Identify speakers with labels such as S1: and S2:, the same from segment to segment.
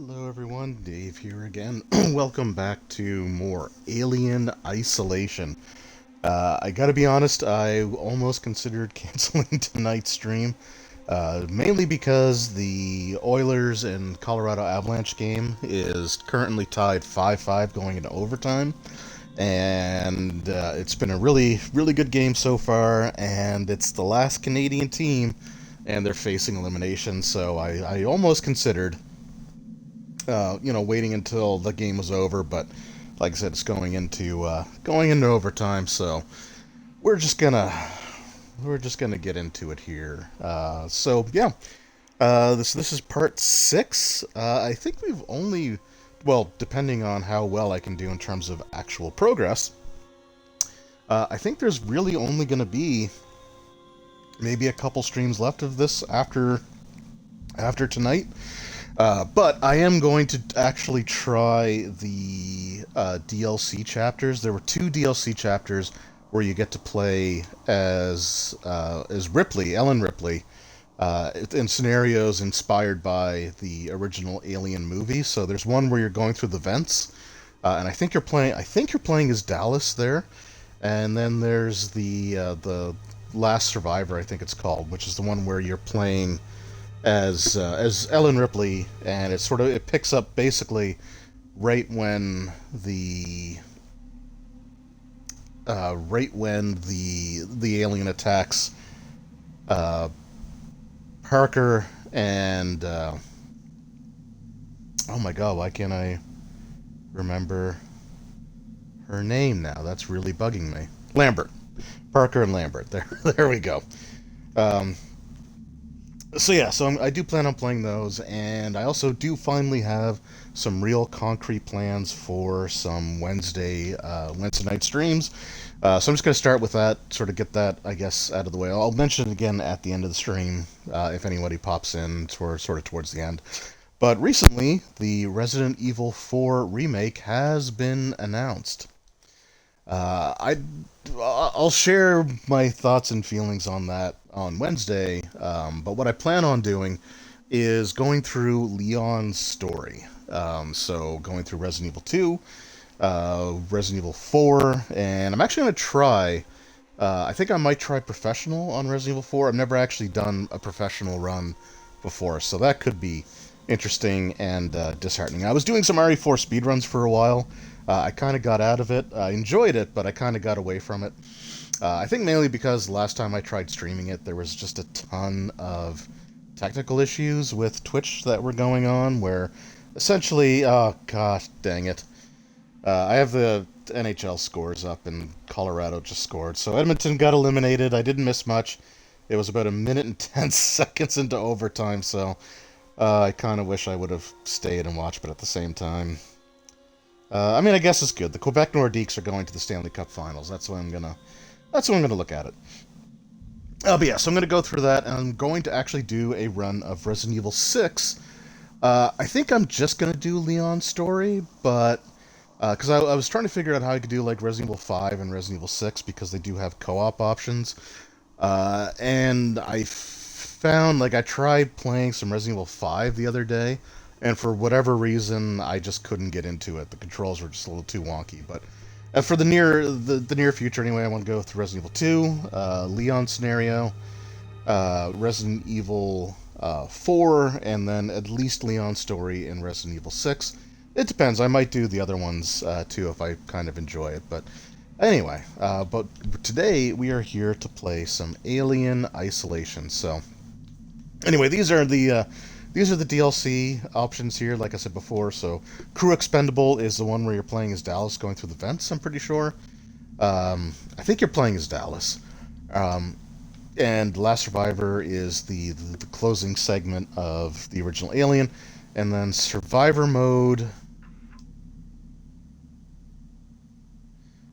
S1: Hello everyone, Dave here again. Welcome back to more Alien Isolation. I gotta be honest, I almost considered canceling tonight's stream, mainly because the Oilers and Colorado Avalanche game is currently tied 5-5 going into overtime. And it's been a really good game so far, and it's the last Canadian team, and they're facing elimination, so I almost considered waiting until the game was over. But like I said, it's going into overtime, so we're just gonna we're just gonna get into it here. So yeah, this is part six. I think we've only, well, depending on how well I can do in terms of actual progress, I think there's really only gonna be maybe a couple streams left of this after tonight. But I am going to actually try the DLC chapters. There were two DLC chapters where you get to play as Ripley, Ellen Ripley, in scenarios inspired by the original Alien movie. So there's one where you're going through the vents, and I think you're playing as Dallas there, and then there's the Last Survivor, I think it's called, which is the one where you're playing as Ellen Ripley, and it picks up basically right when the alien attacks Parker and oh my god, why can't I remember her name now? That's really bugging me. Lambert, Parker and Lambert. There we go. Um, So yeah, I do plan on playing those, and I also do finally have some real concrete plans for some Wednesday night streams. So I'm just going to start with that, sort of get that, I guess, out of the way. I'll mention it again at the end of the stream if anybody pops in sort of towards the end. But recently, the Resident Evil 4 remake has been announced. Uh, I I'll share my thoughts and feelings on that on Wednesday. But what I plan on doing is going through Leon's story. So going through Resident Evil 2, Resident Evil 4, and I'm actually going to try. I think I might try professional on Resident Evil 4. I've never actually done a professional run before, so that could be interesting and disheartening. I was doing some RE4 speedruns for a while. I kind of got out of it. I enjoyed it, but I kind of got away from it. I think mainly because last time I tried streaming it, there was just a ton of technical issues with Twitch that were going on, where essentially, oh gosh, dang it. I have the NHL scores up, and Colorado just scored. So Edmonton got eliminated. I didn't miss much. It was about a minute and 10 seconds into overtime, so I kind of wish I would have stayed and watched, but at the same time, I mean, I guess it's good. The Quebec Nordiques are going to the Stanley Cup Finals. That's the way I'm gonna look at it. But yeah, so I'm gonna go through that, and I'm going to actually do a run of Resident Evil 6. I think I'm just gonna do Leon's story, but because I was trying to figure out how I could do like Resident Evil 5 and Resident Evil 6 because they do have co-op options. And I found, like, I tried playing some Resident Evil 5 the other day, and for whatever reason, I just couldn't get into it. The controls were just a little too wonky. But for the near future, anyway, I want to go through Resident Evil 2, Leon scenario, Resident Evil 4, and then at least Leon's story in Resident Evil 6. It depends. I might do the other ones too if I kind of enjoy it. But anyway, but today we are here to play some Alien Isolation. So anyway, these are the DLC options here, like I said before. So Crew Expendable is the one where you're playing as Dallas going through the vents, I'm pretty sure. I think you're playing as Dallas. Um, and Last Survivor is the closing segment of the original Alien. And then Survivor Mode.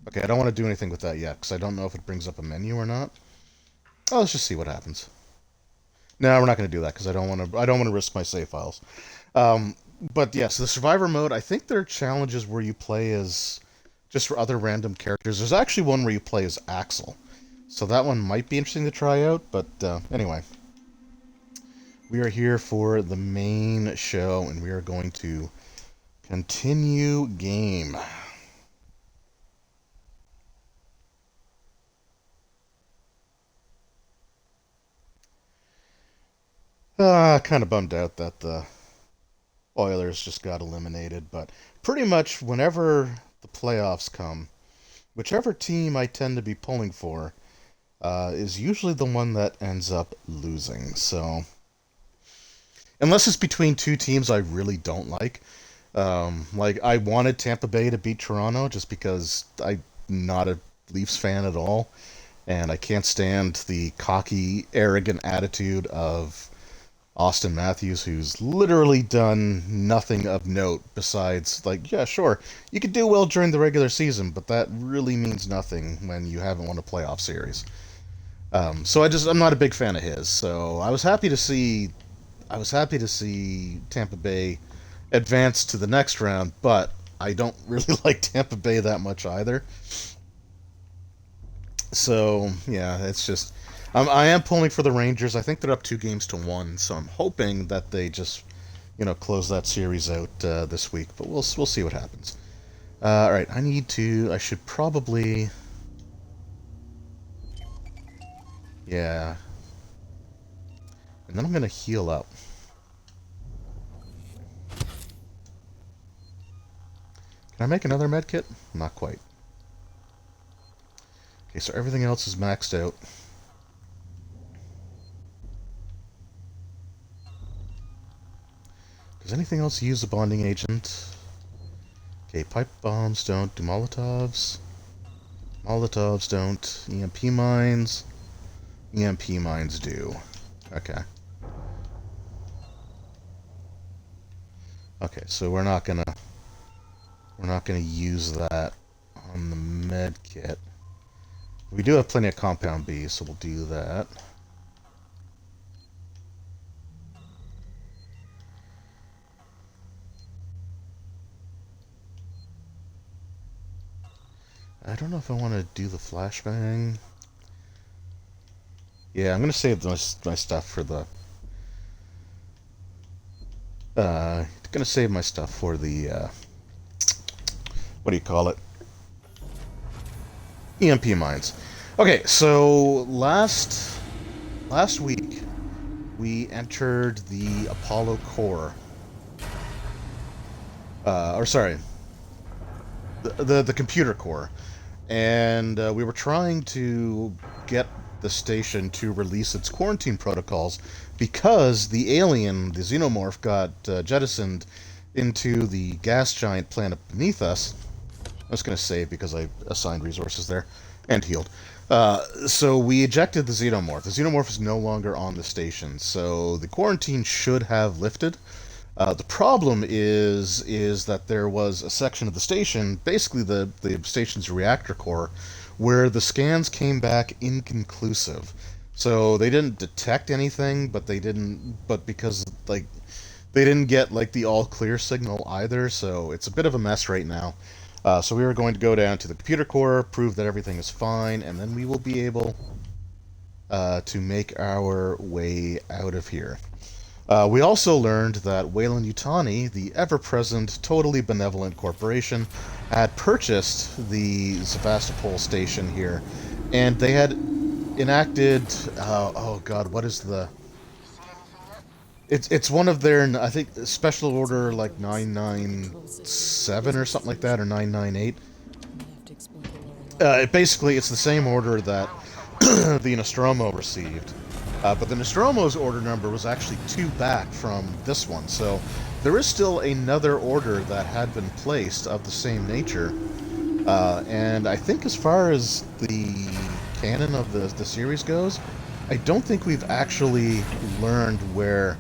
S1: Okay, I don't want to do anything with that yet, because I don't know if it brings up a menu or not. Oh, let's just see what happens. No, we're not going to do that, because I don't want to risk my save files. Um, but yes, the Survivor Mode, I think there are challenges where you play as just for other random characters. There's actually one where you play as Axel. So that one might be interesting to try out, but anyway. We are here for the main show, and we are going to continue game. Kind of bummed out that the Oilers just got eliminated, but pretty much whenever the playoffs come, whichever team I tend to be pulling for is usually the one that ends up losing. So, unless it's between two teams I really don't like I wanted Tampa Bay to beat Toronto just because I'm not a Leafs fan at all, and I can't stand the cocky, arrogant attitude of Austin Matthews, who's literally done nothing of note besides, like, yeah, sure, you could do well during the regular season, but that really means nothing when you haven't won a playoff series. So I'm not a big fan of his. So I was happy to see Tampa Bay advance to the next round, but I don't really like Tampa Bay that much either. So yeah, it's just I am pulling for the Rangers. I think they're up 2 games to 1, so I'm hoping that they just close that series out this week. But we'll see what happens. All right, I should probably, yeah, and then I'm gonna heal up. Can I make another med kit? Not quite. Okay, so everything else is maxed out. Does anything else use a bonding agent? Okay, pipe bombs don't. Do Molotovs? Molotovs don't. EMP mines? EMP mines do. Okay. Okay, so we're not gonna use that on the med kit. We do have plenty of compound B, so we'll do that. I don't know if I want to do the flashbang. Yeah, I'm gonna save my stuff for the. Gonna save my stuff for the. What do you call it? EMP mines. Okay, so last week we entered the Apollo core. Or sorry, the computer core, and we were trying to get the station to release its quarantine protocols because the alien, the xenomorph, got jettisoned into the gas giant planet beneath us. I was going to save because I assigned resources there and healed. So we ejected the xenomorph. The xenomorph is no longer on the station, so the quarantine should have lifted. The problem is that there was a section of the station, basically the station's reactor core, where the scans came back inconclusive. So they didn't detect anything, but because like they didn't get like the all clear signal either. So it's a bit of a mess right now. So we are going to go down to the computer core, prove that everything is fine, and then we will be able to make our way out of here. We also learned that Weyland-Yutani, the ever-present, totally benevolent corporation, had purchased the Sevastopol station here, and they had enacted, oh god, what is the... It's one of their, I think, special order like 997 or something like that, or 998. Basically, it's the same order that the Nostromo received. But the Nostromo's order number was actually 2 back from this one, so there is still another order that had been placed of the same nature. And I think as far as the canon of the series goes, I don't think we've actually learned where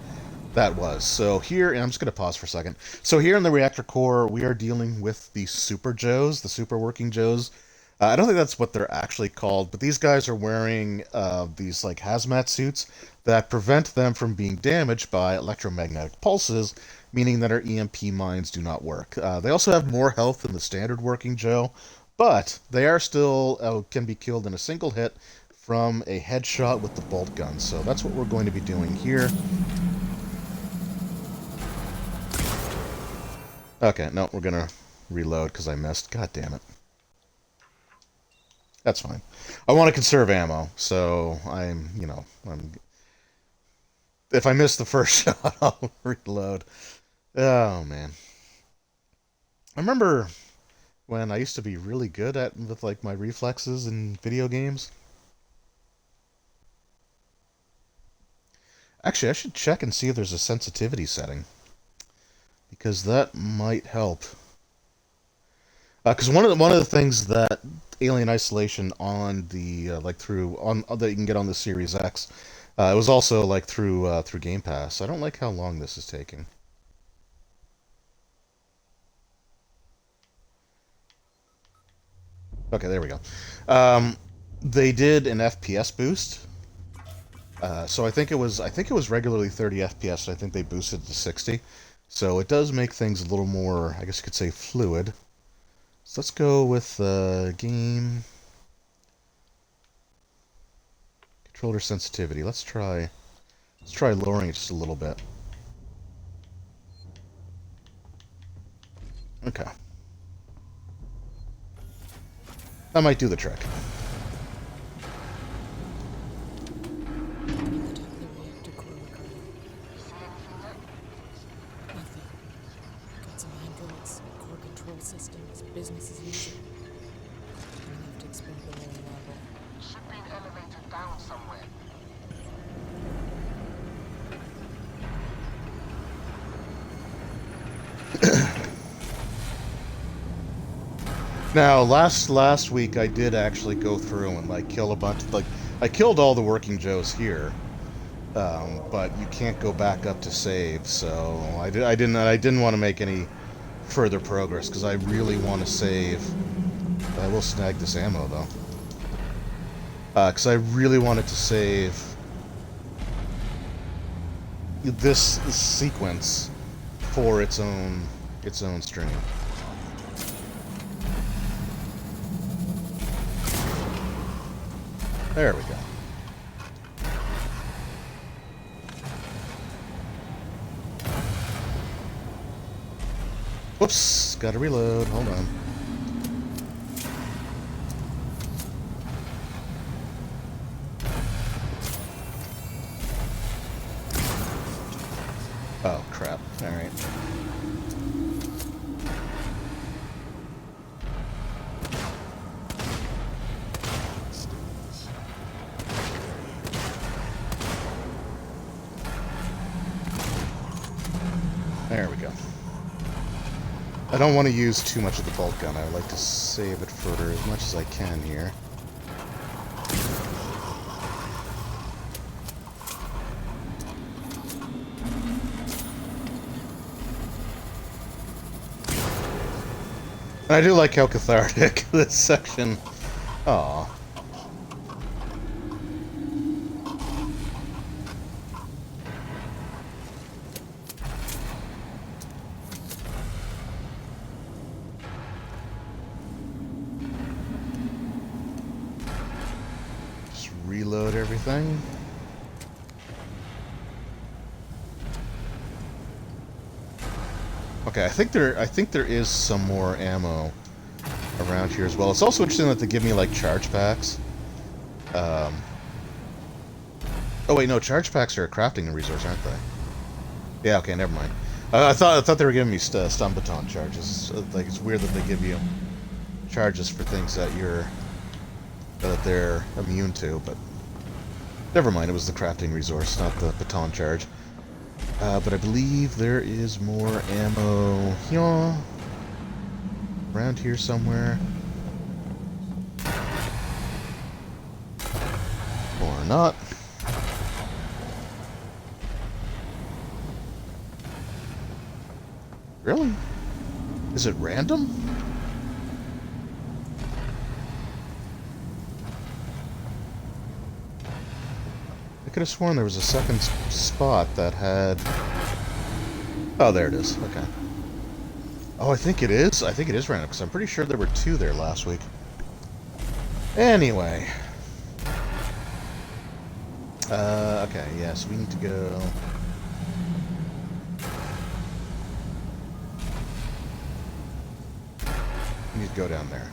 S1: that was. So here, and I'm just going to pause for a second. So here in the reactor core, we are dealing with the Super Joes, the Super Working Joes. I don't think that's what they're actually called, but these guys are wearing these like hazmat suits that prevent them from being damaged by electromagnetic pulses, meaning that our EMP mines do not work. They also have more health than the standard Working Joe, but they are still can be killed in a single hit from a headshot with the bolt gun. So that's what we're going to be doing here. Okay, no, we're gonna reload because I missed. God damn it. That's fine. I want to conserve ammo, so if I miss the first shot, I'll reload. Oh man. I remember when I used to be really good at with like my reflexes in video games. Actually, I should check and see if there's a sensitivity setting because that might help. Because one of the things that Alien Isolation on the like through on that you can get on the Series X, it was also like through Game Pass. I don't like how long this is taking. Okay, there we go. Um, they did an FPS boost. So I think it was regularly 30 FPS. I think they boosted it to 60. So it does make things a little more, I guess you could say, fluid. So let's go with game controller sensitivity. Let's try lowering it just a little bit. Okay, that might do the trick.
S2: Got some androids, core control systems, business as usual. Gonna have to explore the lower level.
S3: Should be an elevator down somewhere.
S1: Now, last week I did actually go through and like kill a bunch. Like I killed all the working Joes here, but you can't go back up to save. So I didn't want to make any further progress because I really want to save. I will snag this ammo though, because I really wanted to save this sequence for its own stream. There we go. Whoops, gotta reload. Hold on. Oh, crap. Alright. There we go. I don't want to use too much of the bolt gun. I like to save it for as much as I can here. And I do like how cathartic this section. Aw. Just reload everything. Okay, I think there is some more ammo around here as well. It's also interesting that they give me like charge packs. Um, oh wait, no, charge packs are a crafting resource, aren't they? Yeah, okay, never mind. I thought they were giving me stun baton charges. Like it's weird that they give you charges for things that they're immune to, but never mind. It was the crafting resource, not the baton charge. But I believe there is more ammo here, around here somewhere. Or not. Really? Is it random? I could have sworn there was a second spot that had... Oh, there it is. Okay. Oh, I think it is. I think it is random, because I'm pretty sure there were two there last week. Anyway. Okay, yes, we need to go... You'd go down there.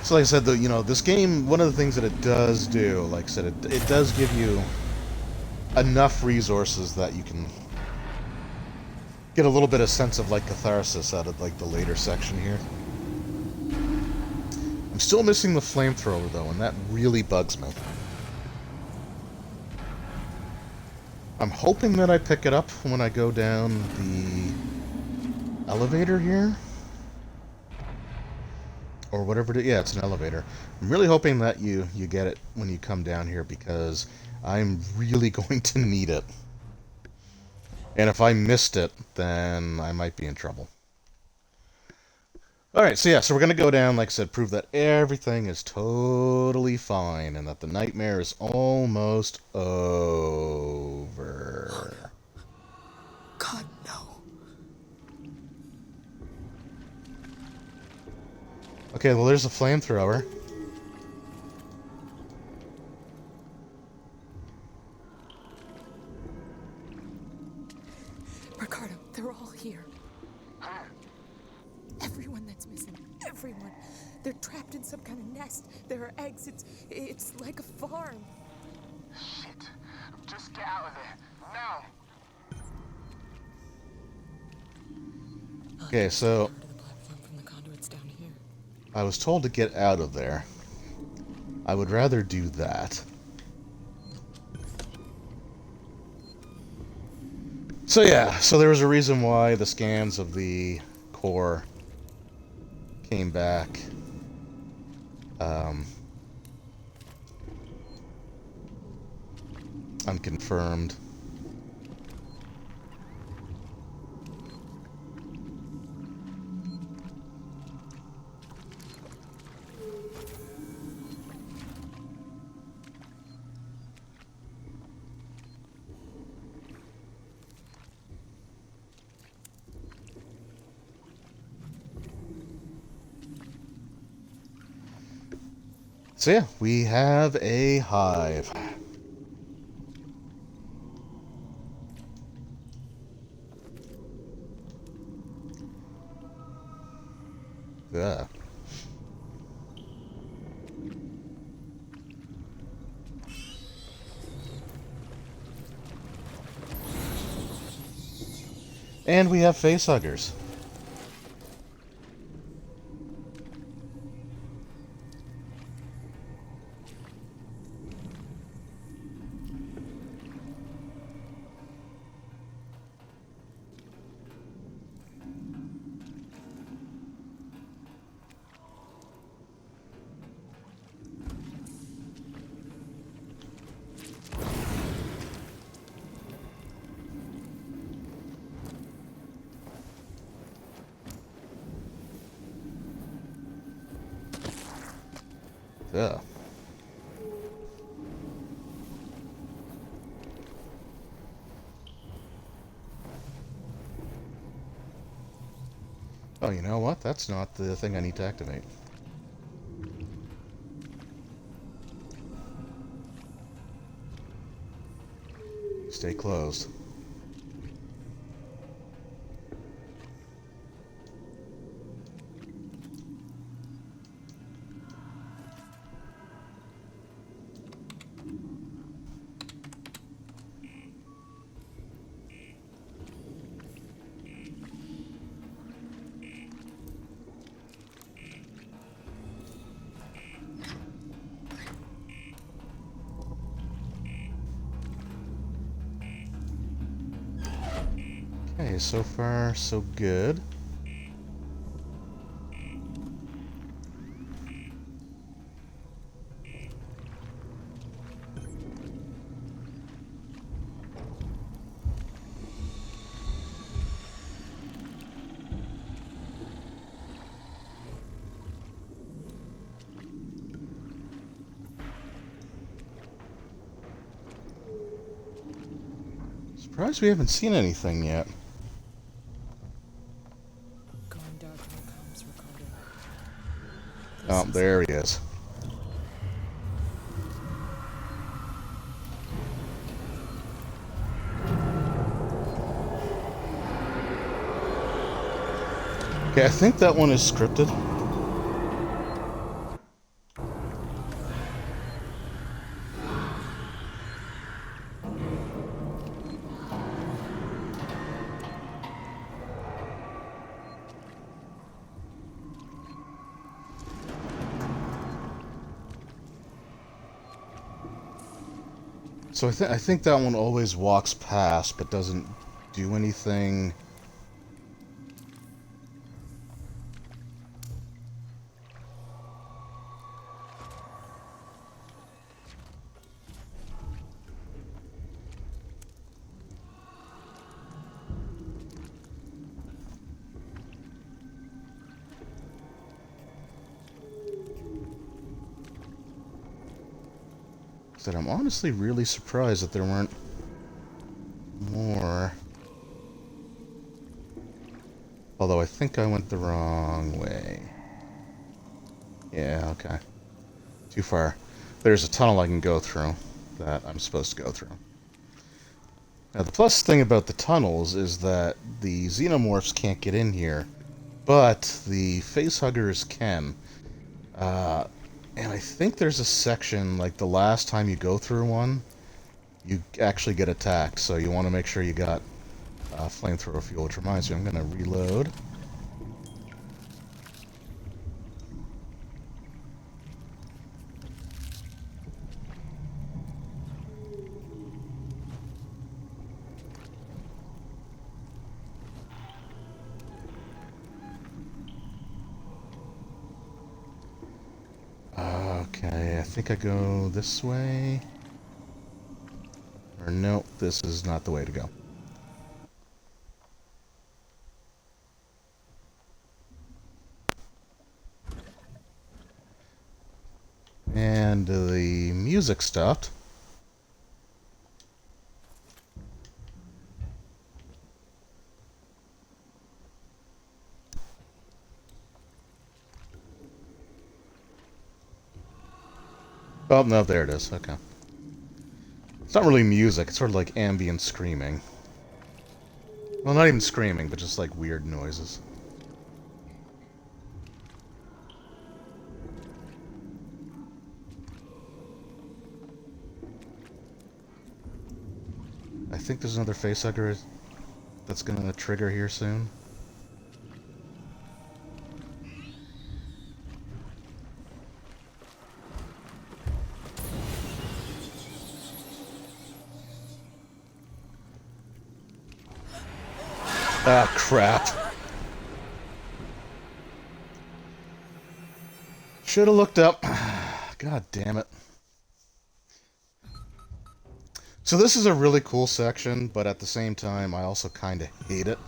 S1: So like I said, you know, this game, one of the things that it does do, like I said, it does give you enough resources that you can get a little bit of sense of, like, catharsis out of, like, the later section here. I'm still missing the flamethrower, though, and that really bugs me. I'm hoping that I pick it up when I go down the elevator here. Or whatever it is. Yeah, it's an elevator. I'm really hoping that you get it when you come down here, because I'm really going to need it. And if I missed it, then I might be in trouble. Alright, so yeah, so we're going to go down, like I said, prove that everything is totally fine, and that the nightmare is almost over.
S2: God, no.
S1: Okay, well, there's a flamethrower.
S2: Ricardo, they're all here. Everyone that's missing. Everyone. They're trapped in some kind of nest. There are eggs. It's like a farm.
S3: Shit. Just get out of there. Now.
S1: Okay, so
S2: To the platform from the conduits down here.
S1: I was told to get out of there. I would rather do that. So yeah, so there was a reason why the scans of the core came back. Unconfirmed. So yeah, we have a hive. Yeah. And we have facehuggers. Yeah. Oh, you know what? That's not the thing I need to activate. Stay closed. Okay, so far so good. Surprised we haven't seen anything yet.
S2: Going dark on comms, Ricardo.
S1: Oh, there he is. Yeah, I think that one is scripted. So I think that one always walks past, but doesn't do anything. That I'm honestly really surprised that there weren't more. Although I think I went the wrong way. Yeah, okay. Too far. There's a tunnel I can go through that I'm supposed to go through. Now, the plus thing about the tunnels is that the xenomorphs can't get in here, but the facehuggers can. And I think there's a section, like the last time you go through one, you actually get attacked, so you want to make sure you got flamethrower fuel, which reminds me, I'm going to reload. Okay, I think I go this way. Or nope, this is not the way to go. And the music stopped. Oh, no, there it is. Okay. It's not really music, it's sort of like ambient screaming. Well, not even screaming, but just like weird noises. I think there's another facehugger that's gonna trigger here soon. Ah, crap. Should have looked up. God damn it. So this is a really cool section, but at the same time, I also kind of hate it.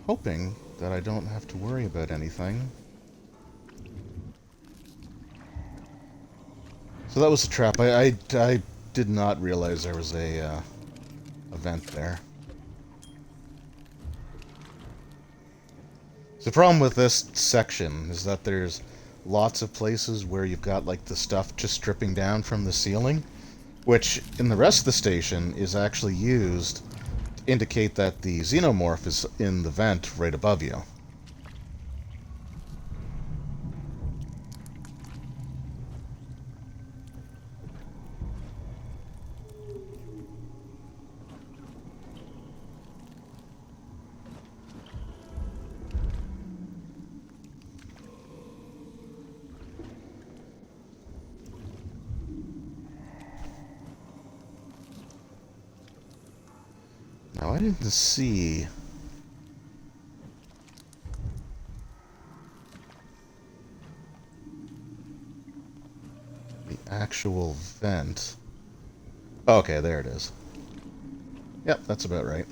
S1: Hoping that I don't have to worry about anything. So that was a trap. I did not realize there was a event there. So the problem with this section is that there's lots of places where you've got like the stuff just dripping down from the ceiling, which in the rest of the station is actually used to indicate that the xenomorph is in the vent right above you. Now, I didn't see the actual vent. Okay, there it is. Yep, that's about right.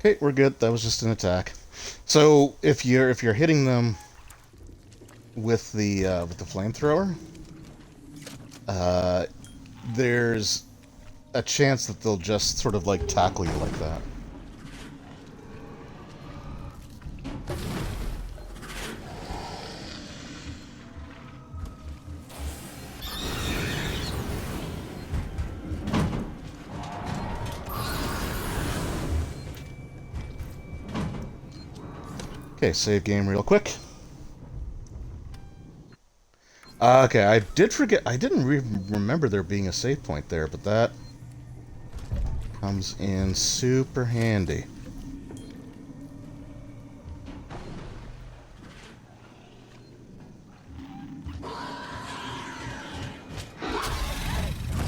S1: Okay, we're good. That was just an attack. So if you're hitting them with the flamethrower, uh, there's a chance that they'll just sort of like tackle you like that. Okay, save game real quick. Okay, I did forget. I didn't remember there being a save point there, but that comes in super handy.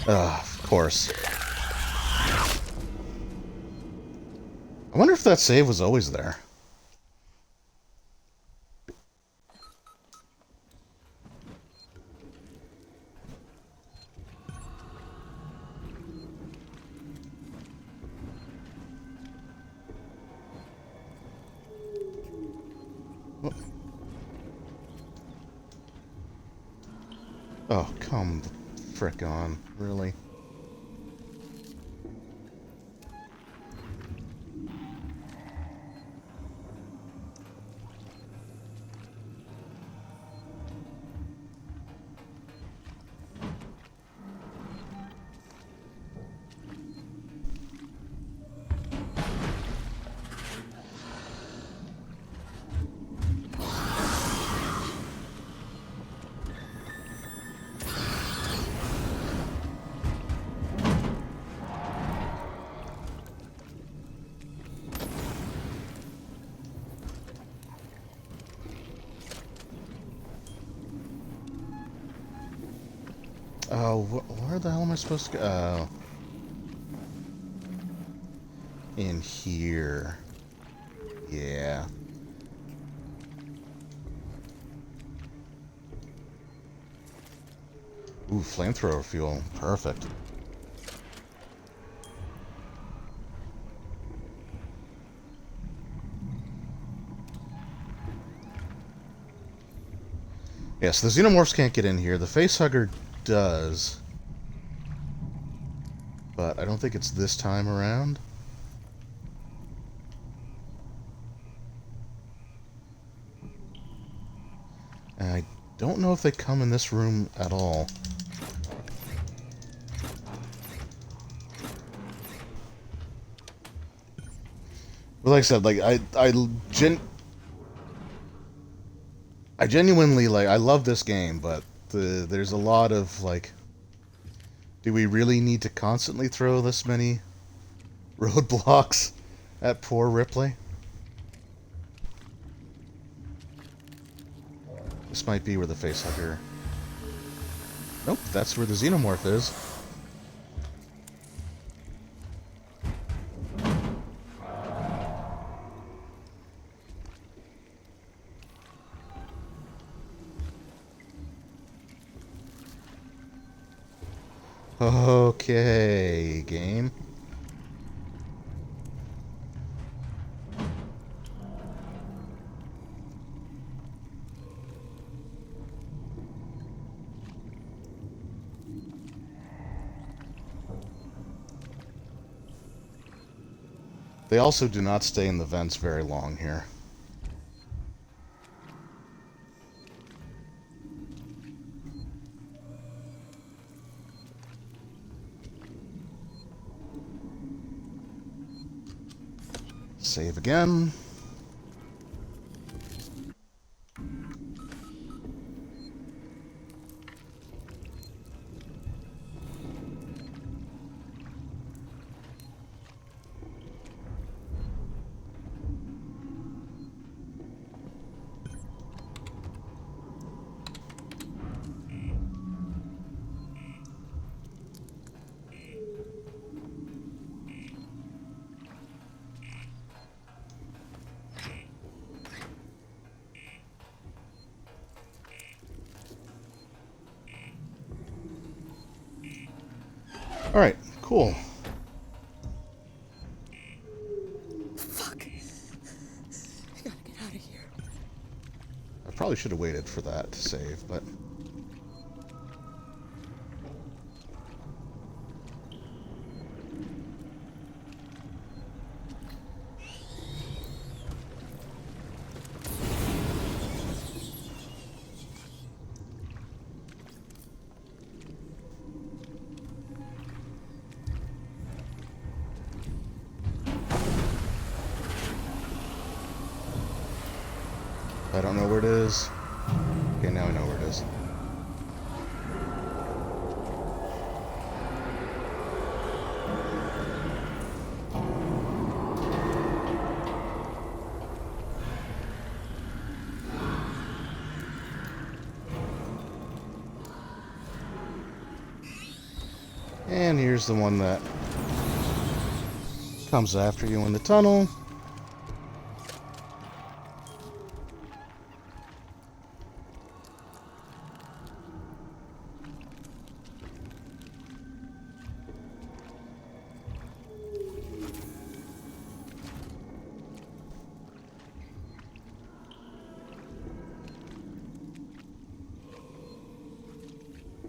S1: Of course. I wonder if that save was always there. Oh, come the frick on. Really? Oh, where the hell am I supposed to go? In here. Yeah. Ooh, flamethrower fuel. Perfect. Yes, the xenomorphs can't get in here. The facehugger does. But I don't think it's this time around. And I don't know if they come in this room at all. But like I said, like I genuinely like I love this game, but there's a lot of like, do we really need to constantly throw this many roadblocks at poor Ripley? This might be where the facehugger. Nope, that's where the xenomorph is. Okay, game. They also do not stay in the vents very long here. Save again. Alright, cool.
S2: Fuck.
S1: Probably should have waited for that to save, but... I don't know where it is. Okay, now I know where it is. And here's the one that comes after you in the tunnel.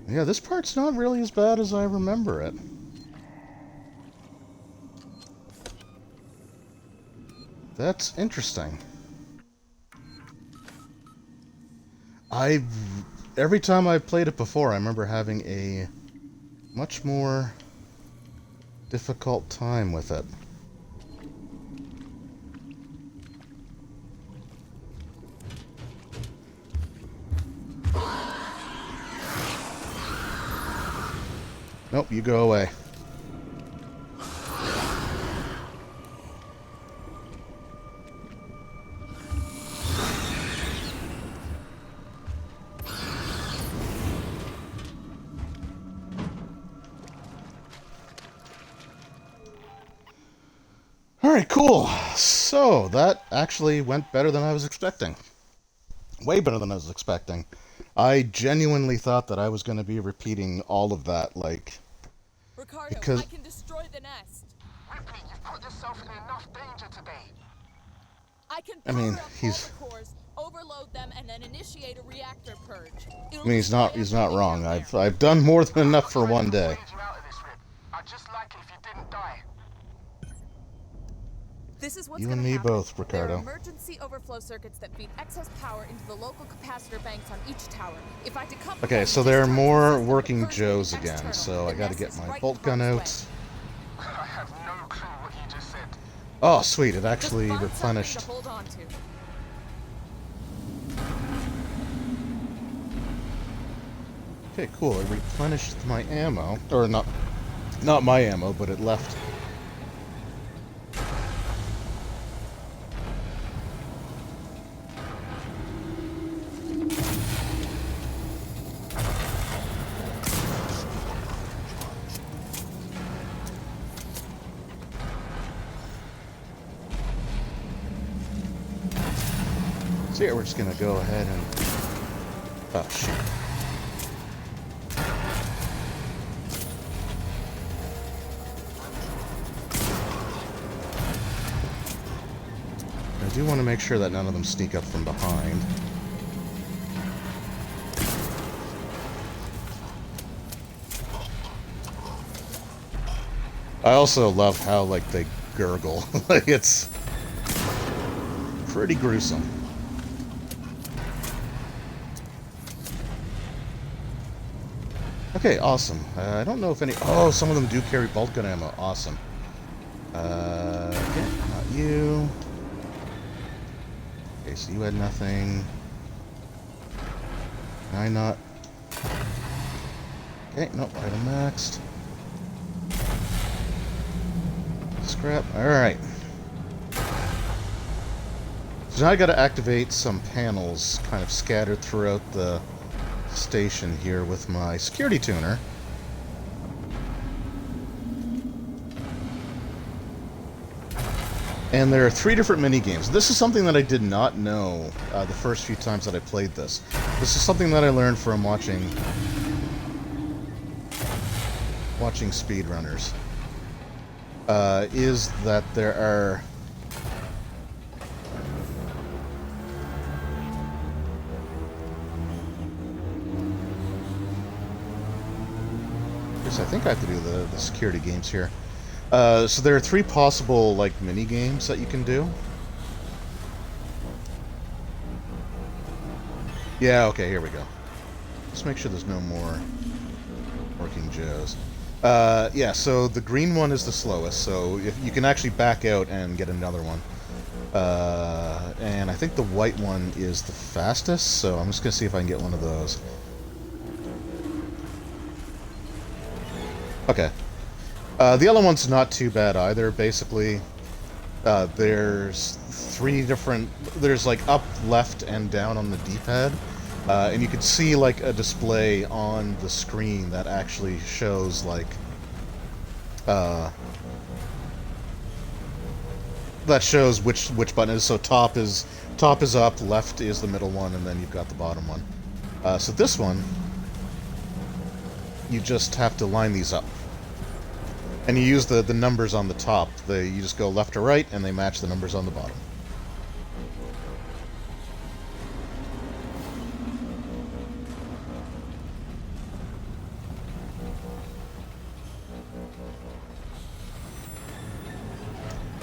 S1: Yeah, this part's not really as bad as I remember it. That's interesting. Every time I've played it before, I remember having a much more difficult time with it. Nope, you go away. Alright, cool. So, that actually went better than I was expecting. Way better than I was expecting. I genuinely thought that I was going to be repeating all of that, like...
S2: Ricardo,
S1: Because-
S2: I can destroy the nest.
S3: Ripley, you've put yourself in enough danger today.
S2: I can
S1: I
S2: power
S1: mean,
S2: up
S1: he's-
S2: all the cores, overload them, and then initiate a reactor purge.
S1: I mean, he's not wrong.
S2: Down there.
S1: I've done more than enough for
S3: I'm not
S1: one
S3: trying
S1: day.
S3: to persuade you out of this, Rip. I'd just like it if you didn't die.
S2: This is what's
S1: You
S2: gonna
S1: and me
S2: happen.
S1: both,
S2: There
S1: Ricardo.
S2: are emergency overflow circuits that feed excess power into the local capacitor banks on each tower. If I decouple
S1: Okay,
S2: them,
S1: so
S2: the
S1: there are
S2: discharge
S1: more
S2: system
S1: working
S2: will purge
S1: Joes
S2: the
S1: again,
S2: external.
S1: so I
S2: The
S1: gotta
S2: nest
S1: get
S2: is
S1: my
S2: right in
S1: bolt gun
S2: harm's
S1: out.
S2: way.
S3: I have no clue what you just said.
S1: Oh, sweet, it
S2: Just
S1: actually
S2: find
S1: replenished.
S2: something to hold on to.
S1: Okay, cool, it replenished my ammo. Or not my ammo, but it left. So yeah, we're just gonna go ahead and... Oh, shoot. I do want to make sure that none of them sneak up from behind. I also love how, like, they gurgle. Like, it's pretty gruesome. Okay, awesome. I don't know if any... Oh, some of them do carry bolt gun ammo. Awesome. Okay, not you. Okay, so you had nothing. I not... Okay, nope, item maxed. Scrap. Alright. So now I gotta activate some panels kind of scattered throughout the station here with my security tuner. And there are 3 different mini games. This is something that I did not know the first few times that I played this. This is something that I learned from watching speedrunners. Is that there are... Yes, I think I have to do the security games here. So there are 3 possible, like, mini games that you can do. Yeah, okay, here we go. Let's make sure there's no more working Joes. Yeah, so the green one is the slowest, so if you can actually back out and get another one. And I think the white one is the fastest, so I'm just going to see if I can get one of those. Okay. The yellow one's not too bad either, basically. There's 3 different... There's, like, up, left, and down on the D-pad. And you can see, like, a display on the screen that actually shows, like... that shows which button is. So top is up, left is the middle one, and then you've got the bottom one. So this one, you just have to line these up. And you use the numbers on the top. You just go left to right, and they match the numbers on the bottom.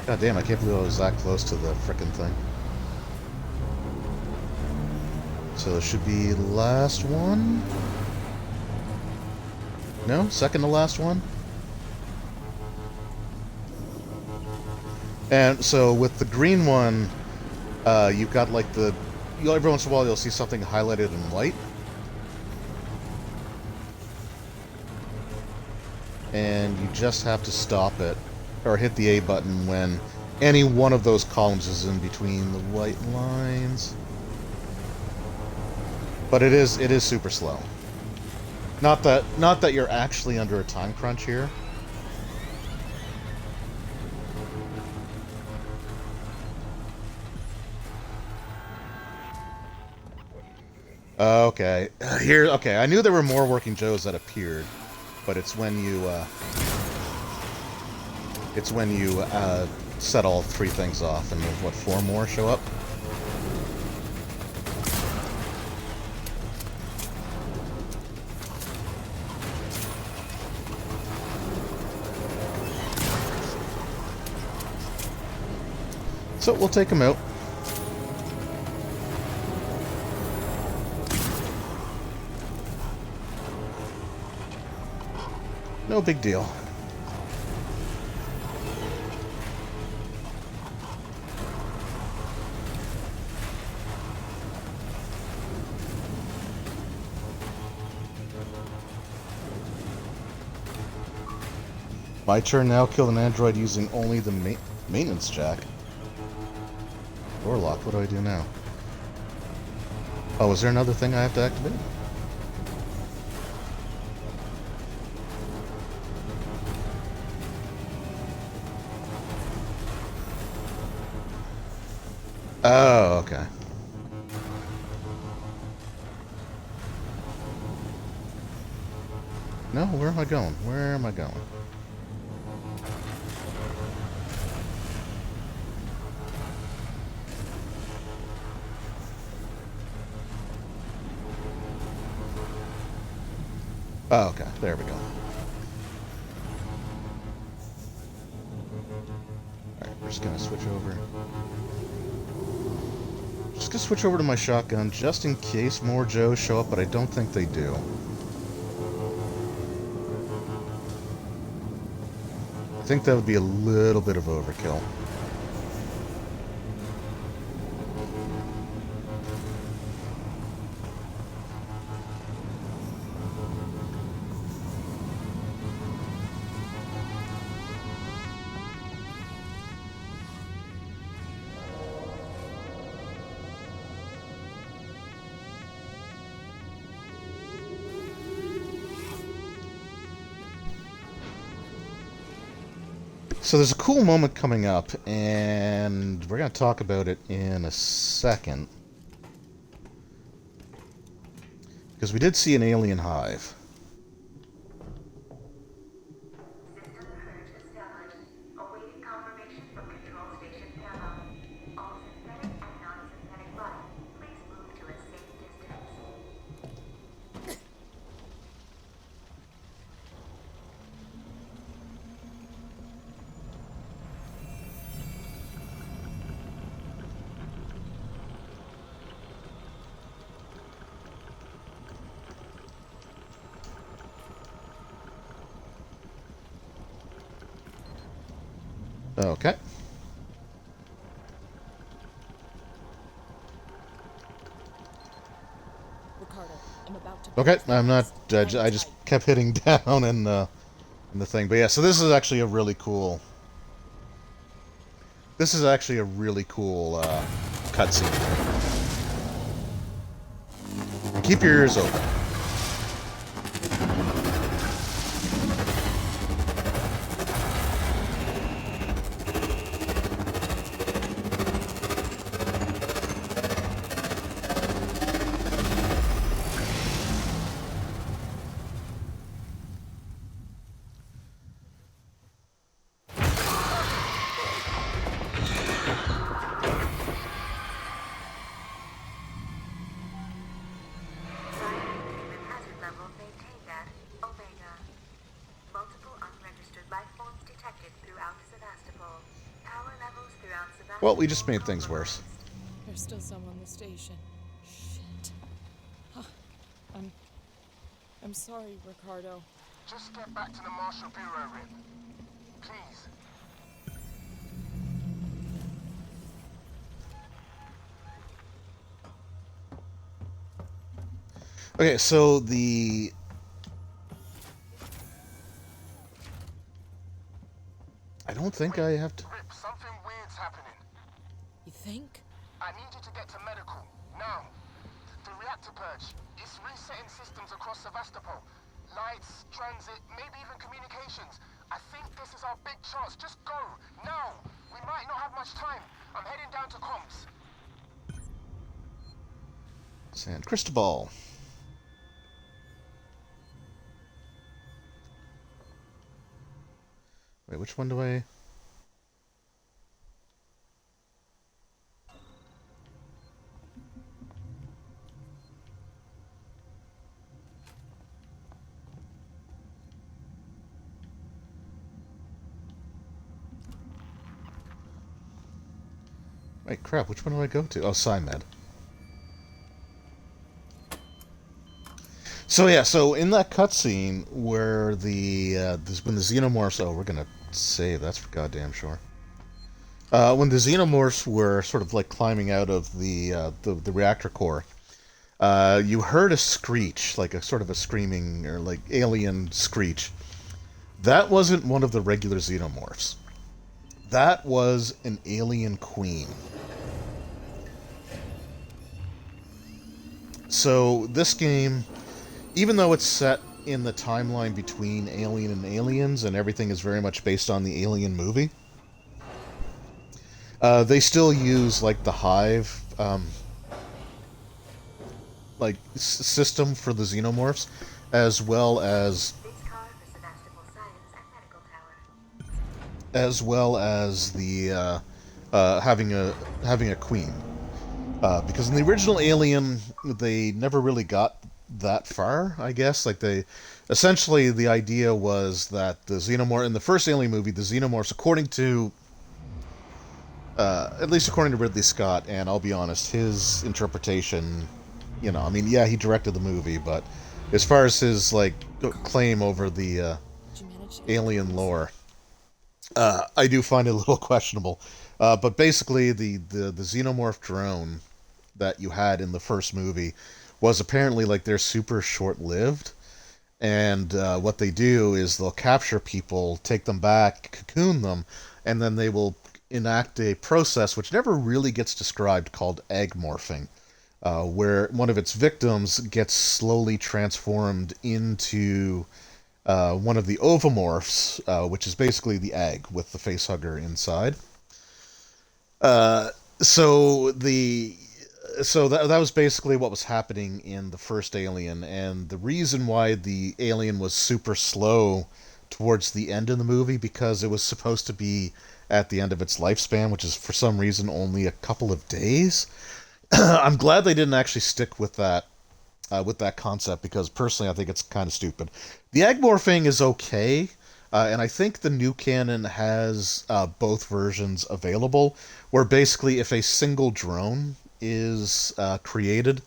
S1: God damn, I can't believe I was that close to the frickin' thing. So it should be last one? No? Second to last one? And so with the green one, you've got like the... every once in a while you'll see something highlighted in white. And you just have to stop it, or hit the A button when any one of those columns is in between the white lines. But it is super slow. Not that you're actually under a time crunch here. Okay. Okay, I knew there were more working Joes that appeared, but it's when you set all 3 things off, and there's, what, 4 more show up? So we'll take them out. No big deal. My turn now. Kill an android using only the maintenance jack. Door lock. What do I do now? Oh, is there another thing I have to activate? Oh, okay. No, where am I going? Where am I going? Oh, okay. There we go. Alright, we're just gonna switch over. Just gonna switch over to my shotgun just in case more Joes show up, but I don't think they do. I think that would be a little bit of overkill. So there's a cool moment coming up, and we're going to talk about it in a second. Because we did see an alien hive.
S4: System purge established. Awaiting confirmation from Control Station Paramount. All synthetic and non-synthetic life, please move to a safe distance.
S1: Okay.
S2: Ricardo, I'm about to
S1: Okay,
S2: burst the
S1: I'm not.
S2: blast.
S1: I
S2: Hang
S1: just
S2: tight.
S1: kept hitting down in the thing. But yeah, so this is actually a really cool. This is actually a really cool cutscene. Keep your ears open.
S4: Scientific hazard level maintained at Omega. Multiple unregistered life forms detected throughout Sevastopol. Power levels throughout Sevastopol
S1: Well, we just made things worse.
S4: compromised.
S2: There's still some on the station. Shit. Huh. I'm. I'm sorry, Ricardo.
S3: Just get back to the Marshal Bureau, Rip. Please.
S1: Okay, so the. I don't think I have to.
S3: Rip, something weird's happening.
S2: You think?
S3: I need you to get to medical. Now. The reactor purge. It's resetting systems across Sevastopol. Lights, transit, maybe even communications. I think this is our big chance. Just go. Now. We might not have much time. I'm heading down to comms.
S1: San Cristobal. Wait, which one do I... Wait, crap, which one do I go to? Oh, SciMed. So yeah, so in that cutscene where when the xenomorphs... Oh, we're gonna save, that's for goddamn sure. When the xenomorphs were sort of like climbing out of the reactor core, you heard a screech, like a sort of a screaming or like alien screech. That wasn't one of the regular xenomorphs. That was an alien queen. So this game, even though it's set in the timeline between Alien and Aliens, and everything is very much based on the Alien movie, they still use like the Hive system for the xenomorphs, as well as
S4: This car for Sevastopol Science and Medical Tower.
S1: the having a queen. Because in the original Alien, they never really got that far, I guess. Like essentially the idea was that the xenomorph in the first Alien movie, the xenomorphs, according to at least according to Ridley Scott, and I'll be honest, his interpretation, I mean, yeah, he directed the movie, but as far as his like claim over the
S2: Did you manage to get
S1: Alien lore, I do find it a little questionable. But basically, the xenomorph drone that you had in the first movie was apparently like they're super short-lived, and what they do is they'll capture people, take them back, cocoon them, and then they will enact a process which never really gets described called egg morphing, where one of its victims gets slowly transformed into one of the ovomorphs, which is basically the egg with the facehugger inside. Uh, so the that was basically what was happening in the first Alien, and the reason why the alien was super slow towards the end of the movie, because it was supposed to be at the end of its lifespan, which is for some reason only a couple of days. I'm glad they didn't actually stick with that concept, because personally I think it's kind of stupid. The egg morphing is okay, and I think the new canon has both versions available, where basically if a single drone is created,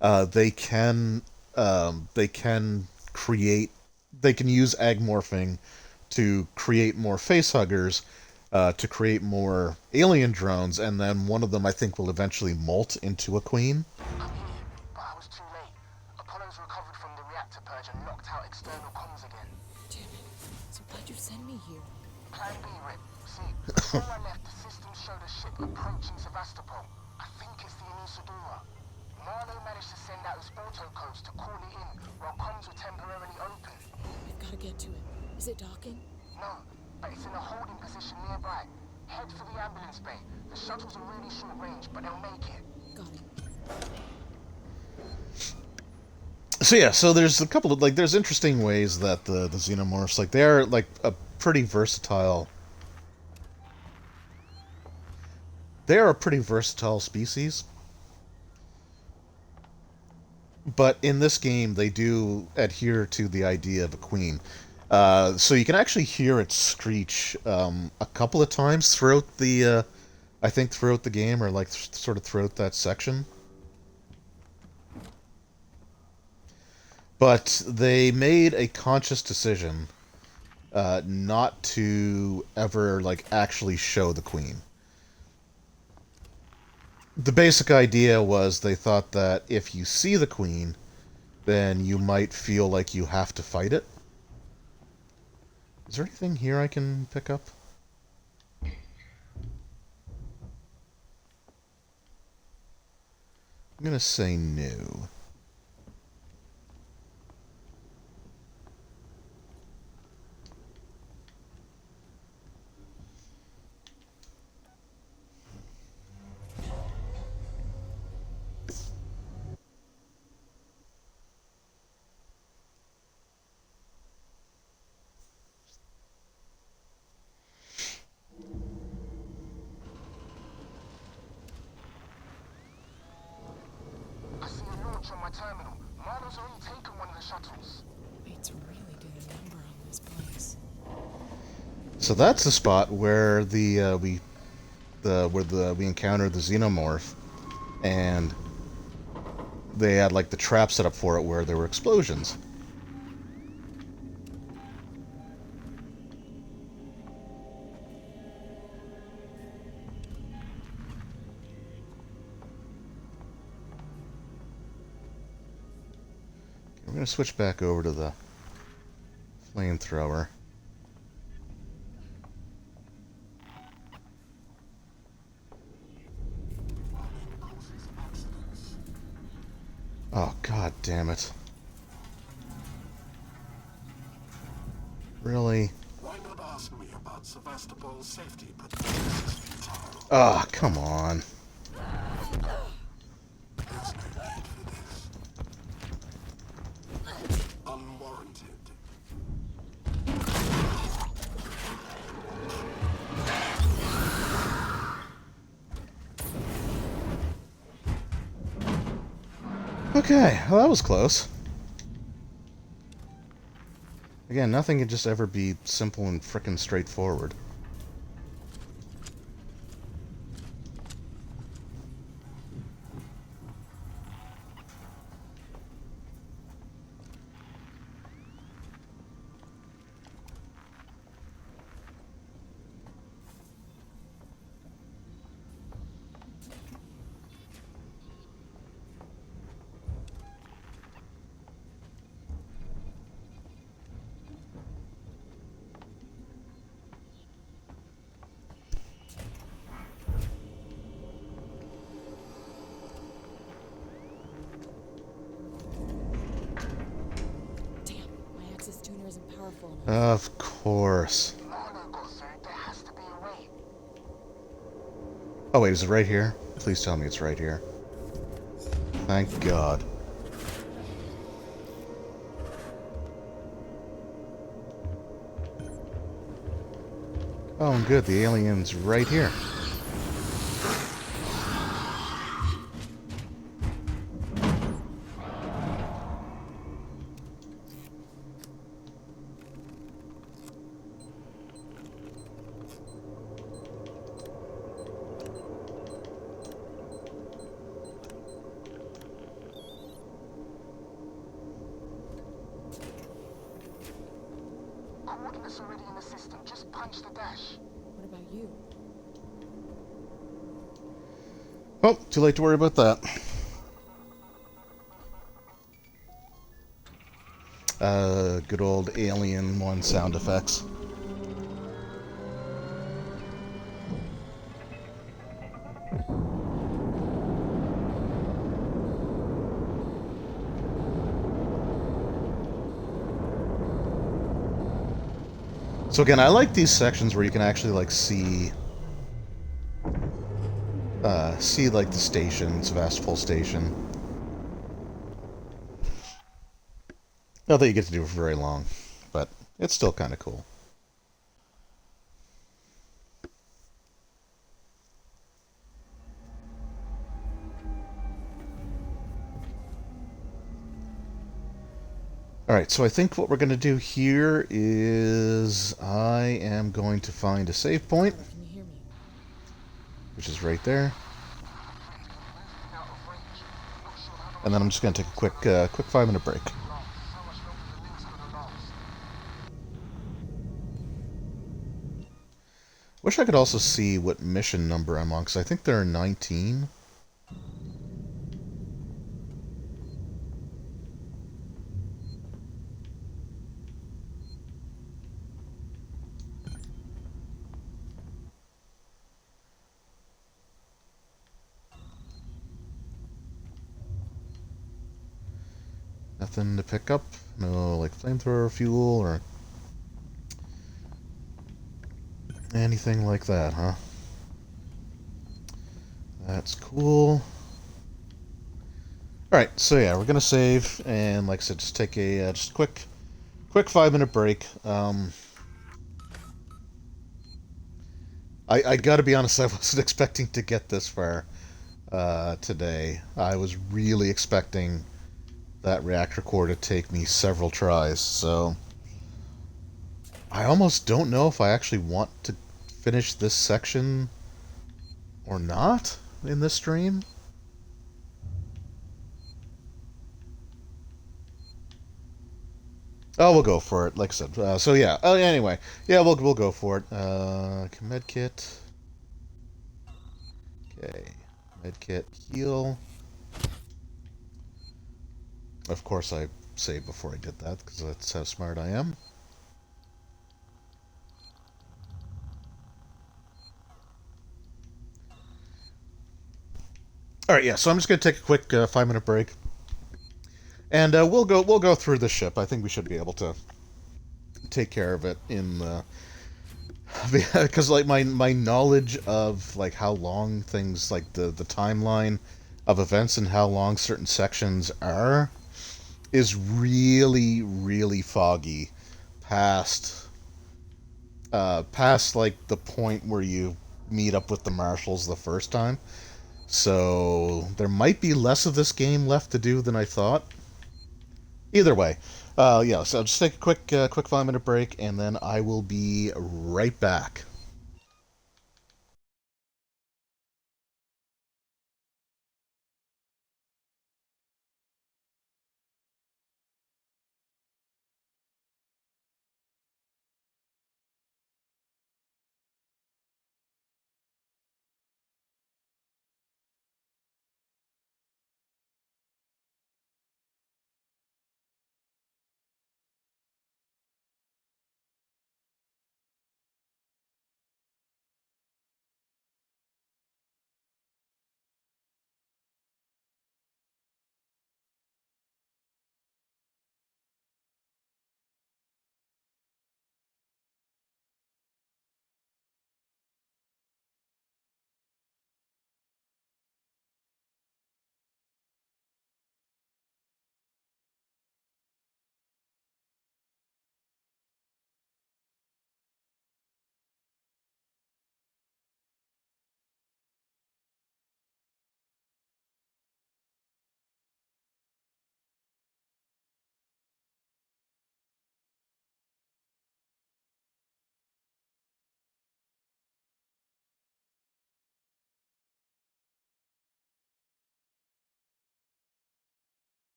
S1: they can create they can use egg morphing to create more facehuggers, to create more alien drones, and then one of them I think will eventually molt into a queen.
S3: I'm here, but I was too late. Apollo's recovered from the reactor purge and locked out external comms again.
S2: Damn it. So why'd you send me here?
S3: Plan B, Rip. See, before I left, the system showed a ship approaching Sevastopol. I think it's the Anusadora. Marlowe managed to send out his auto codes to call it in while comms were temporarily open.
S2: I've gotta get to it. Is it docking?
S3: No, but it's in a holding position nearby. Head for the ambulance bay. The shuttles are really short range, but they'll make it.
S2: Got it.
S1: So yeah, so there's a couple of there's interesting ways that the xenomorphs they're a pretty versatile. They are a pretty versatile species. But in this game, they do adhere to the idea of a queen. So you can actually hear it screech a couple of times throughout the, I think throughout the game, or sort of throughout that section. But they made a conscious decision not to ever actually show the queen. The basic idea was they thought that if you see the queen, then you might feel like you have to fight it. Is there anything here I can pick up? I'm gonna say no.
S3: I see a launch on my terminal. Marlowe's already taken one of the shuttles.
S2: Mates really did a number on this place.
S1: So that's the spot where we encountered the xenomorph, and they had the trap set up for it where there were explosions. We're going to switch back over to the flamethrower. Oh, god damn it. Really?
S5: Why not ask me about Sevastopol's safety, but
S1: Ah, come on.
S5: there's no need for this. Unwarranted.
S1: Okay, well that was close. Again, nothing can just ever be simple and frickin' straightforward.
S2: Damn, my access tuner isn't powerful enough.
S1: Of course.
S3: Marlowe got through. There has to be a way.
S1: Oh wait, is it right here? Please tell me it's right here. Thank God. Oh, good. The alien's right here.
S3: Coordinates already in the system. Just punch the dash.
S2: What about you?
S1: Oh, too late to worry about that. Good old Alien 1 sound effects. So again, I like these sections where you can actually like see like the station, Sevastopol Station. Not that you get to do it for very long, but it's still kind of cool. Alright, so I think what we're going to do here is I am going to find a save point,
S2: Carter, can you hear me?
S1: which is right there. And then I'm just going to take a quick 5-minute break. Wish I could also see what mission number I'm on, because I think there are 19. Nothing to pick up? No, like, flamethrower fuel or anything like that, huh? That's cool. Alright, so yeah, we're gonna save, and like I said, just take a just quick 5-minute break. I gotta be honest, I wasn't expecting to get this far today. I was really expecting that reactor core to take me several tries, so I almost don't know if I actually want to finish this section or not in this stream. Oh, we'll go for it, like I said. So yeah. Oh, anyway, yeah, we'll go for it. Med kit. Okay, med kit, heal. Of course, I saved before I did that because that's how smart I am. All right, yeah. So I'm just gonna take a quick 5-minute break, and we'll go through the ship. I think we should be able to take care of it in the because like my knowledge of like how long things like the timeline of events and how long certain sections are is really foggy past past like the point where you meet up with the marshals the first time. So there might be less of this game left to do than I thought. Either way, yeah. So I'll just take a quick 5-minute break, and then I will be right back.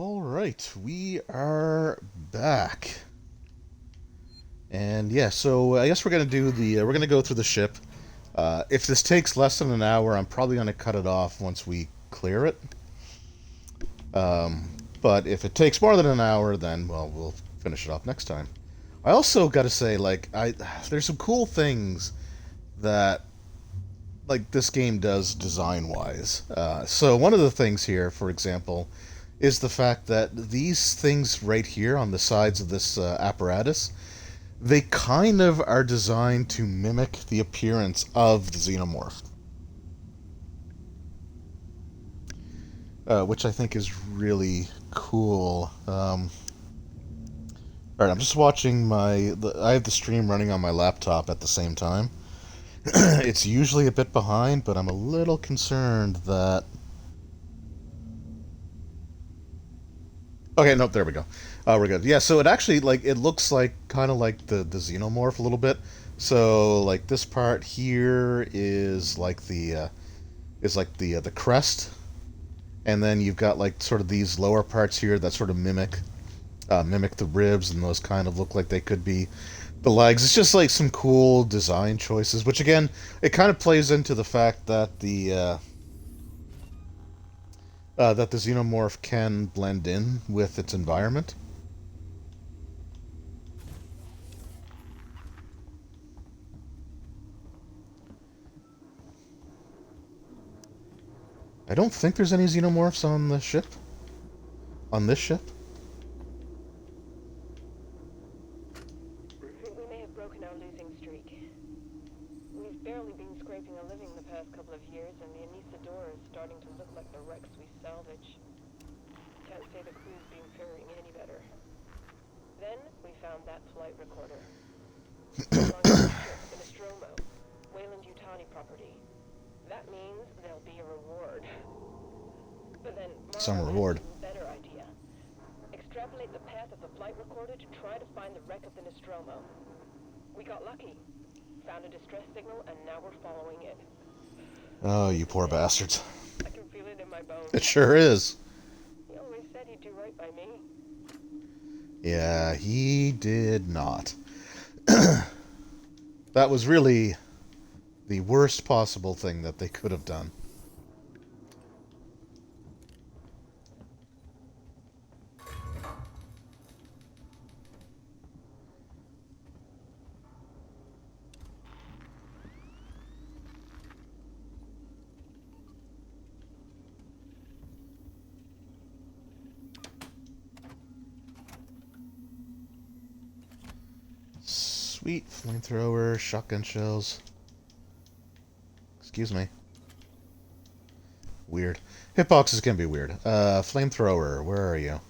S1: All right, we are back. And yeah, so I guess we're gonna do the we're gonna go through the ship. If this takes less than an hour, I'm probably gonna cut it off once we clear it. But if it takes more than an hour, then well, we'll finish it off next time. I also got to say, there's some cool things that this game does design-wise. So one of the things here, for example, is the fact that these things right here on the sides of this apparatus, they kind of are designed to mimic the appearance of the xenomorph. Which I think is really cool. Alright, I'm just watching I have the stream running on my laptop at the same time. It's usually a bit behind, but I'm a little concerned that... Okay, nope, there we go. We're good. Yeah, so it actually, it looks kind of like the xenomorph a little bit. So, this part here is the crest. And then you've got, sort of these lower parts here that sort of mimic the ribs, and those kind of look like they could be the legs. It's just, some cool design choices, which, again, it kind of plays into the fact that the xenomorph can blend in with its environment. I don't think there's any xenomorphs on the ship. On this ship.
S6: We may have broken our losing streak. We've barely been scraping a living the past couple of years, and the Anesidora is starting to look like the wrecks we salvage. Can't say the crew's been faring any better. Then we found that flight recorder. Belonging to the ship, the Nostromo, Weyland-Yutani property. That means there'll be a reward. But then
S1: Some reward.
S6: Has a better idea. Extrapolate the path of the flight recorder to try to find the wreck of the Nostromo. We got lucky. Found a distress signal, and now we're following it.
S1: Oh, you poor bastards.
S6: I can feel it in my bones.
S1: It sure is.
S6: He always said he'd do right by me.
S1: Yeah, he did not. That was really the worst possible thing that they could have done. Sweet flamethrower, shotgun shells. Excuse me. Weird. Hitboxes can be weird. Flamethrower, where are you?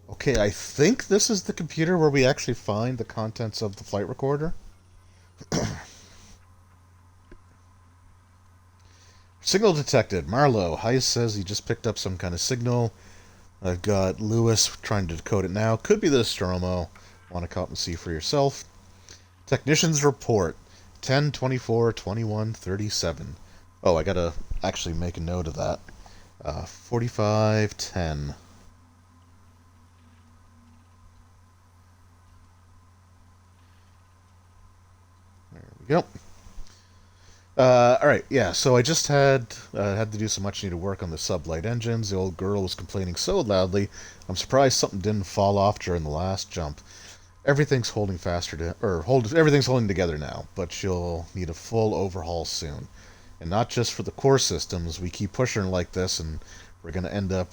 S1: Okay, I think this is the computer where we actually find the contents of the flight recorder. Signal detected. Marlowe. Heiss says he just picked up some kind of signal. I've got Lewis trying to decode it now. Could be the Nostromo. Want to come up and see for yourself. Technician's report. 10-24-21-37. Oh, I gotta actually make a note of that. 45-10. There we go. Alright, yeah, so I just had to do some much needed work on the sublight engines. The old girl was complaining so loudly, I'm surprised something didn't fall off during the last jump. Everything's holding everything's holding together now, but she'll need a full overhaul soon. And not just for the core systems, we keep pushing her like this, and we're gonna end up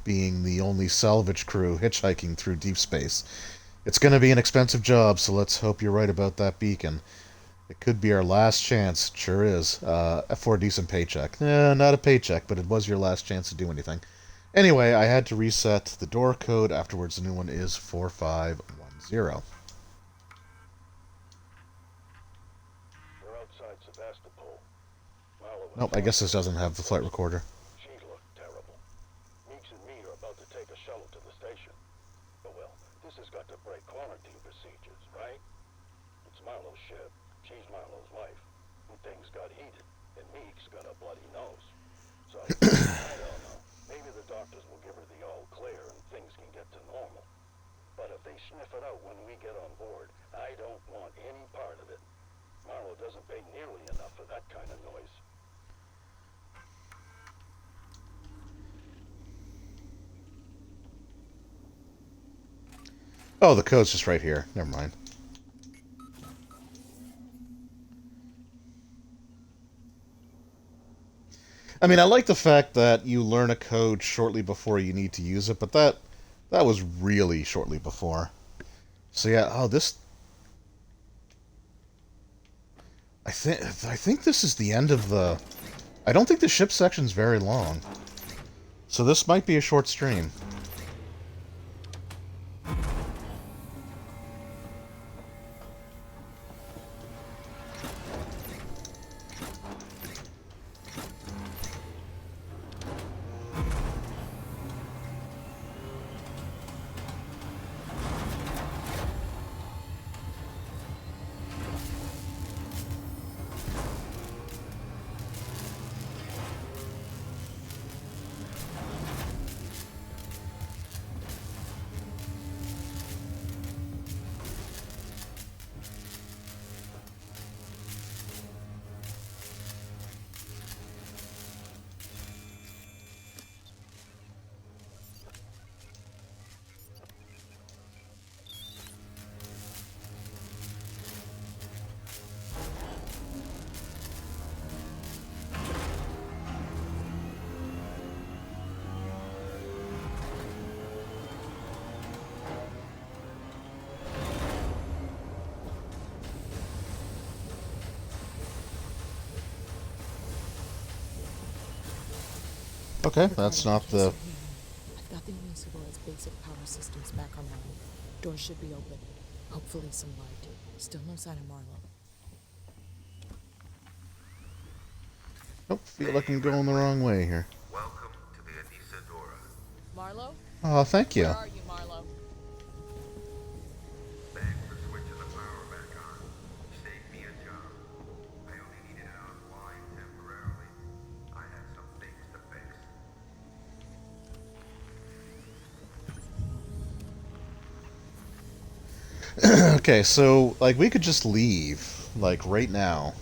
S1: being the only salvage crew hitchhiking through deep space. It's gonna be an expensive job, so let's hope you're right about that beacon. It could be our last chance, sure is, for a decent paycheck. Not a paycheck, but it was your last chance to do anything. Anyway, I had to reset the door code. Afterwards, the new one is 4510.
S5: We're outside Sevastopol.
S1: Nope, I guess this doesn't have the flight recorder.
S5: She looked terrible. Meeks and me are about to take a shuttle to the station. But well, this has got to break quarantine procedures, right? It's Marlowe's ship. She's Marlowe's wife. And things got heated. and Meek's got a bloody nose. So, I don't know. Maybe the doctors will give her the all clear and things can get to normal. But if they sniff it out when we get on board, I don't want any part of it. Marlowe doesn't pay nearly enough for that kind of noise.
S1: Oh, the code's just right here. Never mind. I mean, I like the fact that you learn a code shortly before you need to use it, but that was really shortly before. So yeah, oh, this... I think this is the end of the... I don't think the ship section's very long. So this might be a short stream. Okay, that's not the...
S2: I've got the Unisador's basic power systems back online. Doors should be open. Hopefully some light. Still no sign of Marlowe.
S1: Nope, feel like I'm going the wrong way here.
S7: Welcome to the Anisadora.
S2: Marlowe?
S1: Oh, thank you.
S2: Where are you, Marlowe?
S7: Thanks for switching the power back on. Saved me a job. I only needed it offline temporarily. I had some things to fix.
S1: Okay, so, like, we could just leave, like, right now.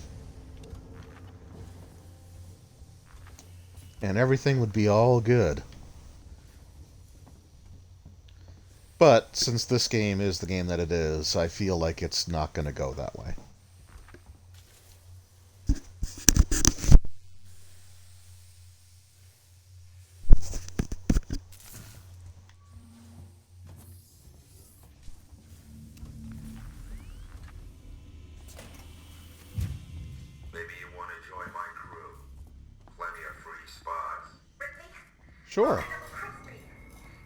S1: And everything would be all good. But, since this game is the game that it is, I feel like it's not going to go that way.
S7: Maybe you want to join my crew. Plenty of free spots.
S4: Ripley?
S1: Sure.
S4: That's crazy.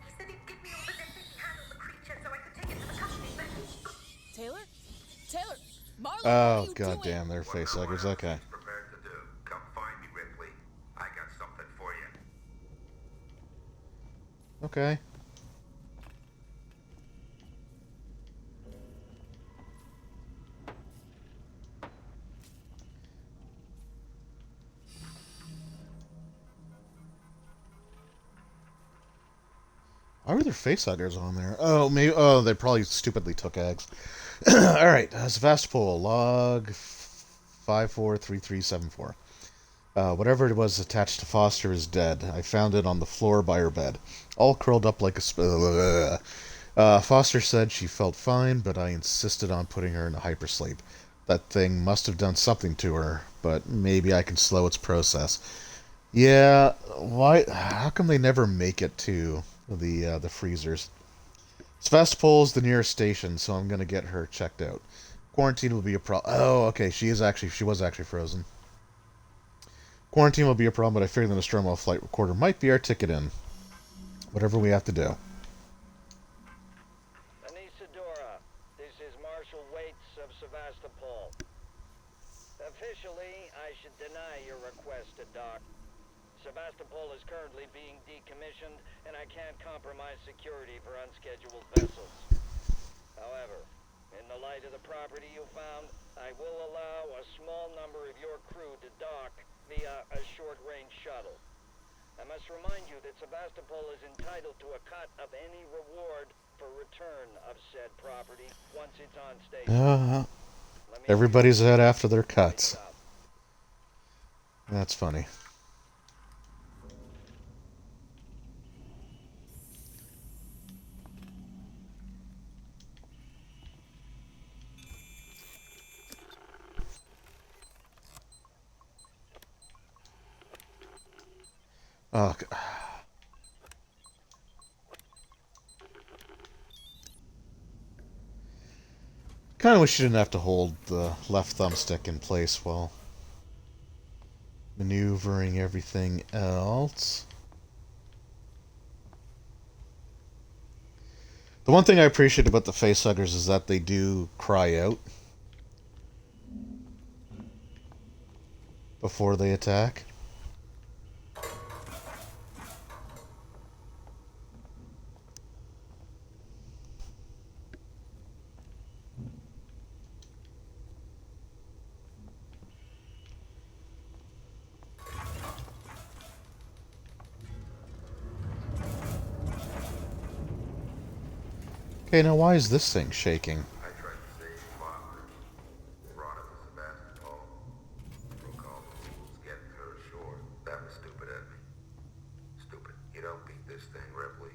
S4: He said he'd give me over the thing he handled the creature so I could take it to the company, but...
S2: Taylor? Taylor! Marlowe,
S1: Oh,
S2: what are you
S1: god
S2: doing?
S1: damn, they're facehuggers. Okay.
S7: Prepared to do. Come find me, Ripley. I got something for you.
S1: Okay. Why were there facehuggers on there? Oh, maybe. Oh, they probably stupidly took eggs. All right, Sevastopol log 543374. Whatever it was attached to Foster is dead. I found it on the floor by her bed, all curled up like a. Foster said she felt fine, but I insisted on putting her in a hypersleep. That thing must have done something to her, but maybe I can slow its process. Yeah, why? How come they never make it to the freezers? Sevastopol is the nearest station, so I'm gonna get her checked out. Quarantine will be a problem. Oh, okay, she was actually frozen. Quarantine will be a problem, but I figure the Nostromo flight recorder might be our ticket in. Whatever we have to do.
S8: Anisadora, this is Marshal Waits of Sevastopol. Officially, I should deny your request to dock. Sevastopol is currently being decommissioned, and I can't compromise security for unscheduled vessels. However, in the light of the property you found, I will allow a small number of your crew to dock via a short-range shuttle. I must remind you that Sevastopol is entitled to a cut of any reward for return of said property once it's on station. Let me
S1: Everybody's
S8: assure you,
S1: out after their
S8: it's
S1: cuts.
S8: up.
S1: That's funny. Oh, kind of wish you didn't have to hold the left thumbstick in place while maneuvering everything else. The one thing I appreciate about the facehuggers is that they do cry out before they attack. Okay, now why is this thing shaking?
S7: I tried to save father. Brought him to Sebastopol. Broke all the rules getting her ashore. That was stupid of me. Stupid. You don't beat this thing, Ripley.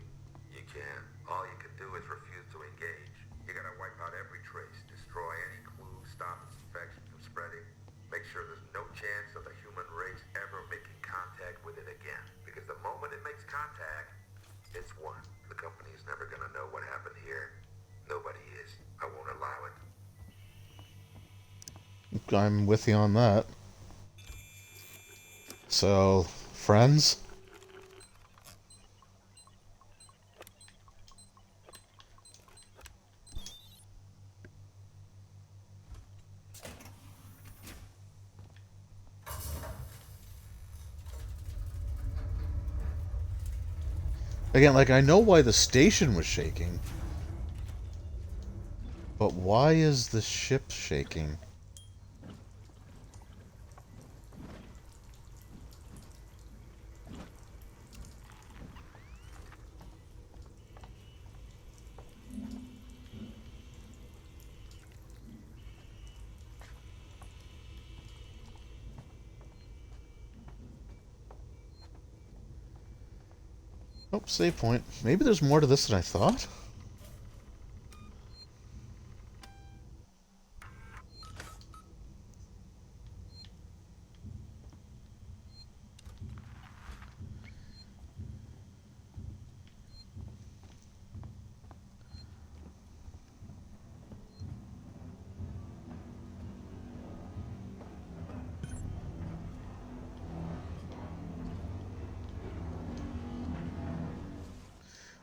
S7: You can. All you can do is refuse to engage. You gotta wipe out every trace, destroy any clue, stop its infection from spreading. Make sure there's no chance of the human race ever making contact with it again. Because the moment it makes contact, it's won. The company is never gonna know what happened here. Nobody is. I won't allow it.
S1: I'm with you on that. So, friends? Again, like, I know why the station was shaking. But why is the ship shaking? Oh, save point. Maybe there's more to this than I thought.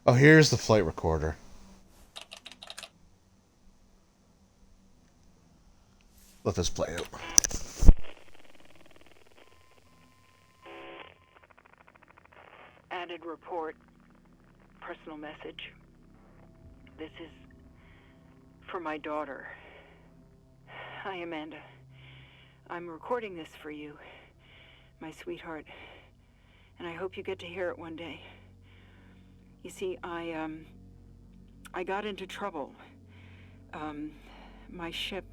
S1: Oh, here's the flight recorder. Let this play out.
S9: Added report. Personal message. This is for my daughter. Hi, Amanda. I'm recording this for you, my sweetheart, and I hope you get to hear it one day. You see, I got into trouble. My ship,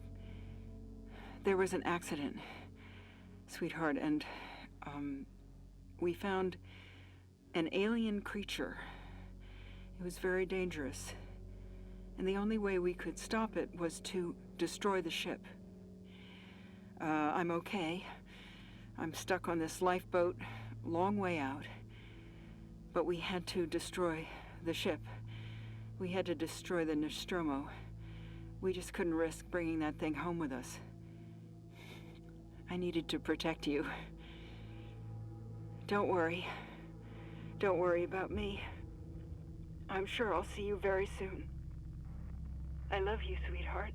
S9: there was an accident, sweetheart, and, we found an alien creature. It was very dangerous, and the only way we could stop it was to destroy the ship. I'm okay. I'm stuck on this lifeboat, long way out. But we had to destroy the ship. We had to destroy the Nostromo. We just couldn't risk bringing that thing home with us. I needed to protect you. Don't worry. Don't worry about me. I'm sure I'll see you very soon. I love you, sweetheart.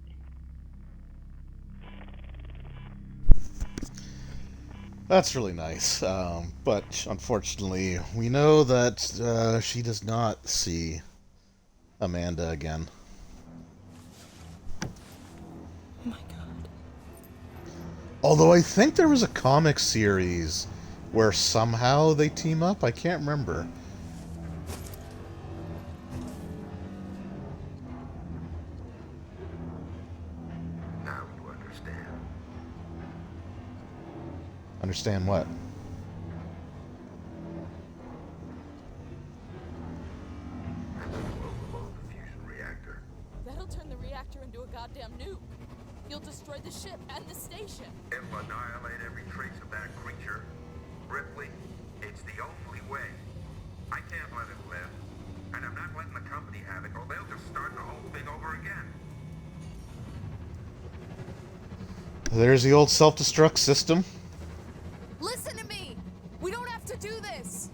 S1: That's really nice, but unfortunately, we know that she does not see Amanda again.
S2: Oh my god.
S1: Although I think there was a comic series where somehow they team up. I can't remember.
S7: Now you understand.
S1: Understand what?
S7: And then we'll overload the fusion reactor.
S2: That'll turn the reactor into a goddamn nuke. You'll destroy the ship and the station.
S7: It'll annihilate every trace of that creature. Ripley, it's the only way. I can't let it live. And I'm not letting the company have it, or they'll just start the whole thing over again.
S1: There's the old self-destruct system.
S2: Listen to me! We don't have to do this!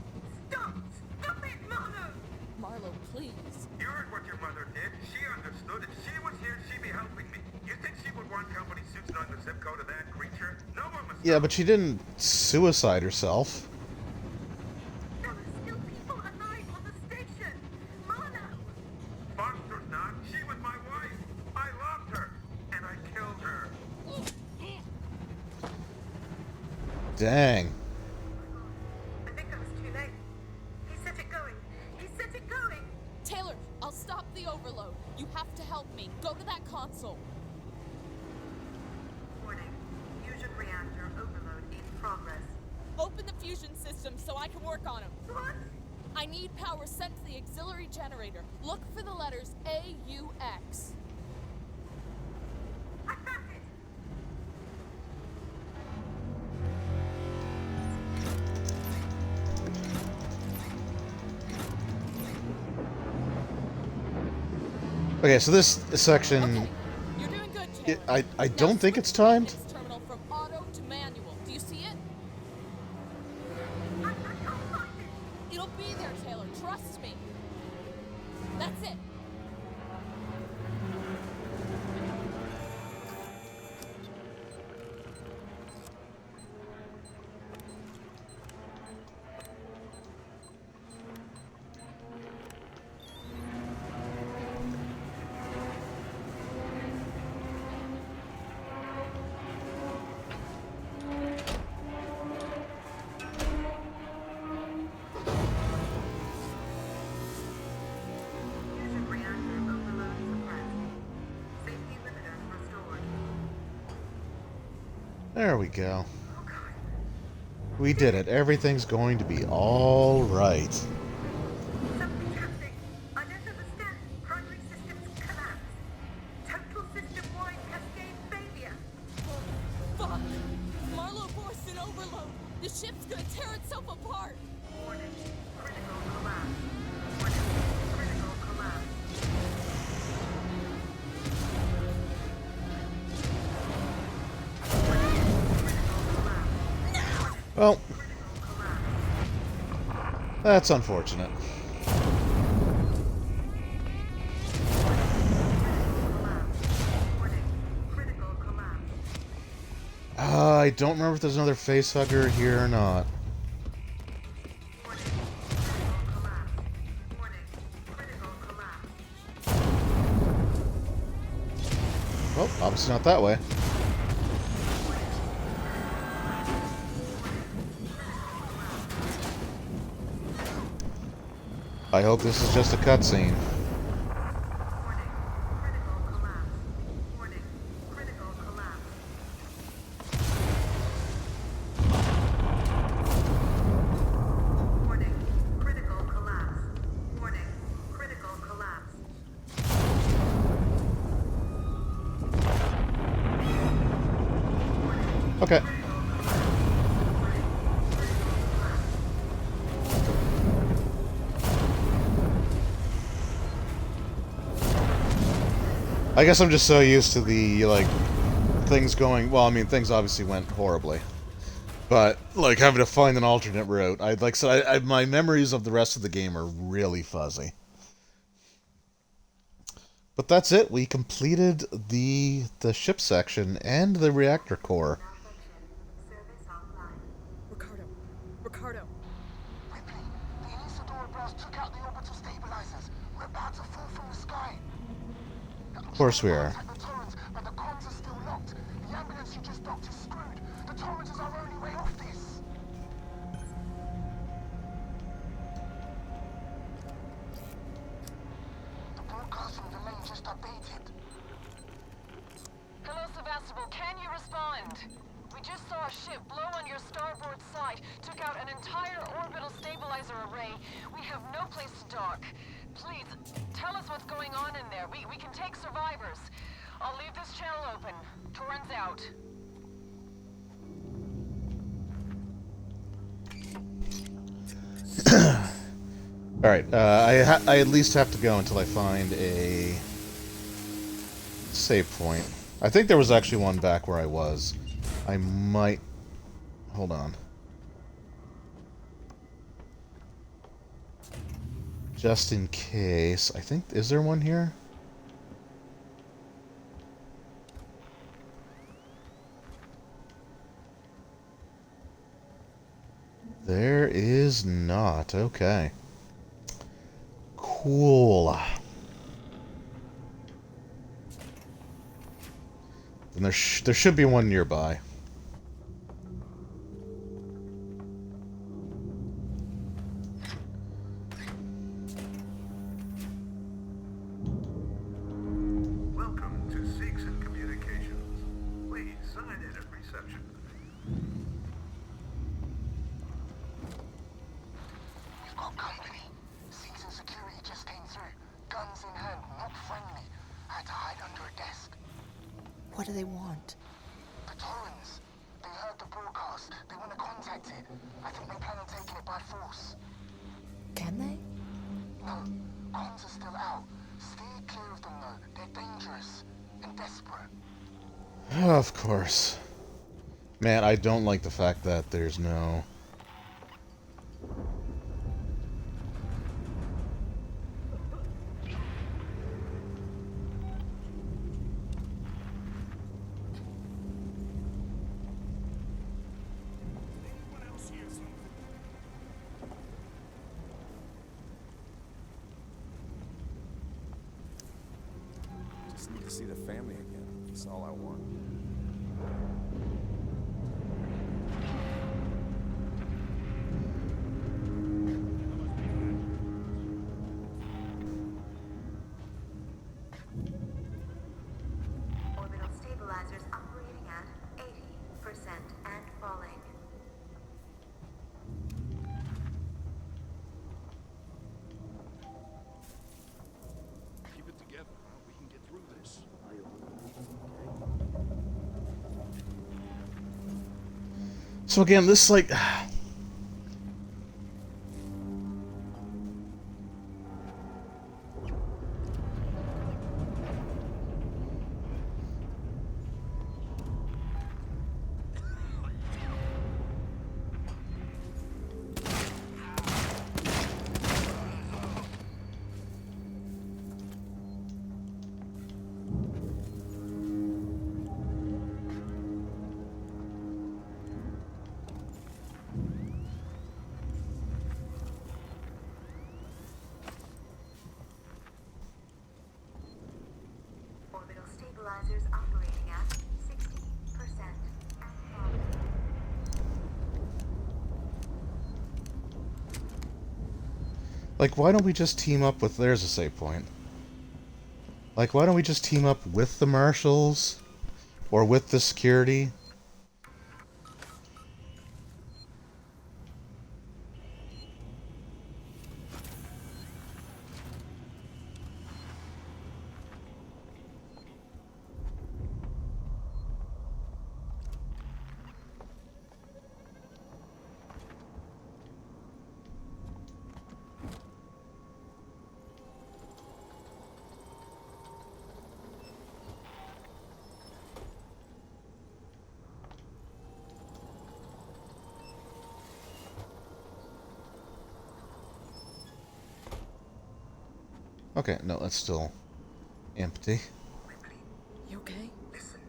S4: Stop! Stop it, Marlo!
S2: Marlo, please.
S7: You heard what your mother did. She understood. If she was here, she'd be helping me. You think she would want company suits knowing the zip code of that creature? No one must.
S1: Yeah, but she didn't suicide herself.
S4: There are still people alive on the station! Marlo!
S7: Foster's not. She was my wife. I loved her. And I killed her.
S1: Dang.
S4: I think I was too late. He set it going. He set it going!
S2: Taylor, I'll stop the overload. You have to help me. Go to that console.
S4: Warning. Fusion reactor overload in progress.
S2: Open the fusion system so I can work on them.
S4: What?
S2: I need power sent to the auxiliary generator. Look for the letters AUX.
S4: I found it!
S1: Okay, so this section,
S2: Okay, you're doing good, Taylor.
S1: I
S2: Now
S1: don't think
S2: switch
S1: it's
S2: the
S1: timed.
S2: maintenance terminal from auto to manual. Do you see it?
S4: I can't find it!
S2: It'll be there, Taylor. Trust me. That's it.
S4: Fusion reactor overload suppressed. Safety limiters restored.
S1: There we go.
S4: Oh god.
S1: We did it. Everything's going to be all right.
S4: Something's happening. I don't understand. Primary systems collapse. Total system-wide cascade failure.
S2: Fuck! Marlo forced an overload. The ship's gonna tear itself apart.
S4: Warning. Critical collapse. Warning. Critical collapse.
S1: Well, that's unfortunate.
S4: Warning. Critical collapse.
S1: I don't remember if there's another facehugger here or not.
S4: Warning. Critical collapse. Warning. Critical collapse.
S1: Well, obviously not that way. I hope this is just a cutscene.
S4: Warning. Critical collapse. Warning. Critical collapse. Warning. Critical collapse. Warning. Critical collapse.
S1: Okay. I guess I'm just so used to the, like, things going... Well, I mean, things obviously went horribly. But, like, having to find an alternate route. Like I said, my memories of the rest of the game are really fuzzy. But that's it. We completed the ship section and the reactor core.
S4: Service offline.
S2: Ricardo.
S3: Ripley, the Inisadora blast took out the orbital stabilizers. We're about to fall from the sky.
S1: Of course we are.
S3: Contact the turrets, but the comms are still locked. The ambulance you just docked is screwed. Torrens is our only way off this. The broadcast from the lane just updated.
S6: Hello, Sevastopol. Can you respond? We just saw a ship blow on your starboard side, took out an entire orbital stabilizer array. We have no place to dock. Please, tell us what's going on in there. We can take survivors. I'll leave this channel open. Torrens out.
S1: Alright, I at least have to go until I find a save point. I think there was actually one back where I was. I might... Hold on. Just in case. I think... Is there one here? There is not. Okay. Cool. And there should be one nearby.
S7: Welcome to Seegson Communications. Please sign in at reception.
S3: We've got company. Season security just came through. Guns in hand, not friendly. I had to hide under a desk.
S2: What do they want?
S3: The Torrens. They heard the broadcast. They want to contact it. I think they plan on taking it by force.
S2: Can they?
S3: No, comms are still out. Steer clear of them though. They're dangerous and desperate.
S1: Of course. Man, I don't like the fact that there's no...
S10: Just need to see the family again. That's all I want.
S4: Orbital stabilizers operating at 80% and falling.
S10: Keep it together. We can get through this.
S1: So again, this, like...
S4: Orbital stabilizers operating at 60% and falling.
S1: Like, why don't we just team up with... There's a save point. Like, why don't we just team up with the marshals? Or with the security? Okay, no, that's still empty.
S3: Ripley,
S2: You okay?
S3: listen.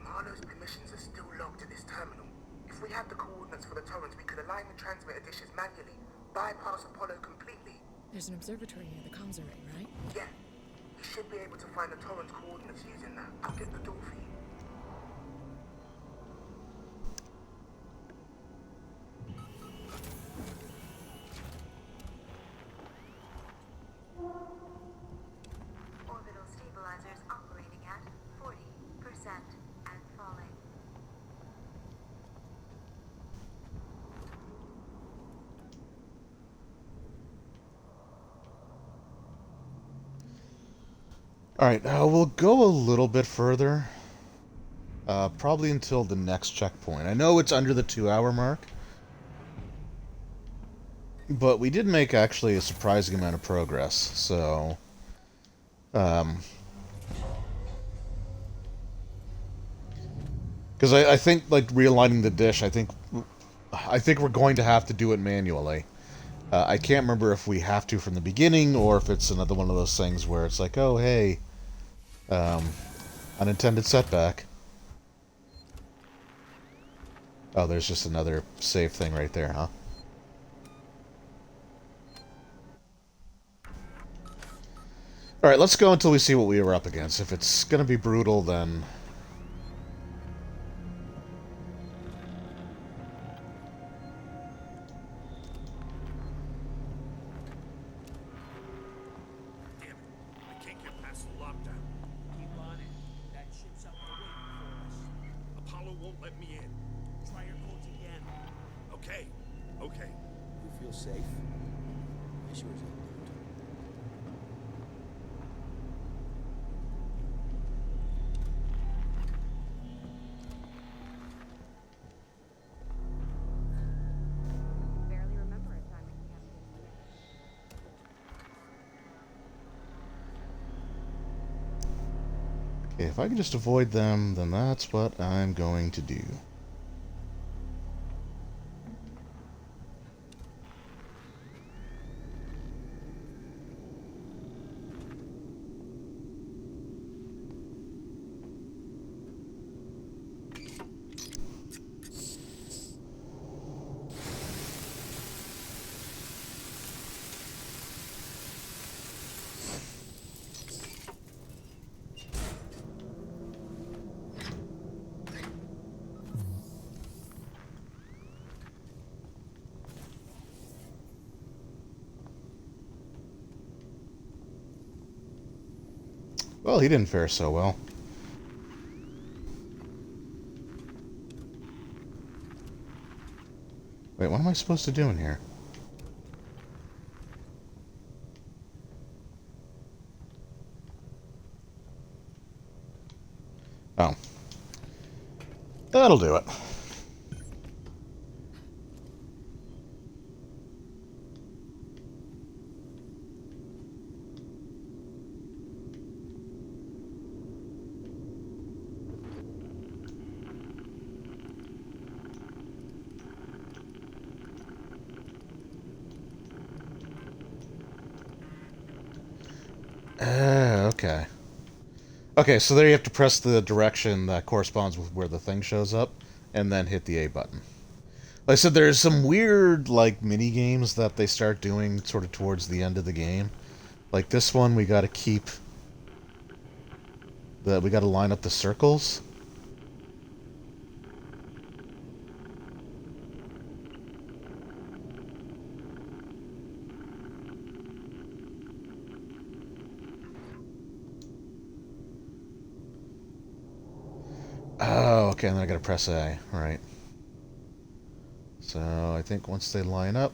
S3: Marlowe's permissions are still logged to this terminal. If we had the coordinates for the Torrens, we could align the transmitter dishes manually, bypass Apollo completely.
S2: There's an observatory near the comms array, right?
S3: Yeah, we should be able to find the Torrens coordinates using that. I'll get the door for you.
S1: Alright, we'll go a little bit further. Probably until the next checkpoint. I know it's under the 2-hour mark. But we did make actually a surprising amount of progress, so... Because I think, like, realigning the dish, I think we're going to have to do it manually. I can't remember if we have to from the beginning, or if it's another one of those things where it's like, oh, hey, unintended setback. Oh, there's just another save thing right there, huh? Alright, let's go until we see what we were up against. If it's gonna be brutal, then...
S10: Damn it. I can't get past the lockdown.
S11: Keep on it. That ship's up there waiting for us.
S10: Apollo won't let me in.
S11: Try your codes again.
S10: Okay. Okay.
S11: You feel safe? I sure as hell don't.
S4: Barely remember a time when we haven't been
S1: Okay, if I can just avoid them, then that's what I'm going to do. Well, he didn't fare so well. Wait, what am I supposed to do in here? Oh. That'll do it. Okay. Okay, so there you have to press the direction that corresponds with where the thing shows up, and then hit the A button. Like I said, there's some weird, like, mini-games that they start doing sort of towards the end of the game. Like this one, we gotta keep... we gotta line up the circles. Oh, okay, and then I gotta press A, right. So, I think once they line up...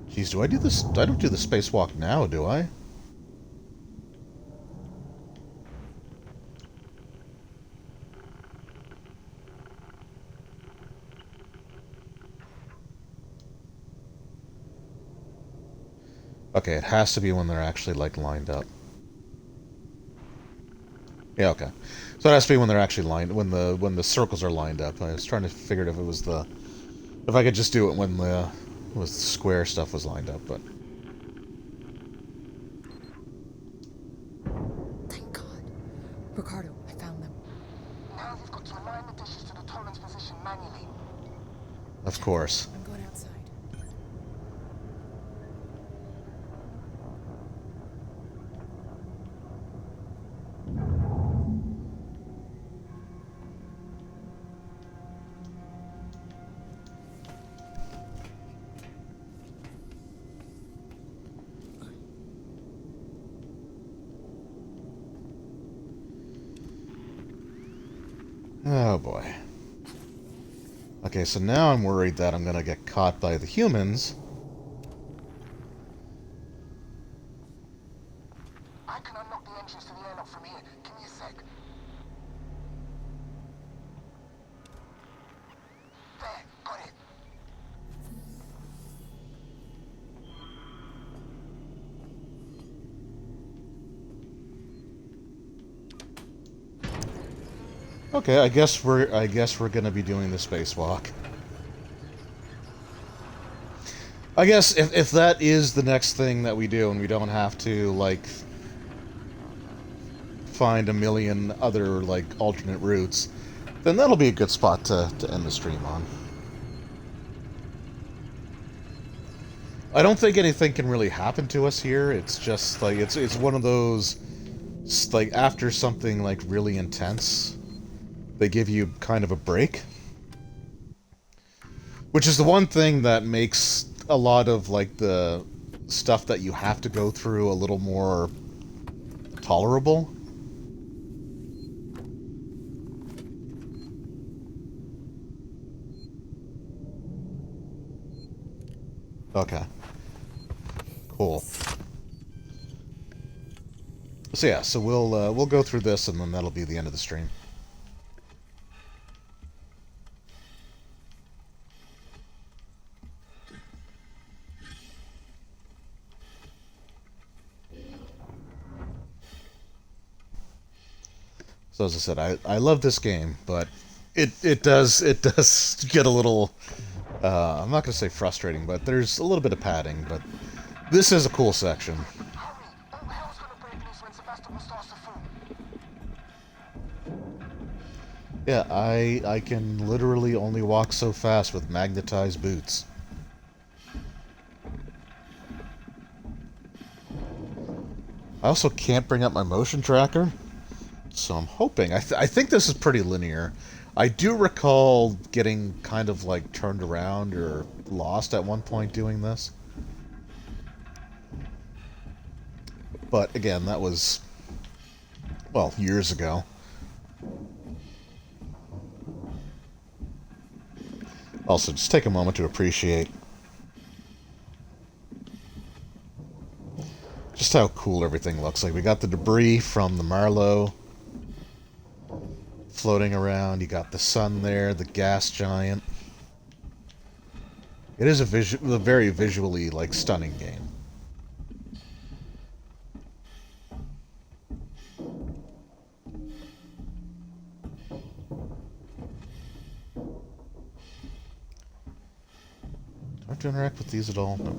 S1: Jeez, do I do this? I don't do the spacewalk now, do I? Okay, it has to be when they're actually, like, lined up. Yeah, okay. So it has to be when they're actually lined, when the circles are lined up. I was trying to figure out if it was the... if I could just do it when the square stuff was lined up, but...
S2: Thank God. Ricardo, I found them.
S3: Now you've got to align the dishes to the Toland's position manually.
S1: Of course.
S2: I'm going outside.
S1: Oh boy. Okay, so now I'm worried that I'm gonna get caught by the humans.
S3: I can unlock the entrance to the airlock from here. Give me a sec. There, got it.
S1: Okay, I guess we're gonna be doing the spacewalk. I guess if that is the next thing that we do and we don't have to like find a million other like alternate routes, then that'll be a good spot to end the stream on. I don't think anything can really happen to us here. It's just like it's one of those like after something like really intense, they give you kind of a break. Which is the one thing that makes a lot of like the stuff that you have to go through a little more tolerable. Okay. Cool. So yeah, so we'll go through this and then that'll be the end of the stream. So as I said, I love this game, but it does get a little I'm not gonna say frustrating, but there's a little bit of padding, but this is a cool section.
S3: Hurry! All hell's gonna break loose when Sebastopol starts to fall.
S1: Yeah, I can literally only walk so fast with magnetized boots. I also can't bring up my motion tracker, so I'm hoping. I think this is pretty linear. I do recall getting kind of like turned around or lost at one point doing this. But again, that was, well, years ago. Also, just take a moment to appreciate just how cool everything looks. Like, we got the debris from the Marlow floating around. You got the sun there, the gas giant. It is a very visually, like, stunning game. Do I have to interact with these at all? No.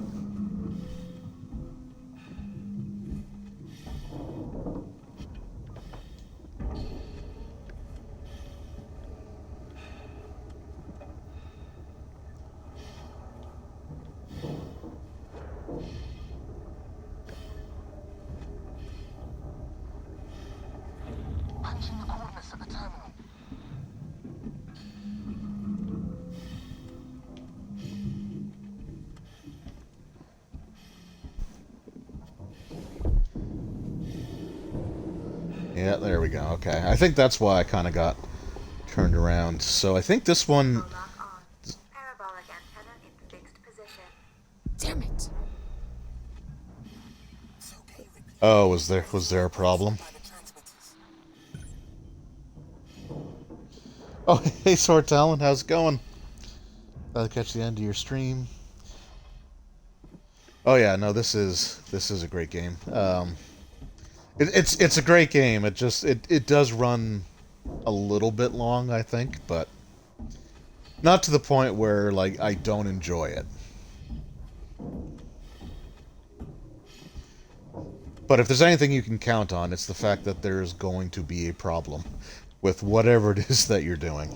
S3: Punching the coordinates at the terminal.
S1: Yeah, there we go. Okay. I think that's why I kind of got turned around. So I think this one...
S4: Lock on. Parabolic antenna in fixed position.
S2: Damn it!
S1: Oh, was there a problem? Oh, hey, Sword Talon, how's it going? I'll catch the end of your stream. Oh yeah, no, this is a great game. It's a great game. It does run a little bit long, I think, but not to the point where like I don't enjoy it. But if there's anything you can count on, it's the fact that there's going to be a problem with whatever it is that you're doing.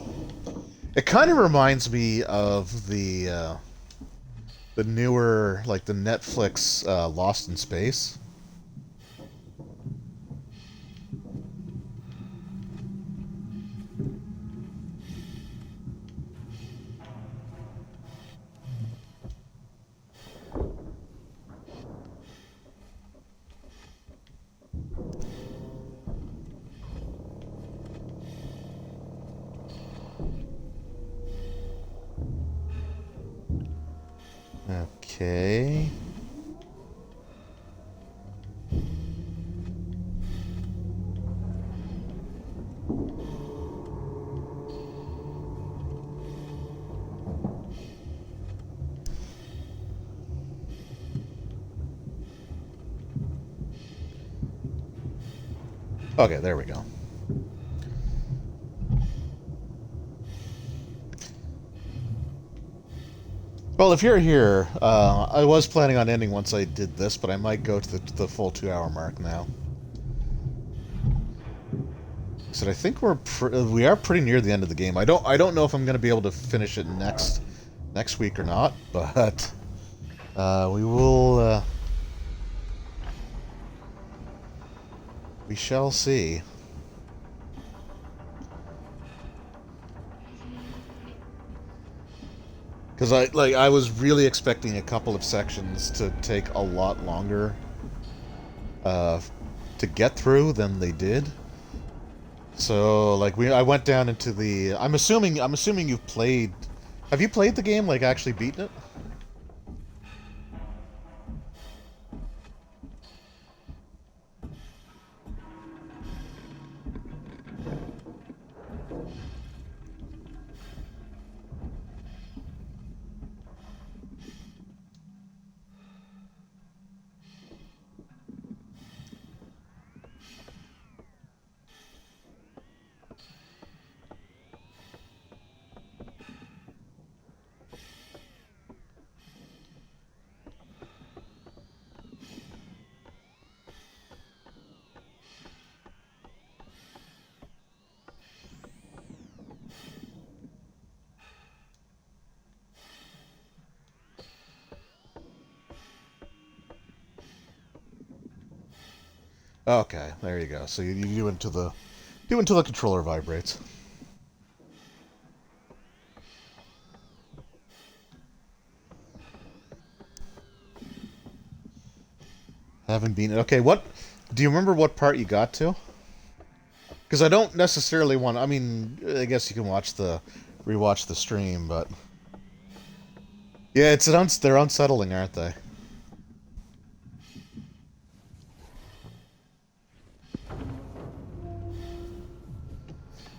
S1: It kind of reminds me of the newer, like the Netflix Lost in Space. Okay. Okay, there we go. Well, if you're here, I was planning on ending once I did this, but I might go to the full 2-hour mark now. So I think we are pretty near the end of the game. I don't know if I'm going to be able to finish it next week or not, but we will. We shall see. Because I was really expecting a couple of sections to take a lot longer to get through than they did. So I went down into the. I'm assuming you've played. Have you played the game? Like actually beaten it? Okay, there you go. So you do until the controller vibrates. Haven't been okay. What do you remember? What part you got to? Because I don't necessarily want. I mean, I guess you can rewatch the stream, but yeah, they're unsettling, aren't they?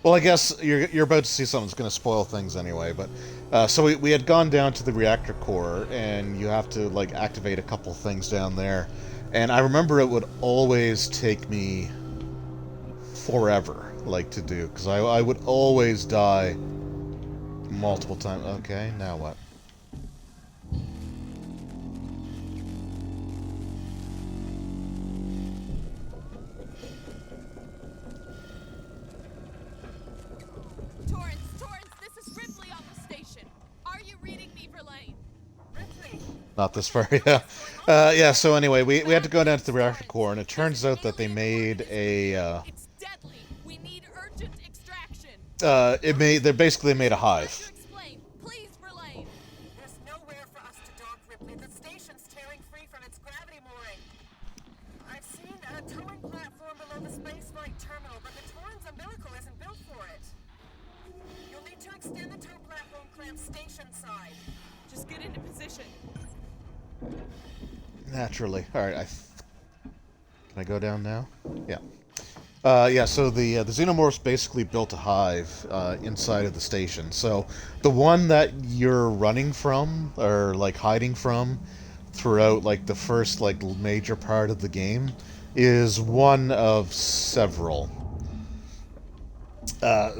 S1: Well, I guess you're about to see something that's going to spoil things anyway. But so we had gone down to the reactor core, and you have to activate a couple things down there. And I remember it would always take me forever, to do, because I would always die multiple times. Okay, now what? Not this far, yeah. Yeah, so anyway, we had to go down to the reactor core, and it turns out that they made a,
S2: It's deadly. We need urgent extraction.
S1: they basically made a hive.
S2: Please, Verlaine.
S3: There's nowhere for us to dock, Ripley. The station's tearing free from its gravity mooring. I've seen a towing platform below the spaceflight terminal, but the Torrens umbilical isn't built for it. You'll need to extend the tow platform clamp station side.
S2: Just get into position.
S1: Naturally. Alright, can I go down now? Yeah. Yeah, so the Xenomorphs basically built a hive inside of the station. So the one that you're running from, or hiding from, throughout the first major part of the game, is one of several.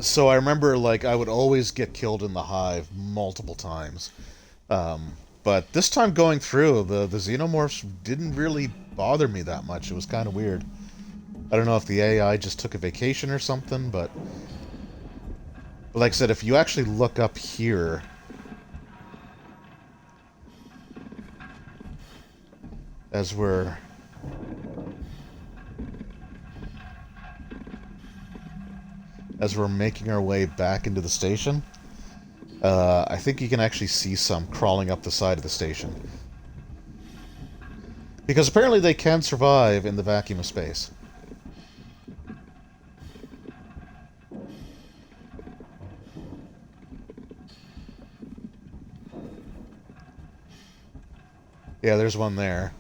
S1: So I remember I would always get killed in the hive multiple times. But this time going through, the Xenomorphs didn't really bother me that much. It was kind of weird. I don't know if the AI just took a vacation or something, but like I said, if you actually look up here, as we're making our way back into the station, I think you can actually see some crawling up the side of the station. Because apparently they can survive in the vacuum of space. Yeah, there's one there.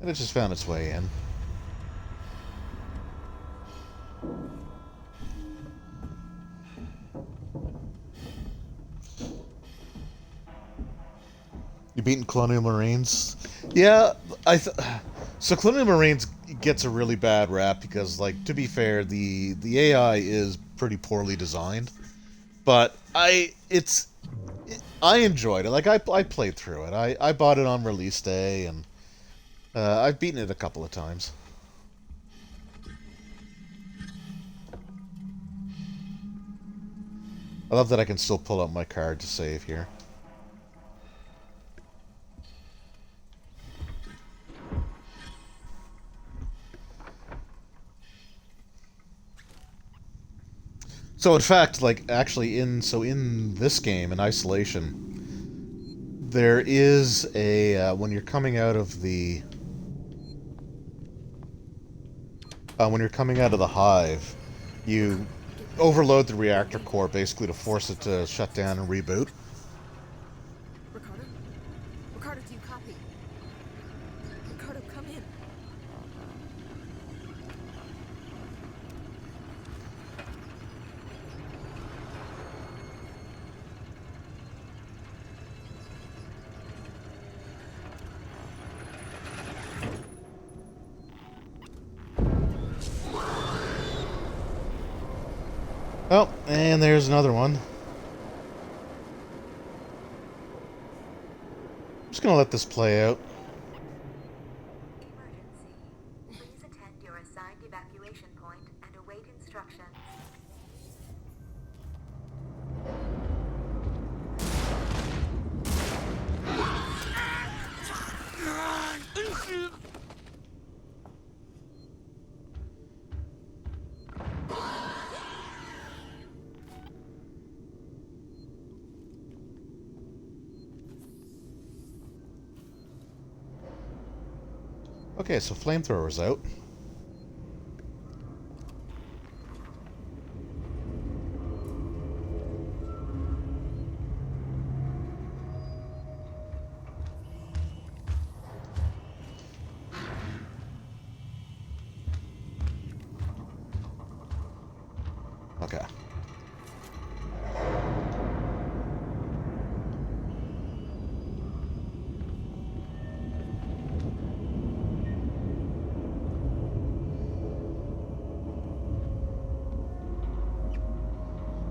S1: And it just found its way in. You beaten Colonial Marines? Yeah, so Colonial Marines gets a really bad rap because, like, to be fair, the AI is pretty poorly designed. But I enjoyed it. Like, I played through it. I bought it on release day, and I've beaten it a couple of times. I love that I can still pull out my card to save here. So in fact, like, actually in this game, in Isolation, there is a, when you're coming out of the hive, you overload the reactor core basically to force it to shut down and reboot.
S2: Ricardo? Ricardo, do you copy? Ricardo, come in.
S1: Oh, and there's another one. I'm just gonna let this play out.
S4: Emergency. Please attend your assigned evacuation point and await instructions.
S1: Okay, so flamethrower's out. Okay.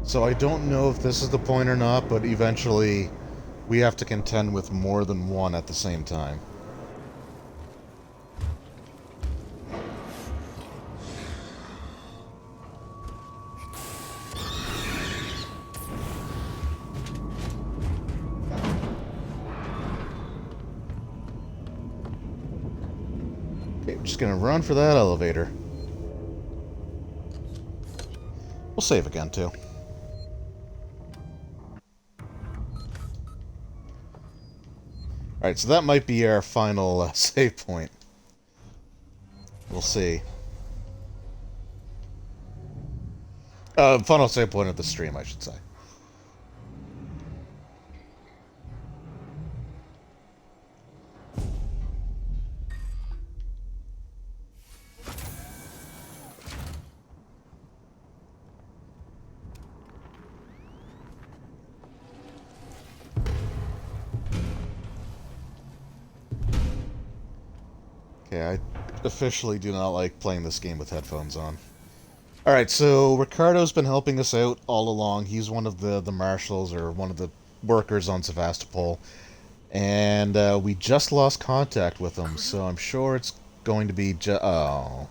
S1: So I don't know if this is the point or not, but eventually we have to contend with more than one at the same time. Okay, I'm just gonna run for that elevator. We'll save again, too. Alright, so that might be our final save point. We'll see. Final save point of the stream, I should say. Okay, I officially do not like playing this game with headphones on. Alright, so Ricardo's been helping us out all along. He's one of the marshals, or one of the workers on Sevastopol. And we just lost contact with him, so I'm sure it's going to be oh.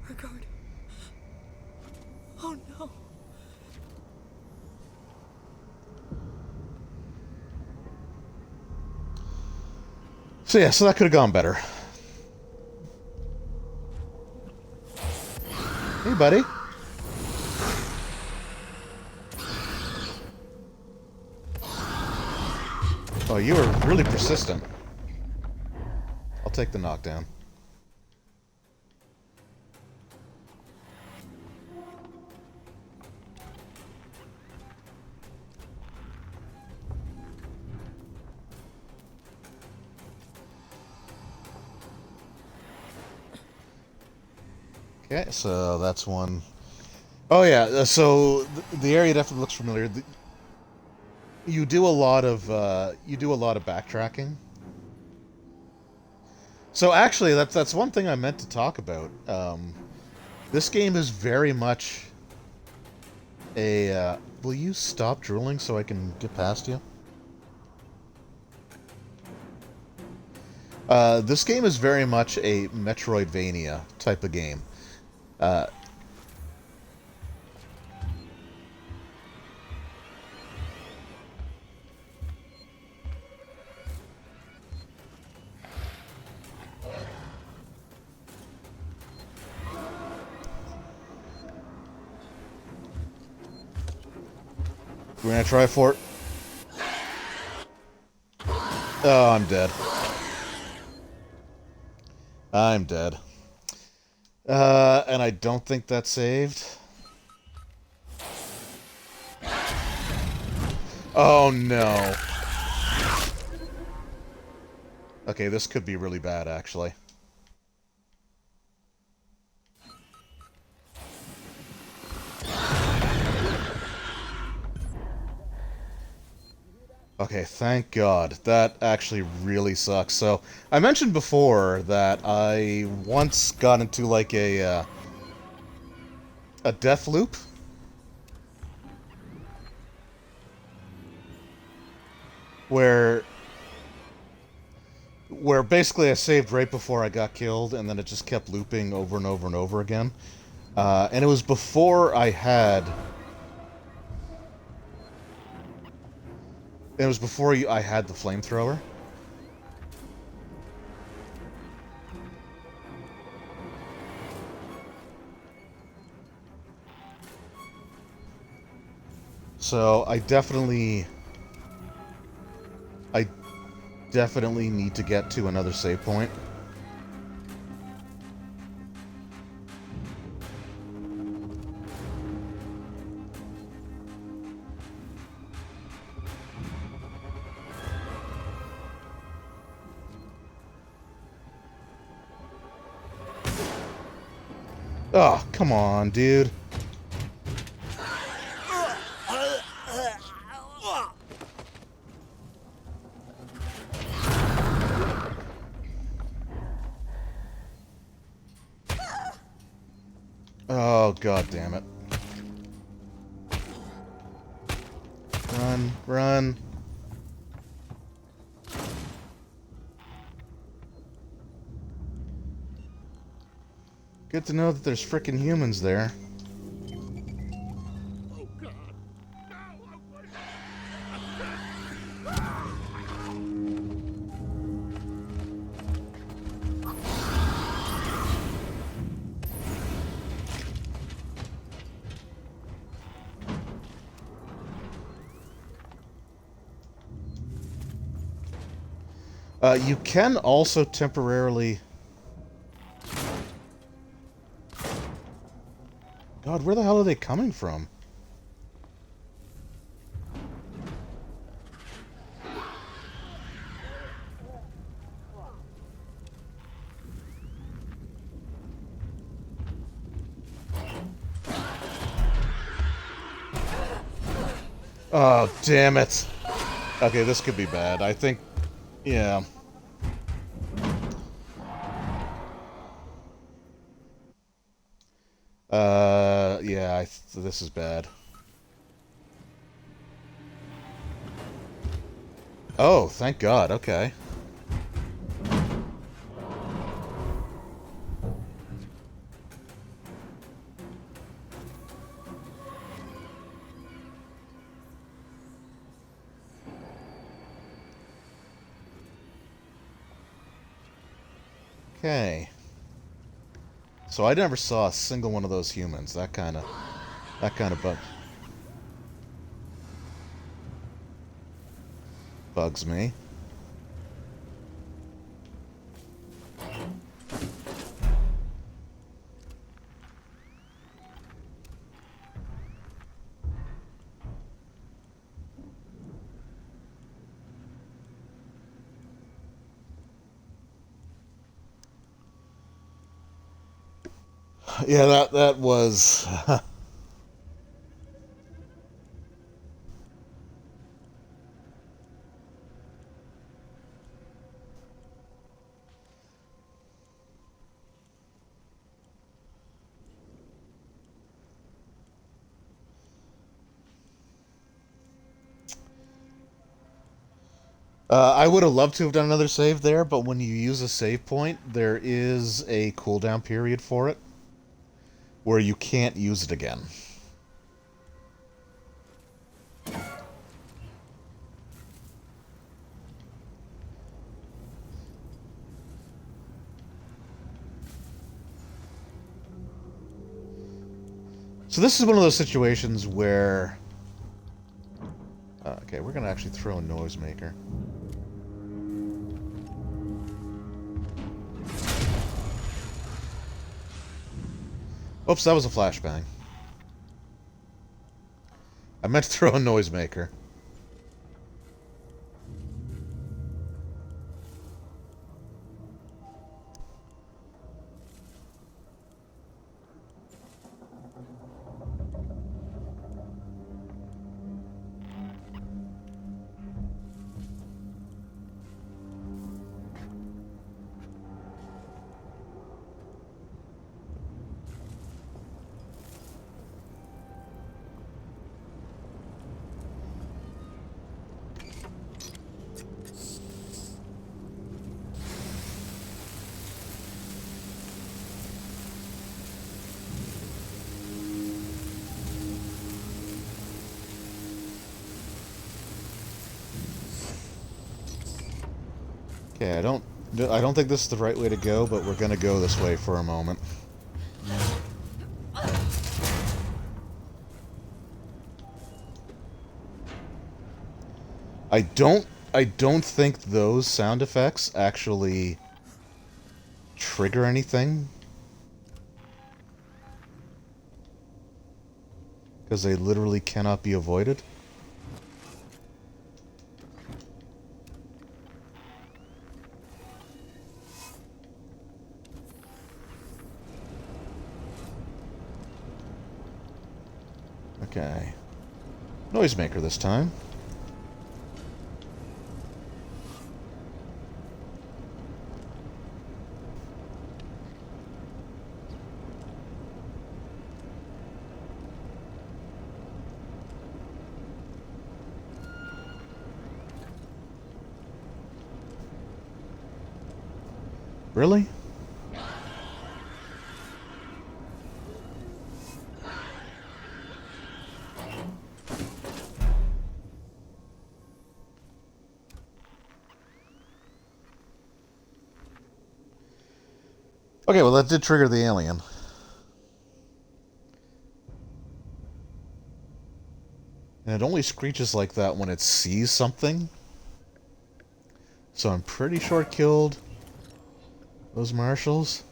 S2: Ricardo. Oh no.
S1: So yeah, so that could have gone better. Hey, buddy. Oh, you were really persistent. I'll take the knockdown. Okay, so that's one. Oh yeah, so the area definitely looks familiar. You do a lot of backtracking. So actually, that's one thing I meant to talk about. This game is very much a. Will you stop drooling so I can get past you? This game is very much a Metroidvania type of game. We're gonna try for it. Oh, I'm dead. I'm dead. And I don't think that's saved. Oh, no. Okay, this could be really bad, actually. Okay, thank God. That actually really sucks. So, I mentioned before that I once got into, like, a death loop. Where basically I saved right before I got killed, and then it just kept looping over and over and over again. And it was before I had... It was before I had the flamethrower. So I definitely need to get to another save point. Oh, come on, dude. Oh, god damn it. Run, run. Good to know that there's frickin' humans there.
S10: Oh God! No!
S1: You can also temporarily... God, where the hell are they coming from? Oh, damn it. Okay, this could be bad. I think... Yeah. Yeah, this is bad. Oh, thank God, okay. Okay. So I never saw a single one of those humans. That kind of bugs me. Yeah, that was... I would have loved to have done another save there, but when you use a save point, there is a cooldown period for it, where you can't use it again. So this is one of those situations where... okay, we're going to actually throw a noisemaker. Oops, that was a flashbang. I meant to throw a noisemaker. Okay, I don't think this is the right way to go, but we're gonna go this way for a moment. I don't think those sound effects actually trigger anything, because they literally cannot be avoided. Okay. Noisemaker this time. Really? Okay, well that did trigger the alien. And it only screeches like that when it sees something. So I'm pretty sure it killed those marshals.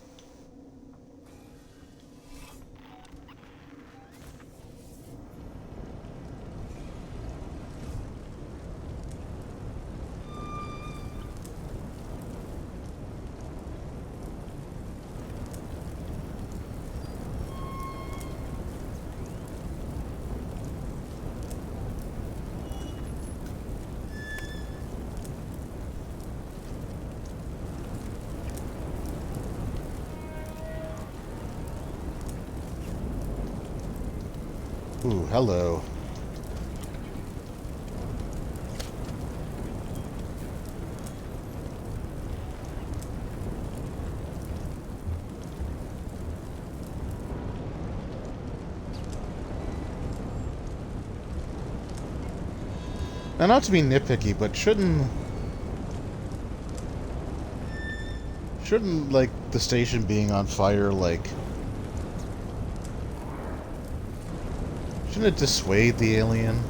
S1: Ooh, hello. Now, not to be nitpicky, but shouldn't like the station being on fire, like, shouldn't it dissuade the alien?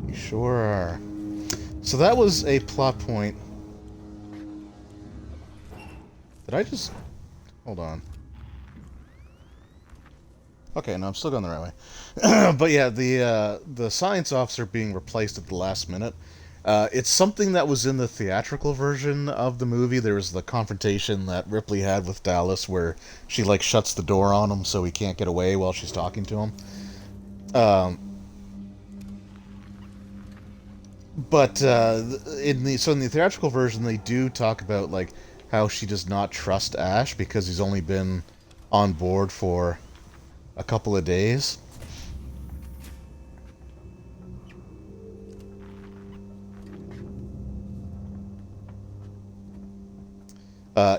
S1: You sure are. So that was a plot point. Did I just... Hold on. Okay, no, I'm still going the right way. But yeah, the science officer being replaced at the last minute. It's something that was in the theatrical version of the movie. There was the confrontation that Ripley had with Dallas where she, like, shuts the door on him so he can't get away while she's talking to him. But in the theatrical version, they do talk about, like, how she does not trust Ash because he's only been on board for a couple of days.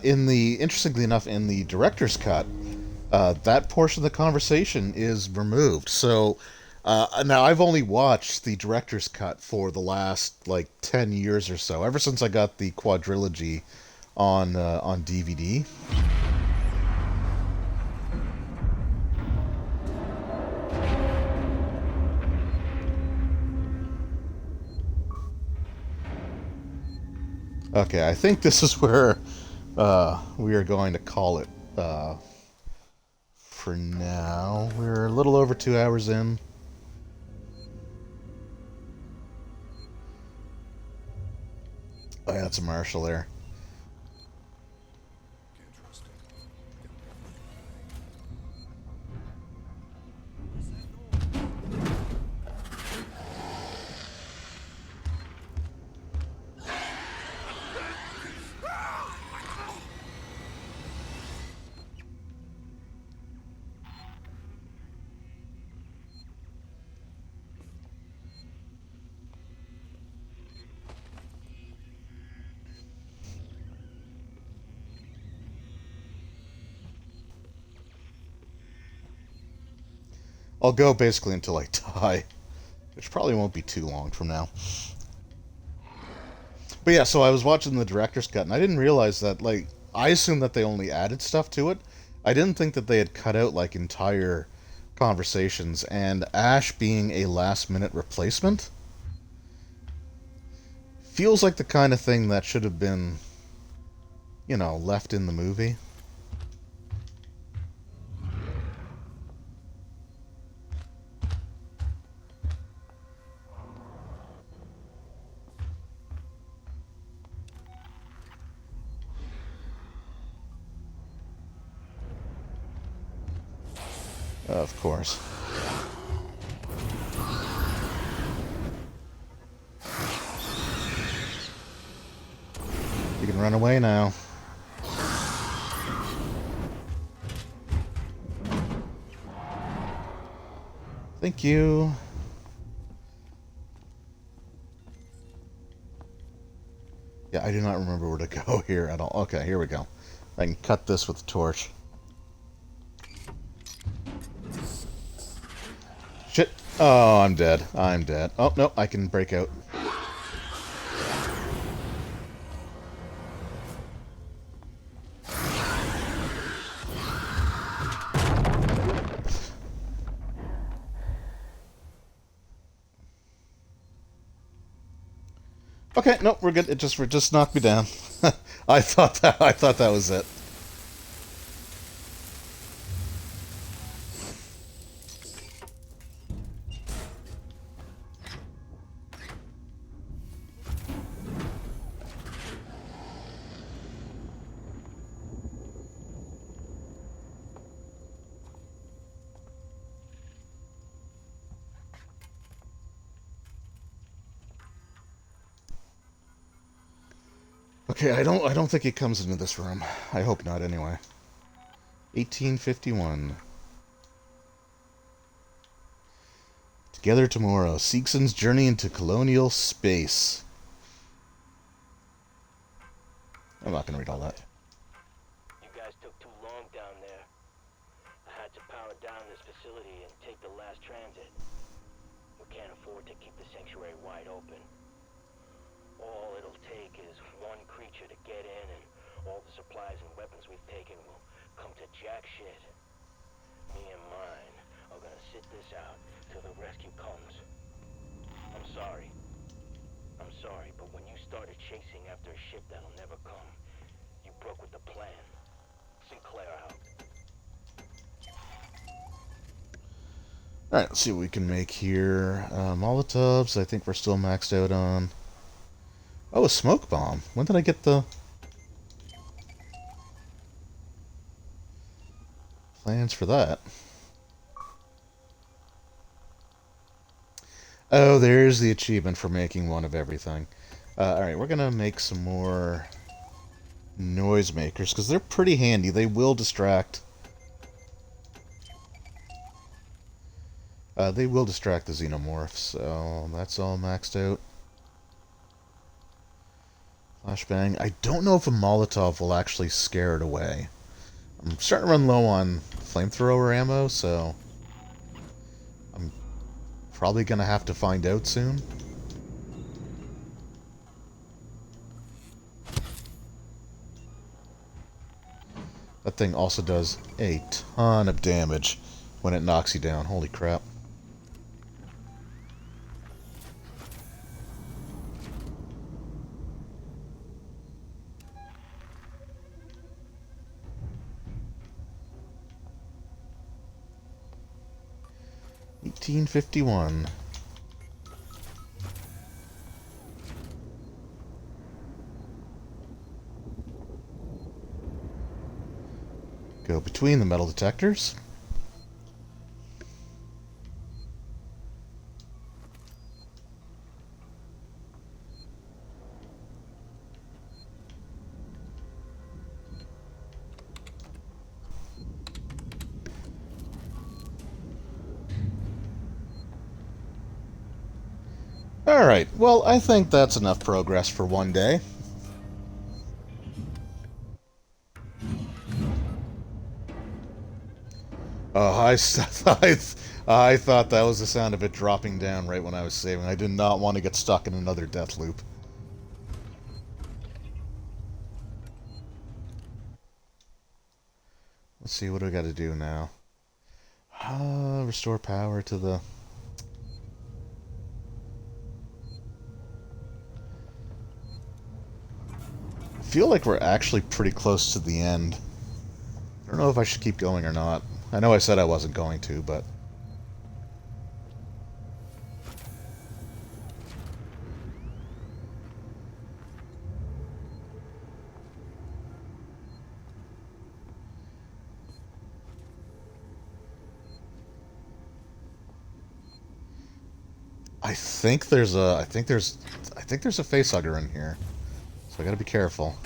S1: Interestingly enough, in the director's cut, that portion of the conversation is removed. So now I've only watched the director's cut for the last like 10 years or so, ever since I got the quadrilogy on DVD. Okay, I think this is where we are going to call it for now. We're a little over 2 hours in. Oh yeah, that's a Marshall there. I'll go basically until I die, which probably won't be too long from now. But yeah, so I was watching the director's cut, and I didn't realize that, like, I assumed that they only added stuff to it. I didn't think that they had cut out, like, entire conversations, and Ash being a last-minute replacement feels like the kind of thing that should have been, you know, left in the movie. Of course. You can run away now. Thank you. Yeah, I do not remember where to go here at all. Okay, here we go. I can cut this with the torch. Shit. Oh, I'm dead. I'm dead. Oh, no, I can break out. Okay, nope, we're good. It just knocked me down. I thought that was it. Okay, I don't think it comes into this room. I hope not, anyway. 1851. Together Tomorrow. Seegson's journey into colonial space. I'm not gonna read all that.
S8: You guys took too long down there. I had to power down this facility and take the last transit. We can't afford to keep the sanctuary wide open. All it'll take is one creature to get in, and all the supplies and weapons we've taken will come to jack shit. Me and mine are gonna sit this out till the rescue comes. I'm
S5: sorry. I'm sorry, but when you started chasing after a ship that'll never come, you broke with the plan. Sinclair out.
S1: Alright, let's see what we can make here. Molotovs, I think we're still maxed out on. Oh, a smoke bomb. When did I get the... plans for that? Oh, there's the achievement for making one of everything. Alright, we're gonna make some more noisemakers, because they're pretty handy. They will distract... they will distract the xenomorphs, so that's all maxed out. Flashbang. I don't know if a Molotov will actually scare it away. I'm starting to run low on flamethrower ammo, so I'm probably going to have to find out soon. That thing also does a ton of damage when it knocks you down. Holy crap. $18.51. Go between the metal detectors. Alright, well, I think that's enough progress for one day. Oh, I thought that was the sound of it dropping down right when I was saving. I did not want to get stuck in another death loop. Let's see, what do I got to do now? Restore power to the... I feel like we're actually pretty close to the end. I don't know if I should keep going or not. I know I said I wasn't going to, but... I think there's a facehugger in here. So I gotta be careful.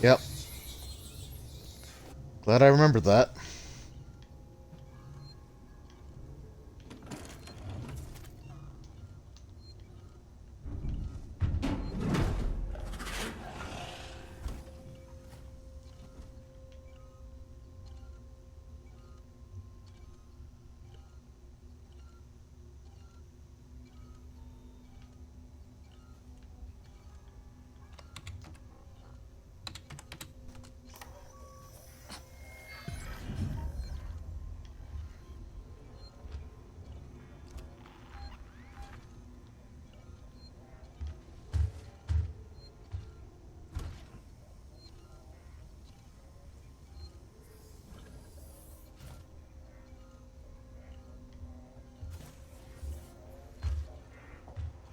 S1: Yep. Glad I remembered that.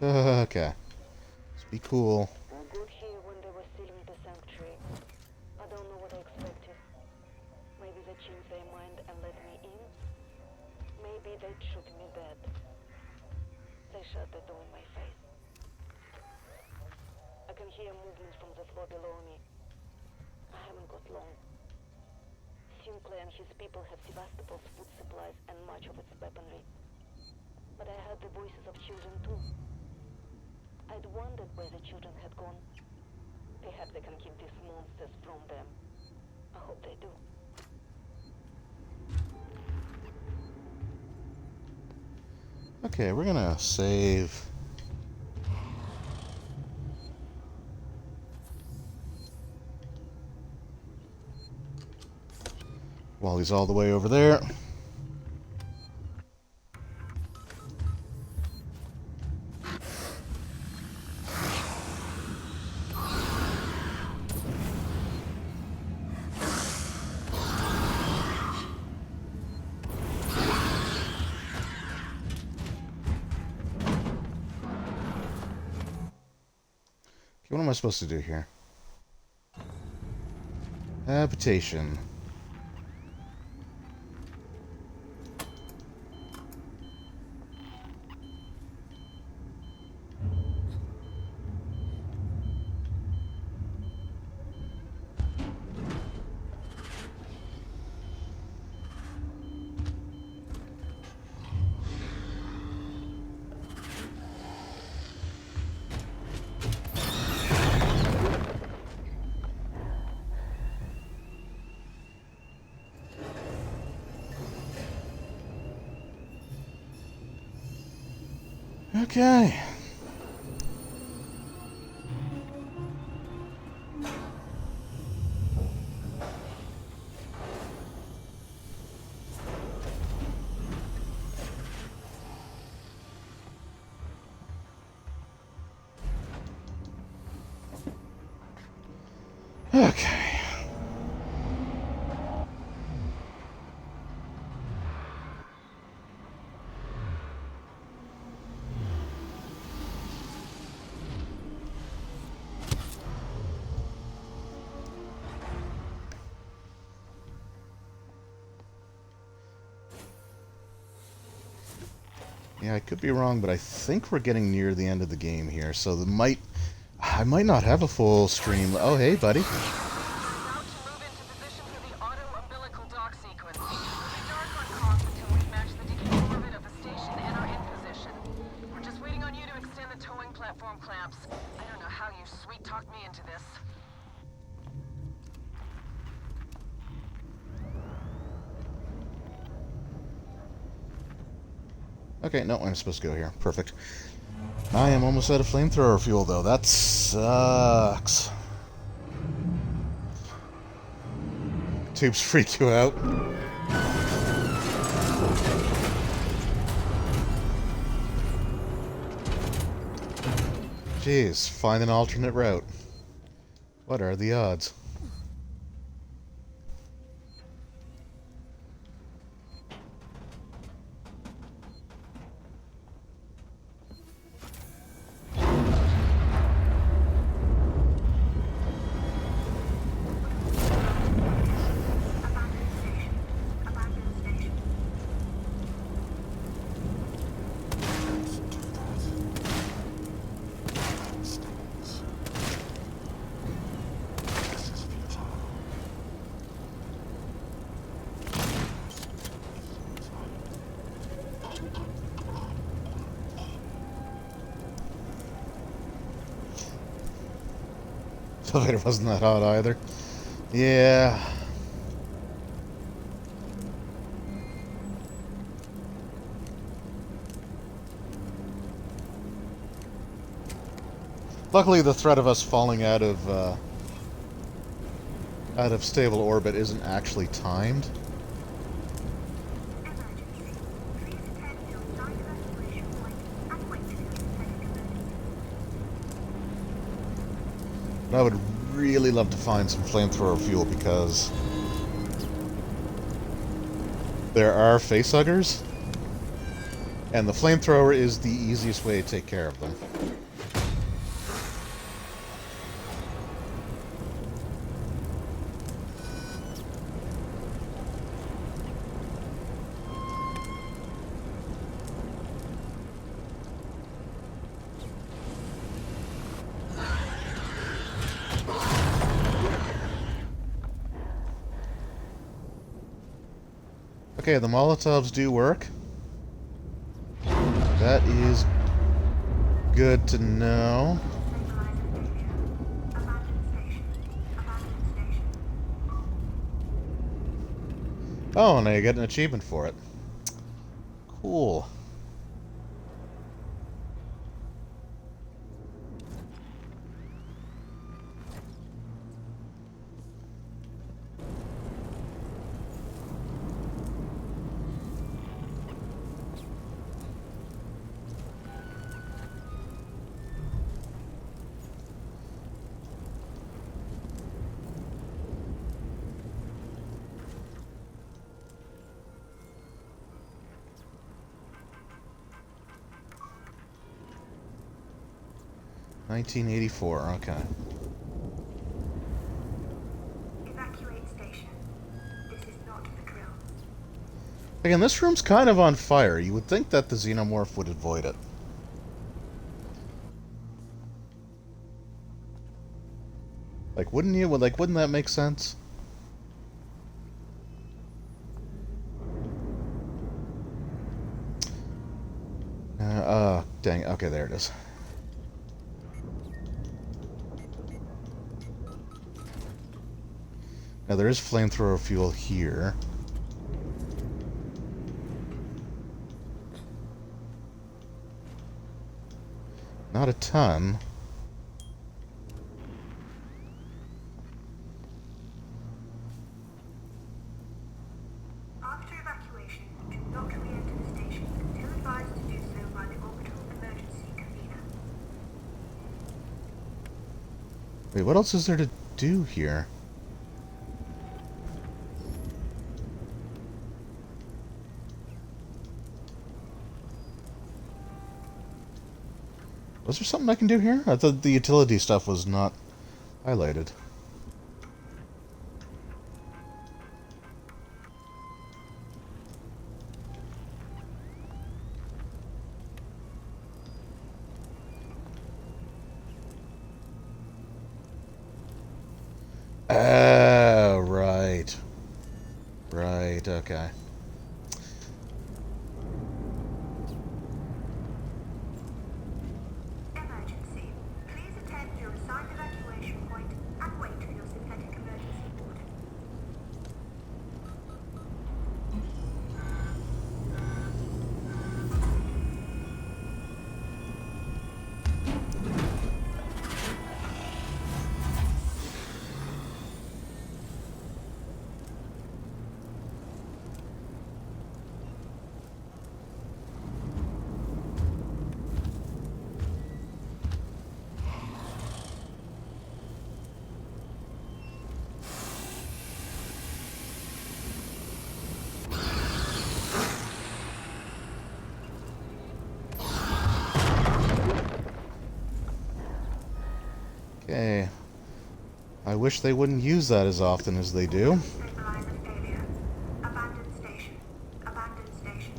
S1: Okay. Let's be cool.
S6: I got here when they were sealing the sanctuary. I don't know what I expected. Maybe they changed their mind and let me in. Maybe they'd shoot me dead. They shut the door in my face. I can hear movement from the floor below me. I haven't got long. Sinclair and his people have Sevastopol's food supplies and much of its weaponry. But I heard the voices of children too. I'd wondered where the children had gone. Perhaps they can keep these monsters from them. I hope they do.
S1: Okay, we're gonna save. While he's all the way over there. What am I supposed to do here? Habitation. Okay. Okay. Yeah, I could be wrong, but I think we're getting near the end of the game here, so I might not have a full stream. Oh, hey, buddy.
S6: About to move into position for the auto-umbilical dock sequence. Stay dark on comms until we match the decayed orbit of the station and are in position. We're just waiting on you to extend the towing platform clamps. I don't know how you sweet-talked me into this.
S1: Okay, no, I'm supposed to go here. Perfect. I am almost out of flamethrower fuel, though. That sucks. Tubes freak you out. Jeez, find an alternate route. What are the odds? Elevator wasn't that hot either. Yeah. Luckily, the threat of us falling out of stable orbit isn't actually timed. I would really love to find some flamethrower fuel because there are facehuggers, and the flamethrower is the easiest way to take care of them. Okay, the Molotovs do work. That is good to know. Oh, and I get an achievement for it. Cool. 1984, okay.
S4: Evacuate station. This is not the drill.
S1: Again, this room's kind of on fire. You would think that the xenomorph would avoid it. Like, wouldn't you? Like, wouldn't that make sense? Dang. Okay, there it is. Now, there is flamethrower fuel here. Not a ton.
S4: After evacuation, do not re-enter the station until advised to do so by the orbital emergency convener.
S1: Wait, what else is there to do here? Was there something I can do here? I thought the utility stuff was not highlighted. Oh, right. Right, okay.
S4: Emergency. Please attend your assigned evacuation point and wait for your synthetic emergency order.
S1: Okay. I wish they wouldn't use that as often as they do.
S4: Stabilizer failure. Abandoned station. Abandoned station.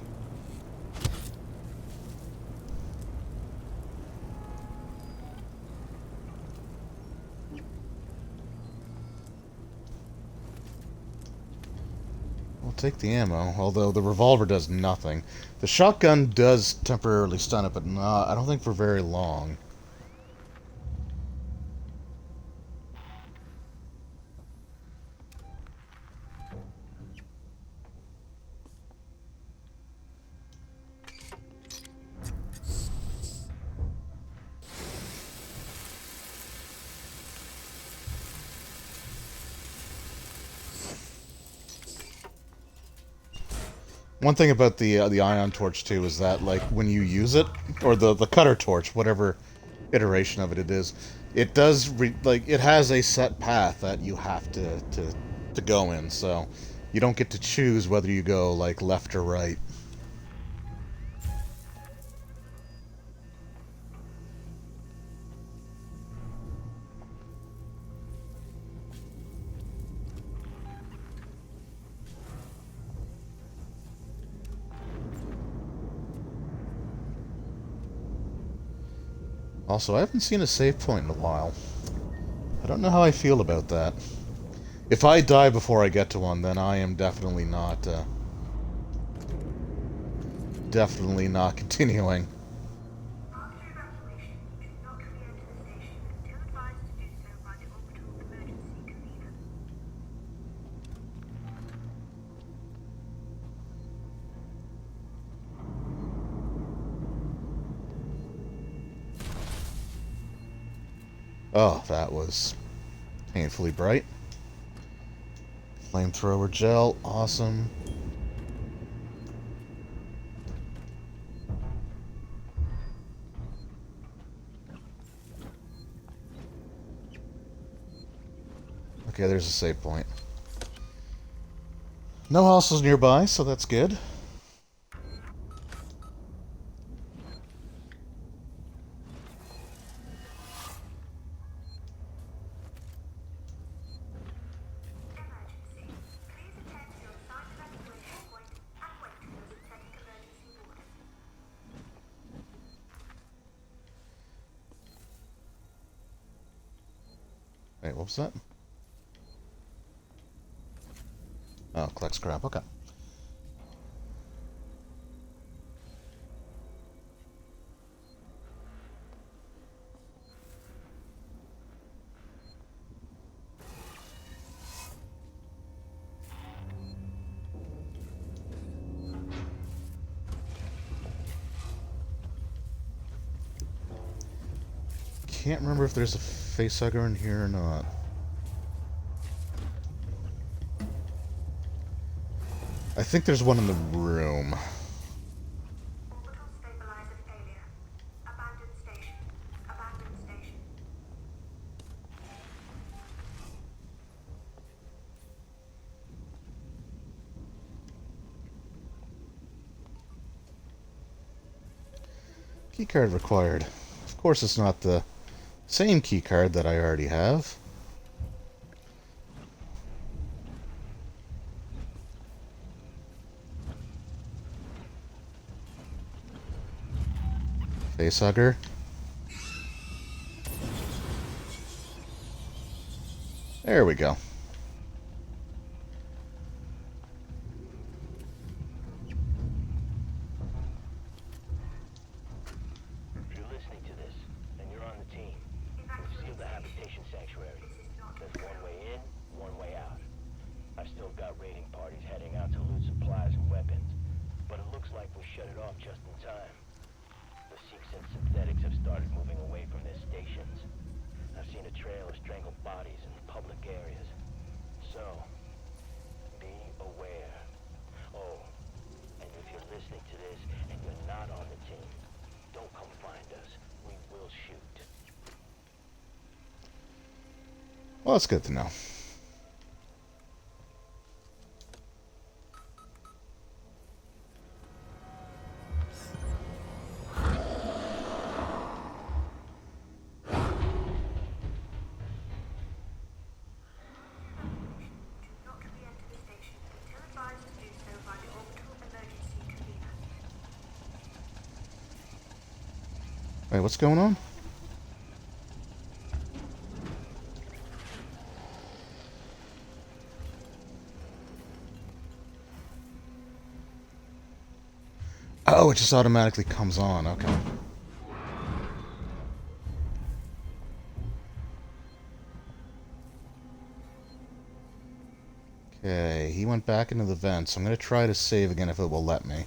S1: I'll take the ammo, although the revolver does nothing. The shotgun does temporarily stun it, but not, I don't think for very long. One thing about the ion torch too is that, like, when you use it, or the cutter torch, whatever iteration of it is, it does it has a set path that you have to go in. So you don't get to choose whether you go like left or right. Also, I haven't seen a save point in a while. I don't know how I feel about that. If I die before I get to one, then I am definitely not continuing.
S4: After evacuation, do not re-enter the station until advised to do so by the orbital emergency convener.
S1: Oh, that was painfully bright. Flamethrower gel, awesome. Okay, there's a save point. No hostels nearby, so that's good. What was that? Oh, collect scrap. Okay. Can't remember if there's a facehugger in here or not. I think there's one in the room.
S4: Orbital stabilizer failure. Abandoned station. Abandoned station.
S1: Keycard required. Of course it's not the same keycard that I already have. Facehugger. There we go.
S5: If you're listening to this, and you're on the team, seal the habitation sanctuary. There's one way in, one way out. I've still got raiding parties heading out to loot supplies and weapons, but it looks like we shut it off just in time. The Sikhs and synthetics have started moving away from their stations. I've seen a trail of strangled bodies in public areas. So, be aware. Oh, and if you're listening to this and you're not on the team, don't come find us. We will shoot.
S1: Well, that's good to know.
S4: Not re-enter the station until advised to do so by the orbital emergency convener.
S1: Wait, what's going on? Oh, it just automatically comes on. Okay. Okay, he went back into the vents. I'm going to try to save again if it will let me.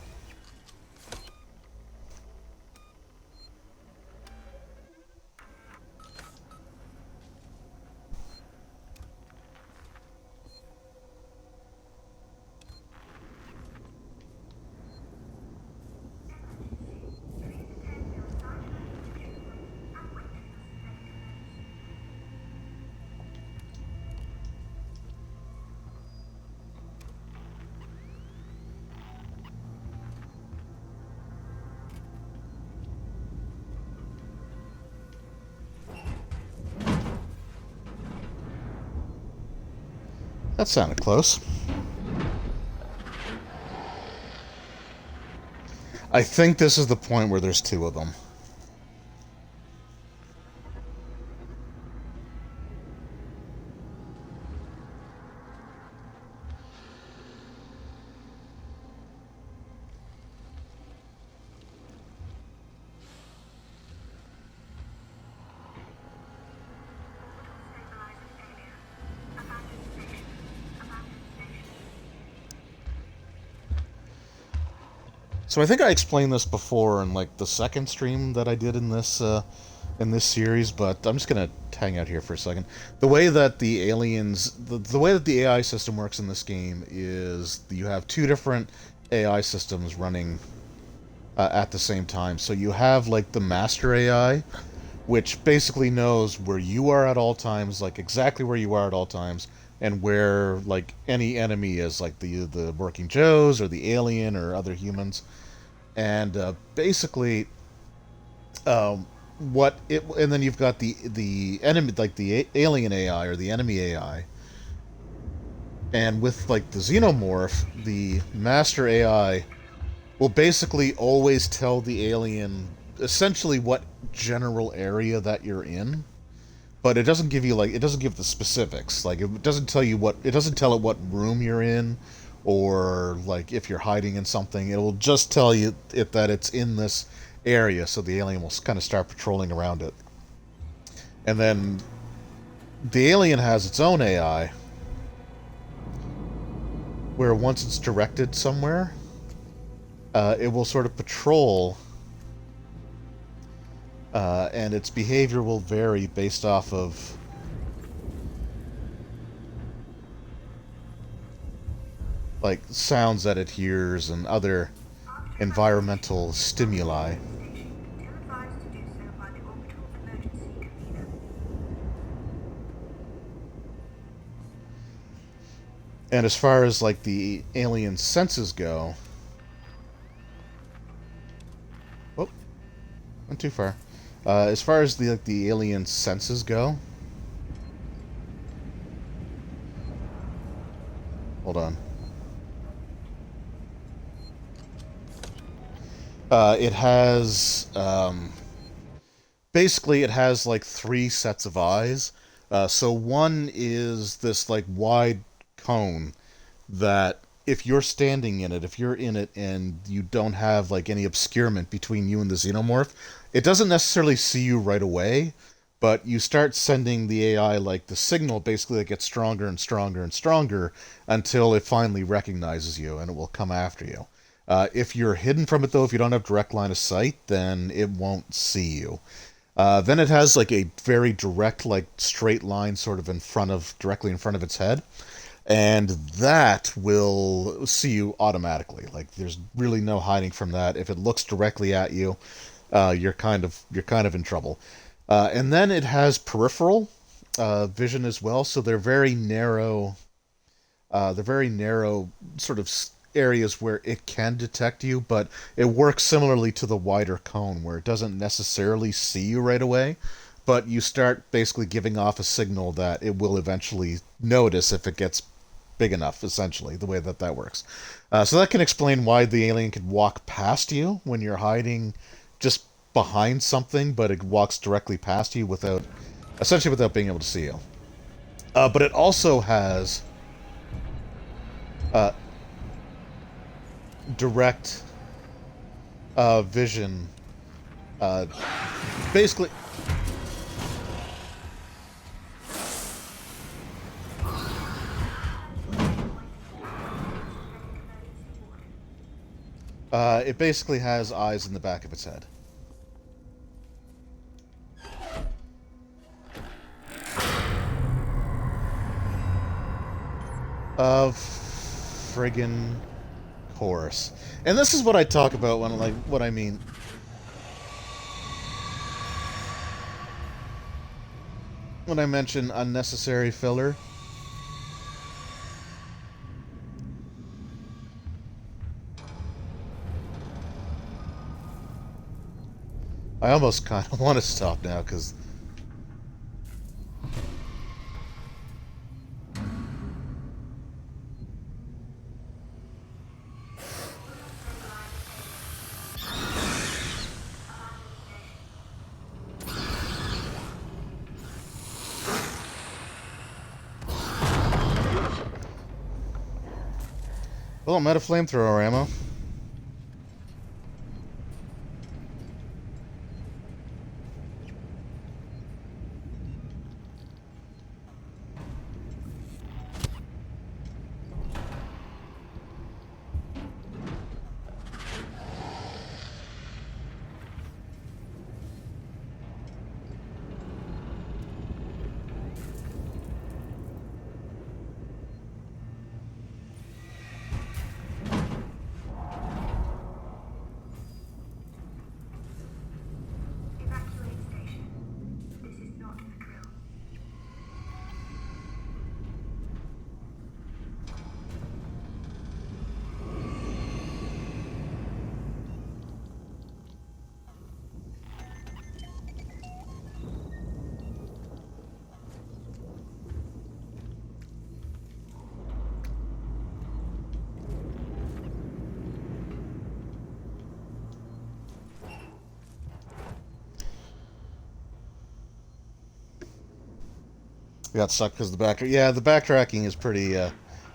S1: That sounded close. I think this is the point where there's two of them. So I think I explained this before in like the second stream that I did in this series, but I'm just gonna hang out here for a second. The way that the aliens, the way that the AI system works in this game is you have two different AI systems running at the same time. So you have like the master AI, which basically knows where you are at all times, like exactly where you are at all times, and where like any enemy is, like the working Joes or the alien or other humans. And basically, and then you've got the enemy, like the alien AI or the enemy AI. And with like the xenomorph, the master AI will basically always tell the alien essentially what general area that you're in, but it doesn't give you it doesn't give the specifics. Like it doesn't tell you it doesn't tell it what room you're in, or like if you're hiding in something. It will just tell you that it's in this area, so the alien will kind of start patrolling around it. And then the alien has its own AI, where once it's directed somewhere, it will sort of patrol, and its behavior will vary based off of like sounds that it hears and other environmental stimuli.
S4: Still advised to do so by the orbital's emergency convener.
S1: And as far as like the alien senses go, oh, went too far. As far as the alien senses go, hold on. It has basically it has like 3 sets of eyes. So one is this like wide cone that if you're standing in it, if you're in it and you don't have like any obscurement between you and the xenomorph, it doesn't necessarily see you right away, but you start sending the AI like the signal basically that gets stronger and stronger and stronger until it finally recognizes you and it will come after you. If you're hidden from it, though, if you don't have direct line of sight, then it won't see you. Then it has like a very direct, like straight line sort of directly in front of its head. And that will see you automatically. Like there's really no hiding from that. If it looks directly at you, you're kind of in trouble. And then it has peripheral vision as well. So they're very narrow. Sort of areas where it can detect you, but it works similarly to the wider cone where it doesn't necessarily see you right away, but you start basically giving off a signal that it will eventually notice if it gets big enough, essentially, the way that works. So that can explain why the alien could walk past you when you're hiding just behind something, but it walks directly past you without being able to see you. But it also has direct vision. Basically, it basically has eyes in the back of its head. Of friggin' course. And this is what I talk about what I mean. When I mention unnecessary filler. I almost kind of want to stop now, because well, I'm out of flamethrower ammo. got stuck because the back. Yeah, the backtracking is pretty.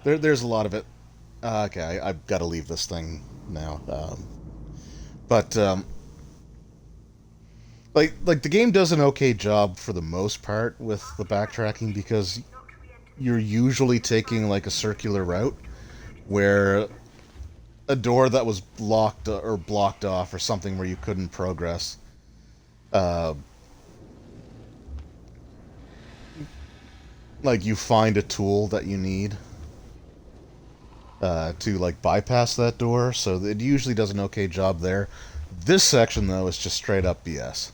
S1: There's a lot of it. Okay, I've got to leave this thing now. But like the game does an okay job for the most part with the backtracking because you're usually taking like a circular route where a door that was locked or blocked off or something where you couldn't progress. Like you find a tool that you need to like bypass that door, so it usually does an okay job there. This section though is just straight up BS.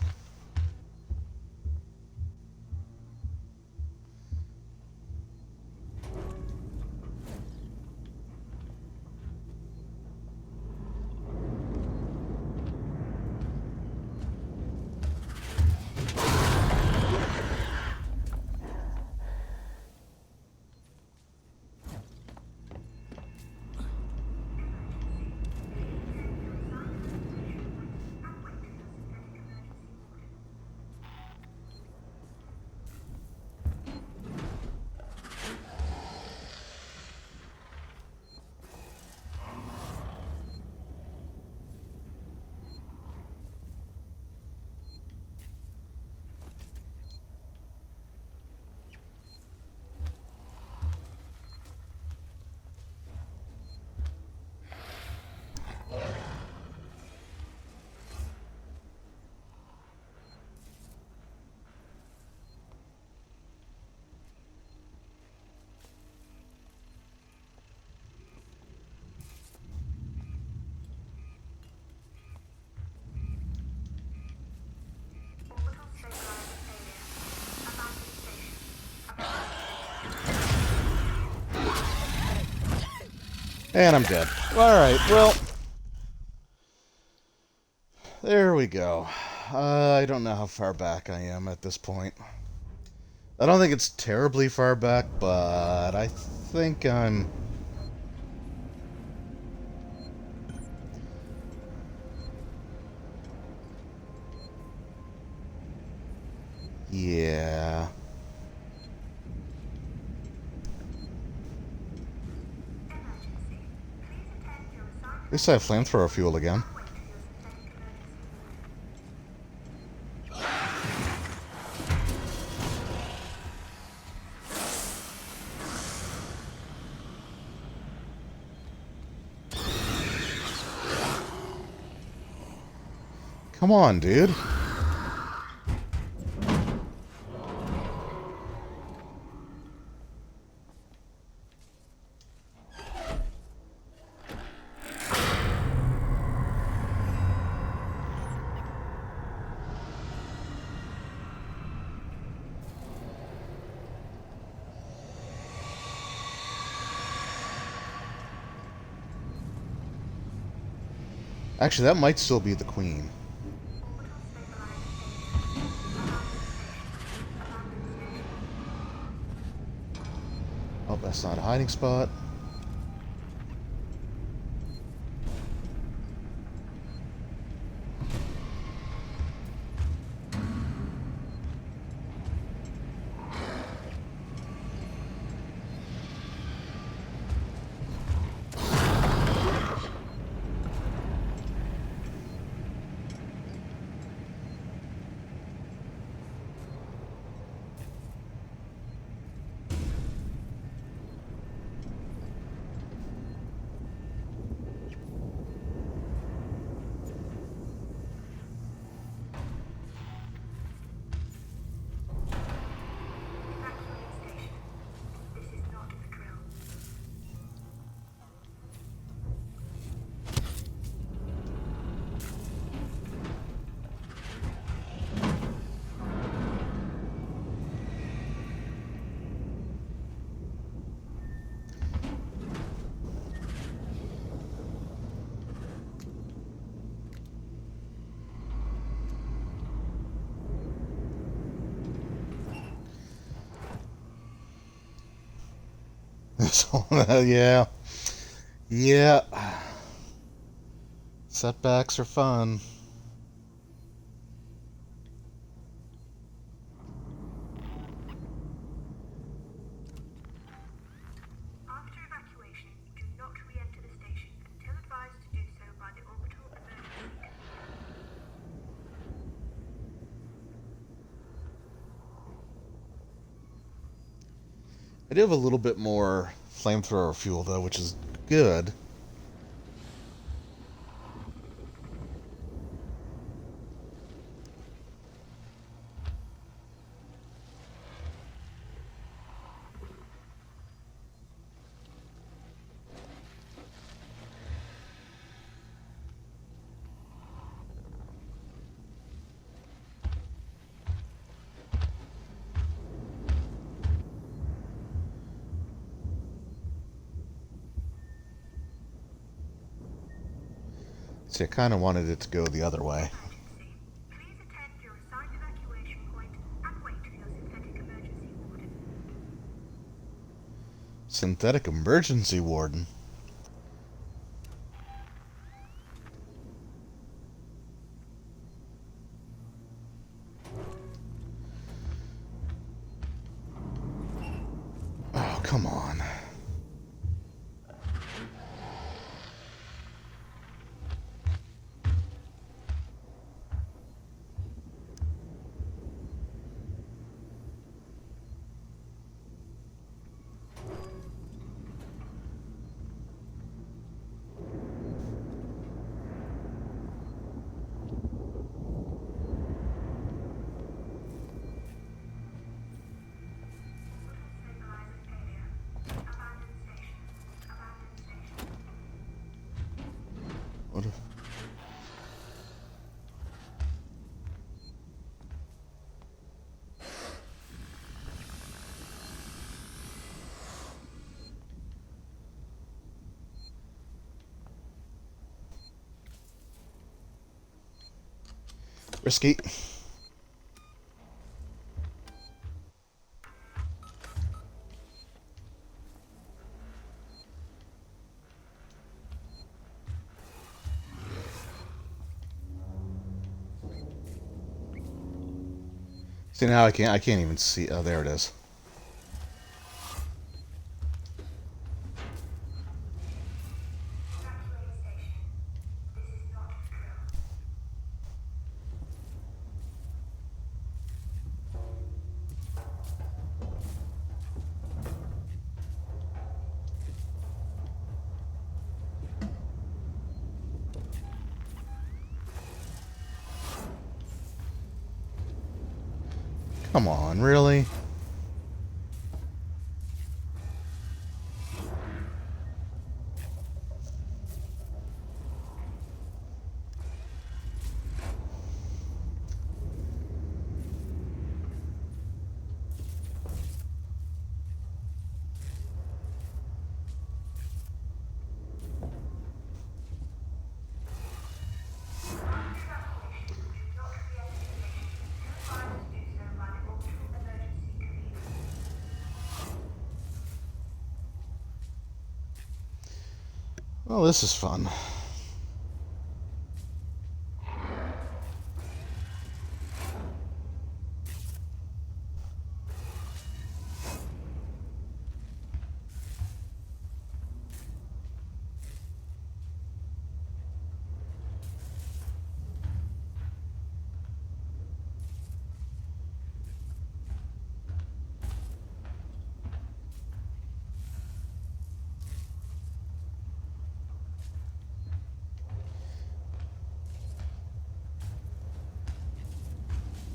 S1: And I'm dead. Alright, well, there we go. I don't know how far back I am at this point. I don't think it's terribly far back, but I think I'm... Yeah... At least I have flamethrower fuel again. Come on, dude. Actually, that might still be the queen. Oh, that's not a hiding spot. So, yeah. Yeah. Setbacks are fun. I do have a little bit more flamethrower fuel, though, which is good. See, I kind of wanted it to go the other way.
S4: Please attend your assigned evacuation point and wait for your synthetic emergency warden.
S1: Synthetic emergency warden. Oh, come on. What if... Risky. See, now I can't even see. Oh, there it is. Come on, really? Well, this is fun.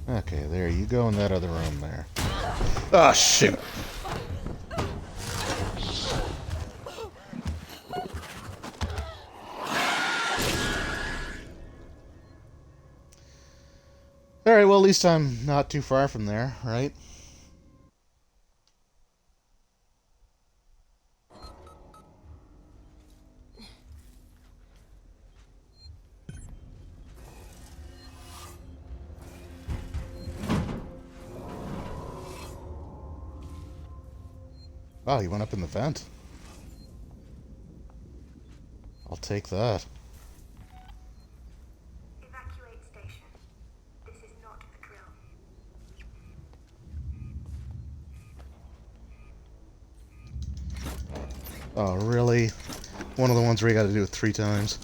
S1: Okay, there you go in that other room there. Oh, shoot. Alright, well, at least I'm not too far from there, right? Oh, he went up in the vent. I'll take that.
S4: Evacuate station. This is not a drill.
S1: Oh, really? One of the ones where you gotta do it 3 times.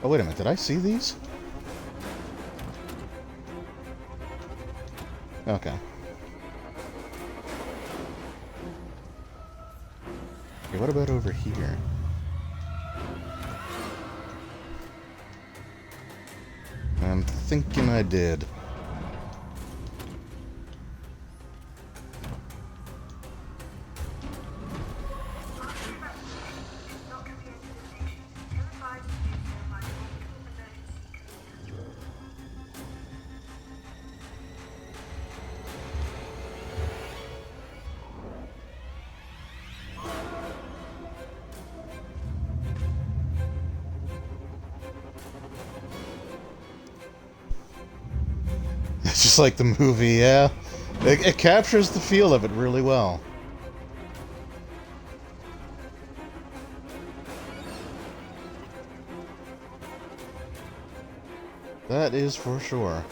S1: Oh, wait a minute. Did I see these? Okay. Okay, what about over here? I'm thinking I did. It's just like the movie, yeah. It captures the feel of it really well. That is for sure.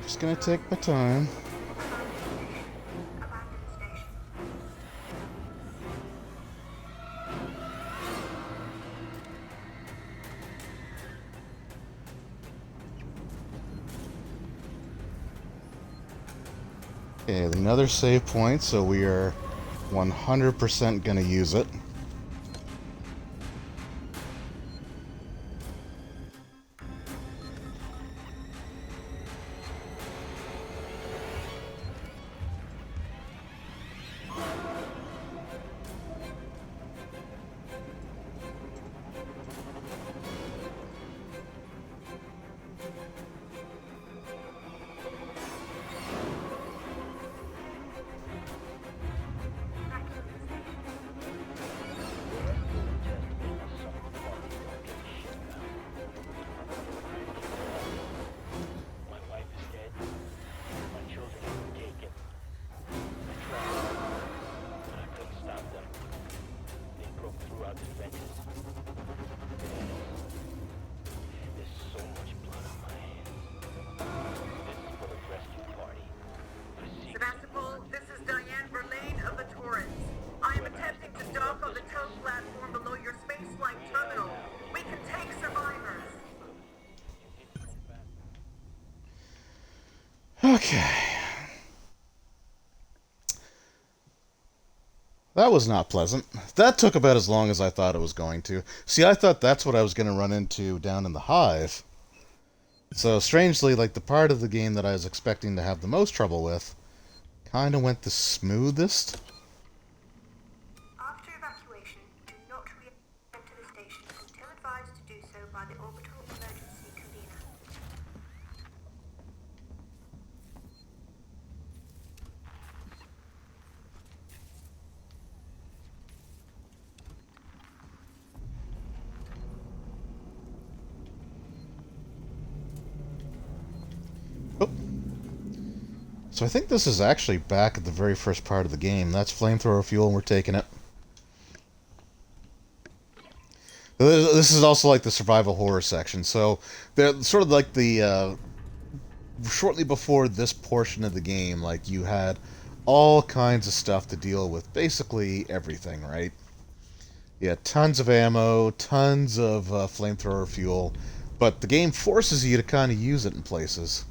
S1: Just gonna take my time. Okay, another save point, so we are 100% gonna use it.
S4: Sebastopol, this is Diane Verlaine of the Torrens. I am attempting to dock on the tow platform below your spaceflight terminal. We can take survivors.
S1: Okay. That was not pleasant. That took about as long as I thought it was going to. See, I thought that's what I was going to run into down in the hive. So, strangely, like the part of the game that I was expecting to have the most trouble with kind of went the smoothest.
S4: After evacuation, do not re-enter the station until advised to do so by the orbital emergency convener.
S1: Oh. So I think this is actually back at the very first part of the game. That's flamethrower fuel, and we're taking it. This is also like the survival horror section. So they're sort of like the shortly before this portion of the game, like you had all kinds of stuff to deal with, basically everything, right? You had tons of ammo, tons of flamethrower fuel, but the game forces you to kind of use it in places.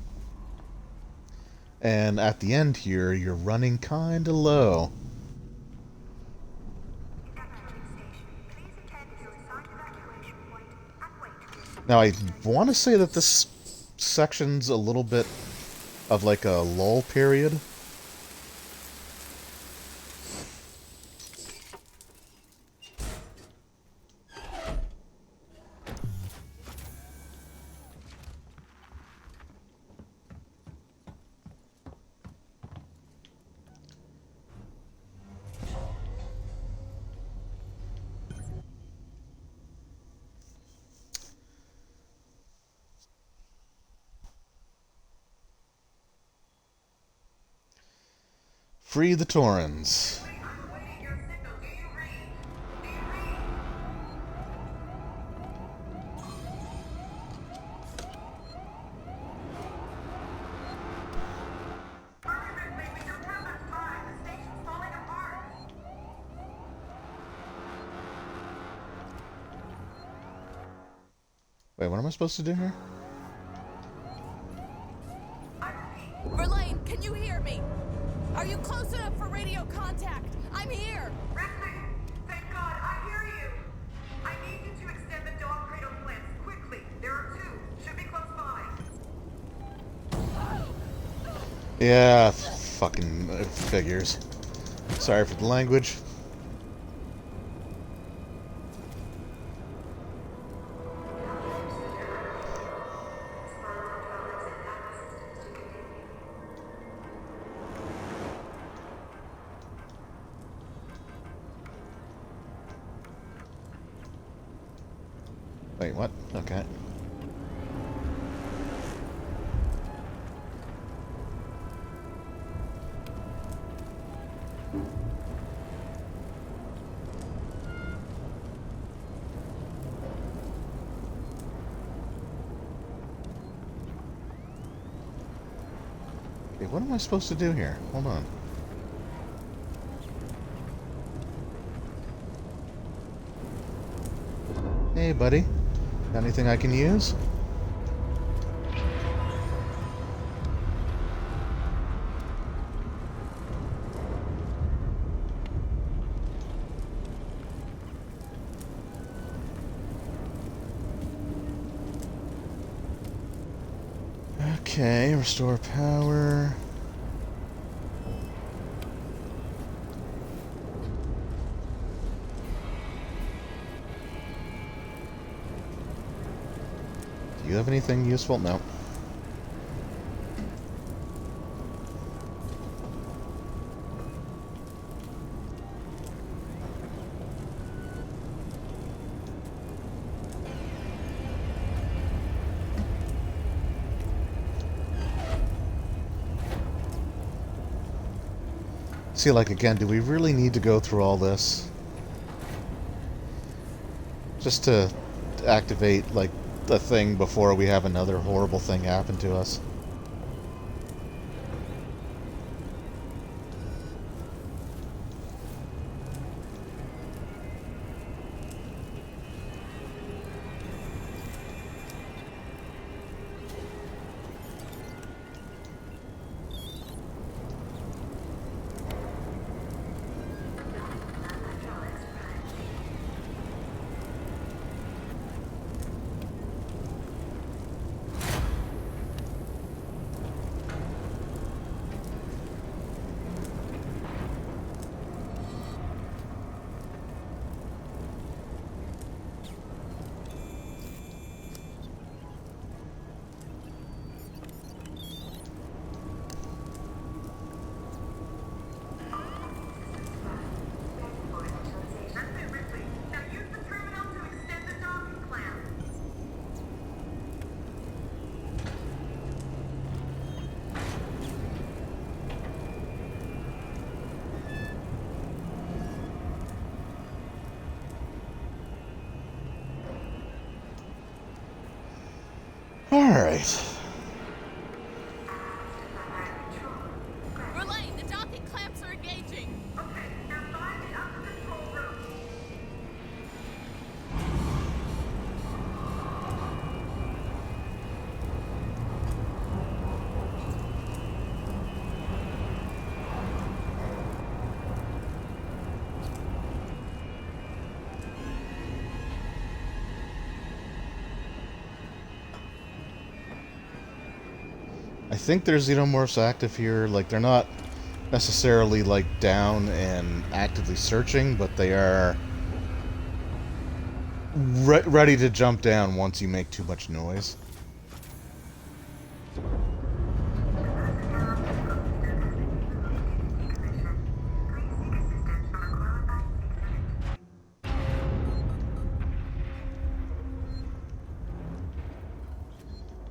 S1: And at the end here, you're running kind of low. Now, I want to say that this section's a little bit of like a lull period. Free the Torrens. Wait, what am I supposed to do here?
S2: Verlaine, can you hear me? Are you close enough for radio contact? I'm here!
S4: Ripley, thank God, I hear you. I need you to extend the dog cradle plants quickly. There are two. Should be close by.
S1: Yeah, fucking figures. Sorry for the language. Wait, what? Okay. Okay, what am I supposed to do here? Hold on. Hey, buddy. Got anything I can use? Okay, restore power. Do you have anything useful? No. See, like, again, do we really need to go through all this? Just to activate, like, the thing before we have another horrible thing happen to us. Alright.
S2: Verlaine, the docking clamps are engaging!
S4: Okay, now find it up to the control room.
S1: I think there's xenomorphs active here. Like, they're not necessarily, like, down and actively searching, but they are ready to jump down once you make too much noise.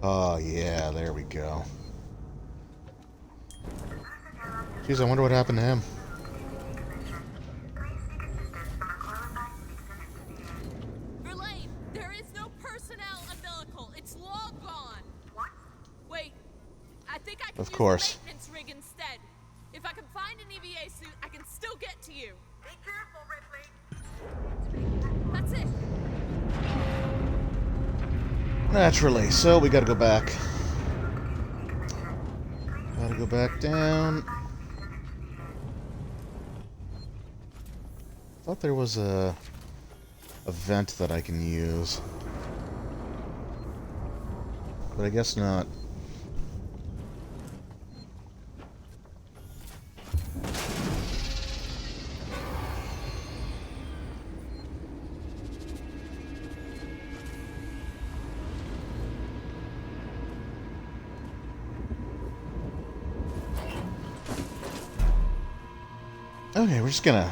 S1: Oh, yeah, there we go. Jeez, I wonder what happened to him.
S2: Verlaine, there is no personnel umbilical. It's long gone. What? Wait, I think I can
S1: Of
S2: use
S1: course.
S2: the maintenance rig instead. If I can find an EVA suit, I can still get to you.
S4: Be careful, Ripley.
S2: That's it.
S1: Naturally, so we gotta go back. Gotta go back down. Thought there was a vent that I can use, but I guess not. Okay, we're just gonna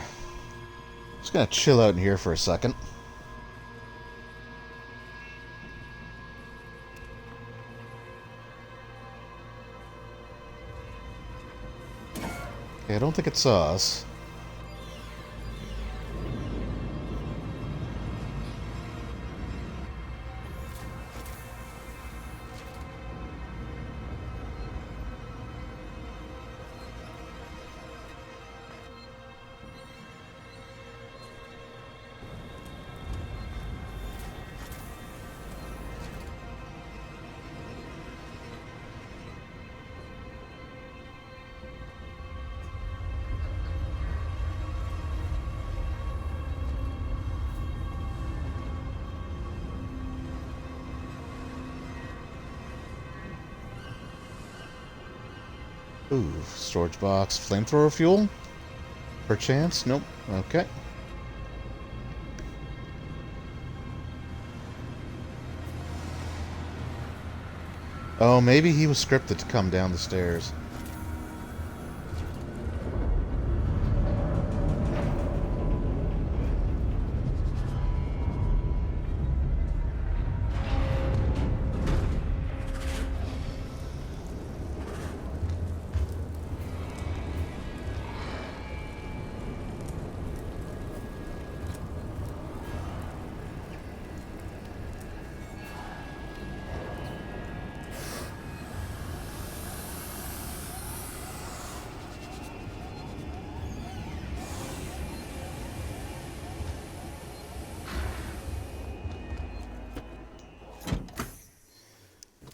S1: chill out in here for a second. Okay, I don't think it saw us. Ooh, storage box, flamethrower fuel? Perchance? Nope. Okay. Oh, maybe he was scripted to come down the stairs.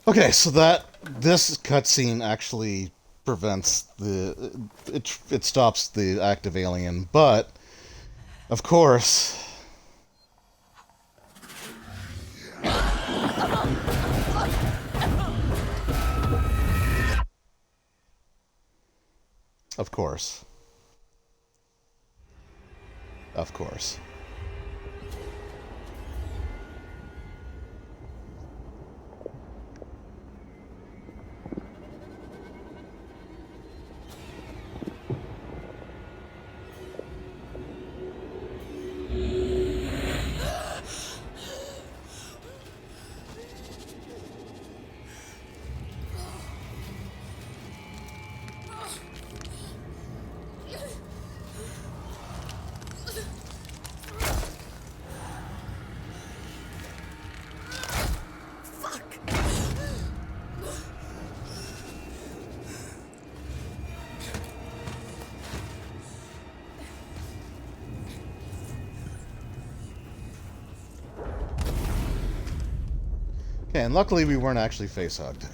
S1: Okay, so this cutscene actually prevents it stops the active alien, but of course of course Okay, and luckily we weren't actually face-hugged.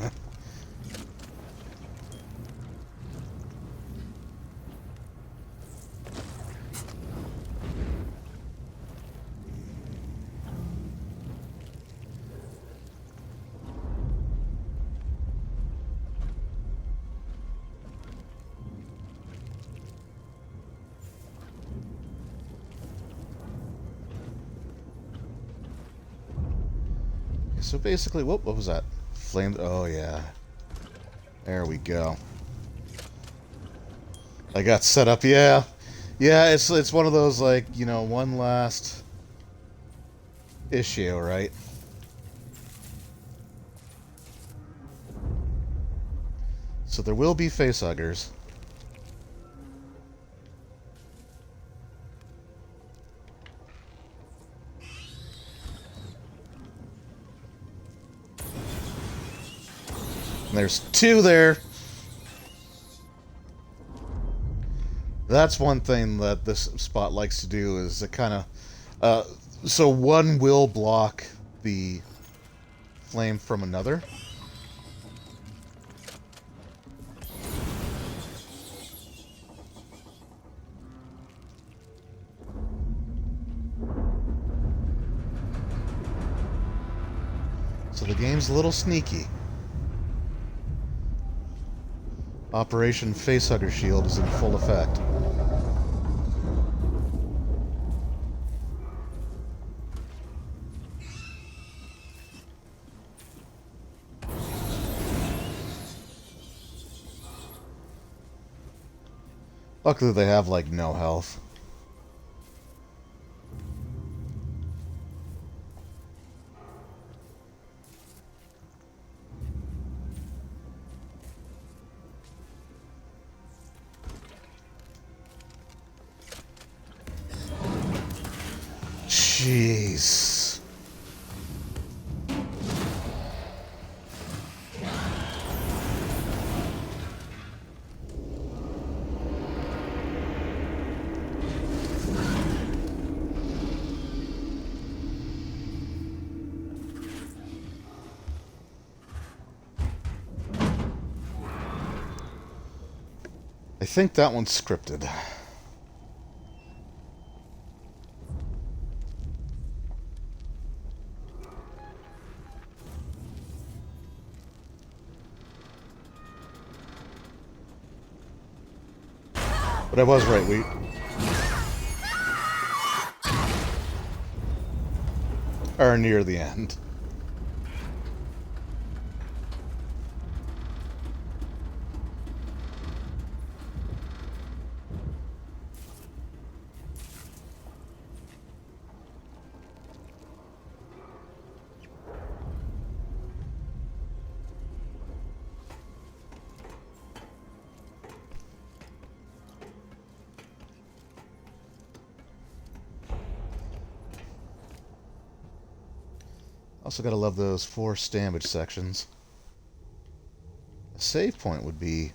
S1: so basically, what was that? Flame. Oh yeah. There we go. I got set up. Yeah, yeah. It's one of those, like, you know, one last issue, right? So there will be facehuggers. There's 2 there. That's one thing that this spot likes to do, is it kind of... so one will block the flame from another. So the game's a little sneaky. Operation Facehugger Shield is in full effect. Luckily they have, like, no health. Jeez. I think that one's scripted. But I was right, Wheat. Or near the end. Also gotta love those forced damage sections. A save point would be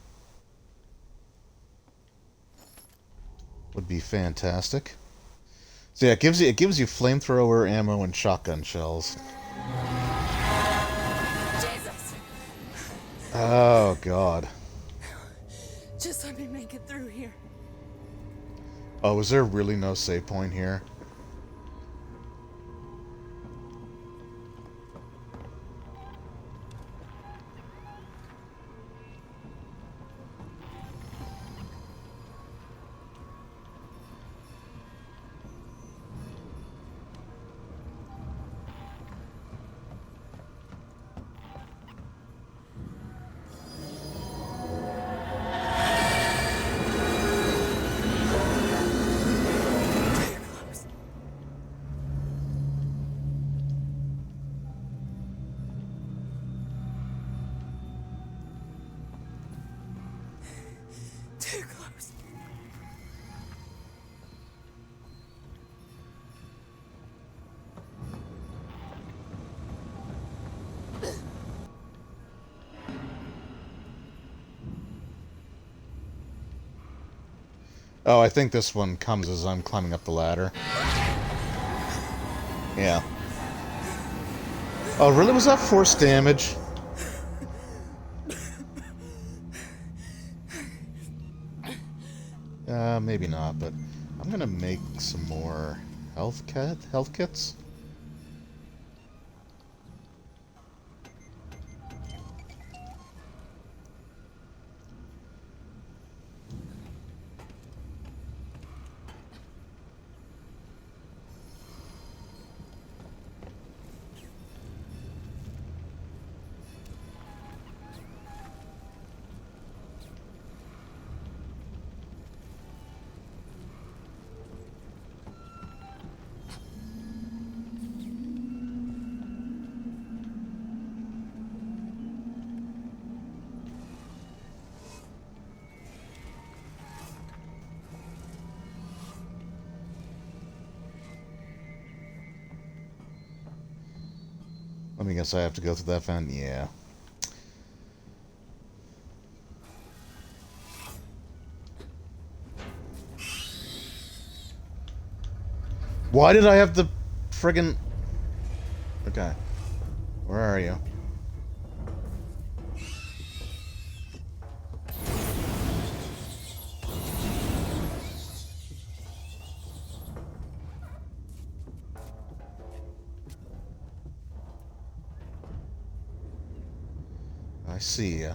S1: fantastic. So yeah, it gives you flamethrower ammo and shotgun shells.
S2: Jesus!
S1: Oh god.
S2: Just let me make it through here.
S1: Oh, is there really no save point here?
S2: Too close.
S1: Oh, I think this one comes as I'm climbing up the ladder. Yeah. Oh, really? Was that forced damage? Maybe not, but I'm gonna make some more health kits. Let me guess, I have to go through that fountain? Yeah. Why did I have the friggin... Okay. Where are you? I see ya.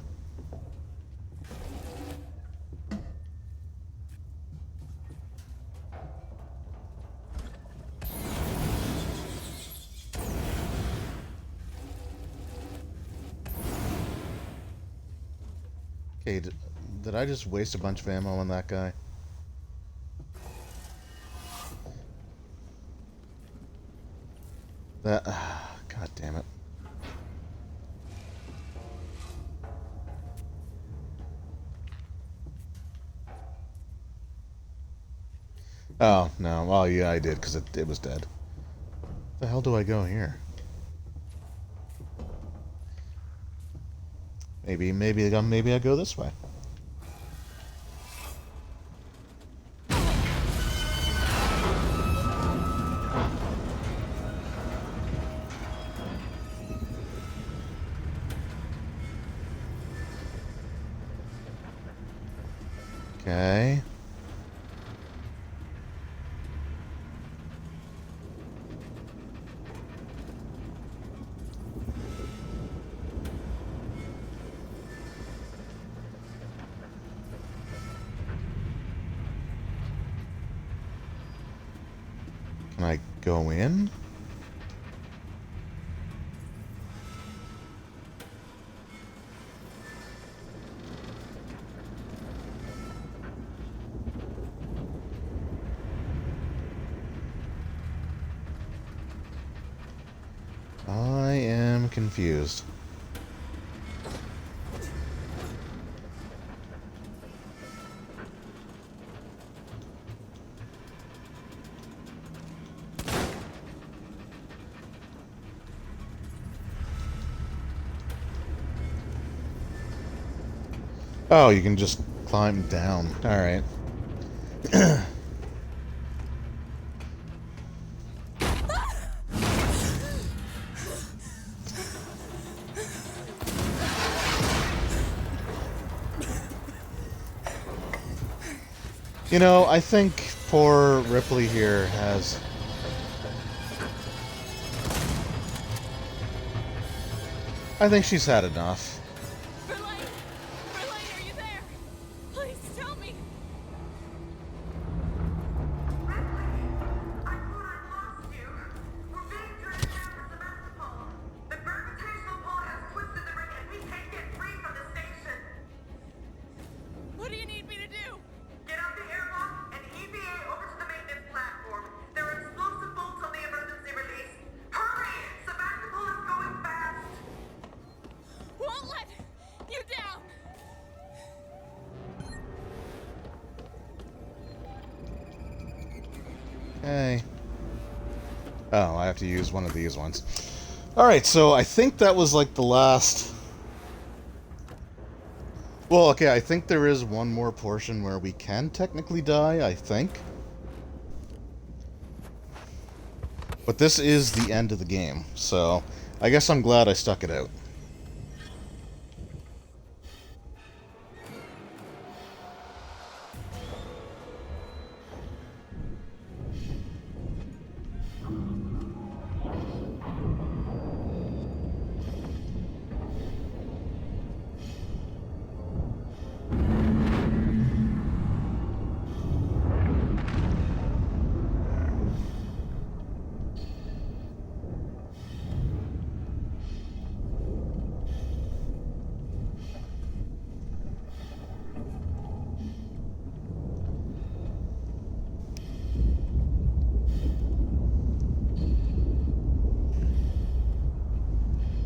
S1: Okay, did I just waste a bunch of ammo on that guy? That... God damn it. Oh, no. Well, yeah, I did, because it was dead. Where the hell do I go here? Maybe I go this way. Okay. Can I go in? I am confused. Oh, you can just climb down. Alright. You know, I think poor Ripley here has... I think she's had enough.
S2: Verlaine! Verlaine, are you there? Please tell me!
S4: I thought I lost you. We're being dragged down to Sebastopol. The gravitational pull has twisted the ring and we can't get free from the station.
S2: What do you need me to do?
S4: Get out the airlock and EVA over to the maintenance platform. There are explosive bolts on the emergency release. Hurry! Sebastopol is going fast.
S2: Won't let you down!
S1: Okay. Oh, I have to use one of these ones. Alright, so I think that was like the last... Well, okay, I think there is one more portion where we can technically die, I think. But this is the end of the game, so I guess I'm glad I stuck it out.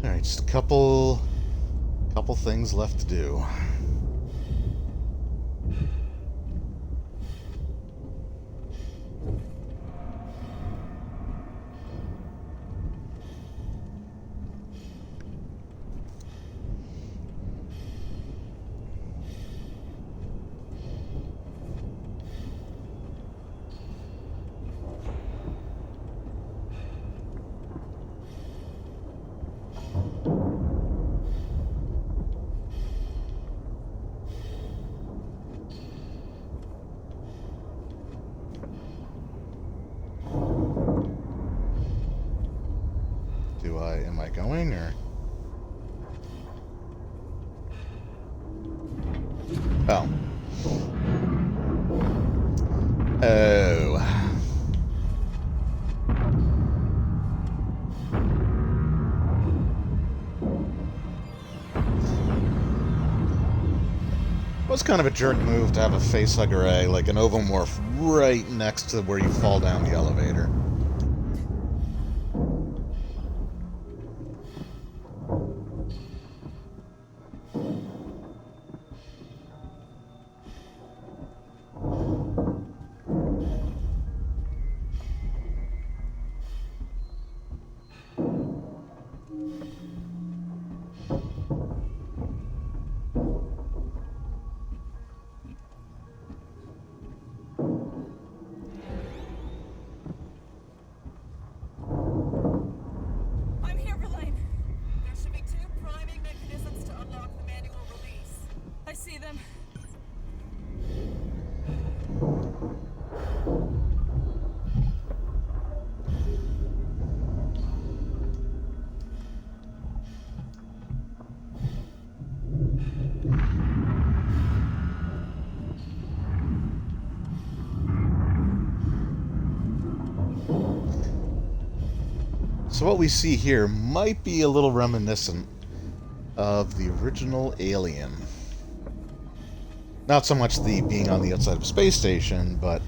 S1: Alright, just a couple things left to do. am I going, or? Oh. Oh. It was kind of a jerk move to have a facehugger, like an ovomorph, right next to where you fall down the elevator.
S4: I'm here, Verlaine. There should be 2 priming mechanisms to unlock the manual release.
S2: I see them.
S1: So what we see here might be a little reminiscent of the original Alien. Not so much the being on the outside of a space station, but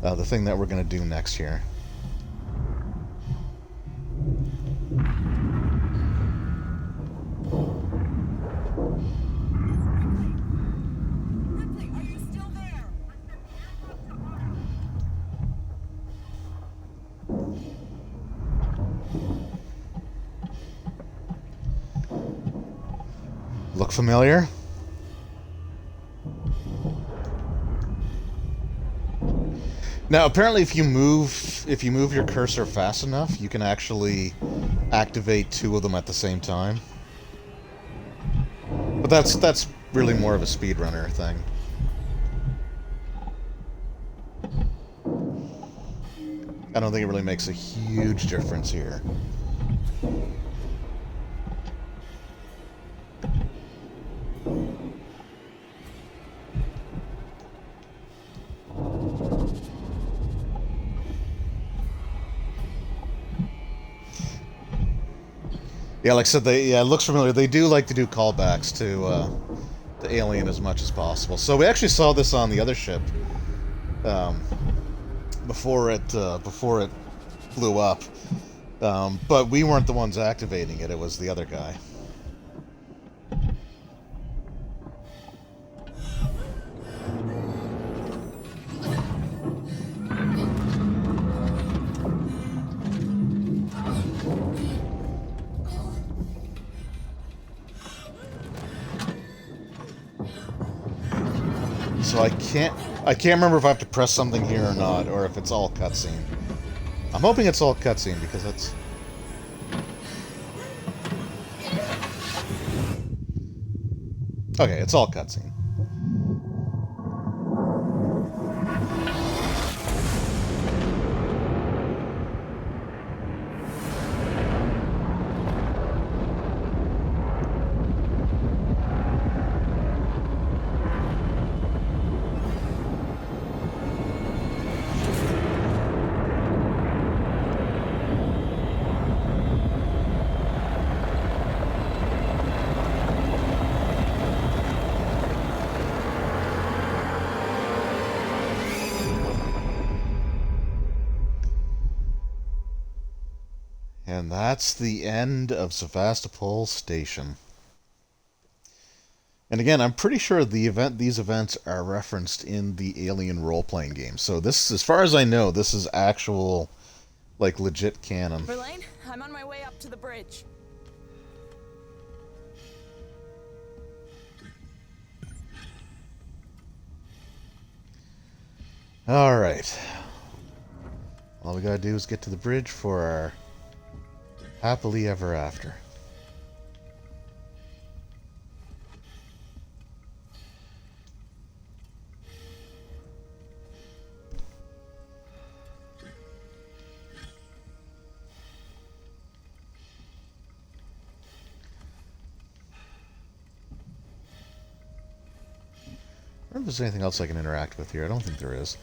S1: the thing that we're going to do next here.
S4: Ripley, are you still there?
S1: Look familiar? Now, apparently, if you move your cursor fast enough, you can actually activate 2 of them at the same time. But that's really more of a speedrunner thing. I don't think it really makes a huge difference here. Yeah, like I said, it looks familiar. They do like to do callbacks to the Alien as much as possible. So we actually saw this on the other ship before it blew up, but we weren't the ones activating it. It was the other guy. So I can't remember if I have to press something here or not, or if it's all cutscene. I'm hoping it's all cutscene because it's. Okay, it's all cutscene. And that's the end of Sevastopol Station. And again, I'm pretty sure these events are referenced in the Alien role-playing game. So this, as far as I know, this is actual, like, legit canon.
S2: Verlaine, I'm on my way up to the bridge.
S1: Alright. All we gotta do is get to the bridge for our happily ever after. I don't know if there's anything else I can interact with here. I don't think there is.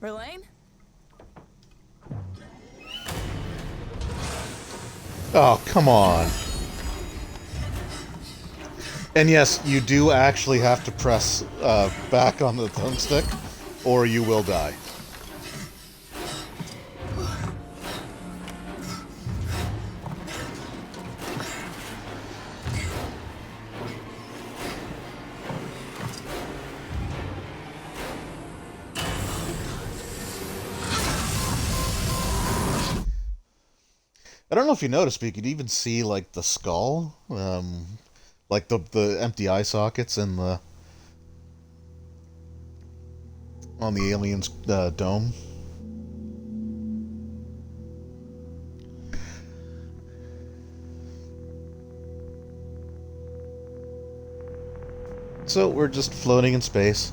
S2: Verlaine?
S1: Oh, come on. And yes, you do actually have to press back on the thumbstick, or you will die. I don't know if you noticed, but you could even see, like, the skull, like the empty eye sockets in the on the alien's dome. So we're just floating in space.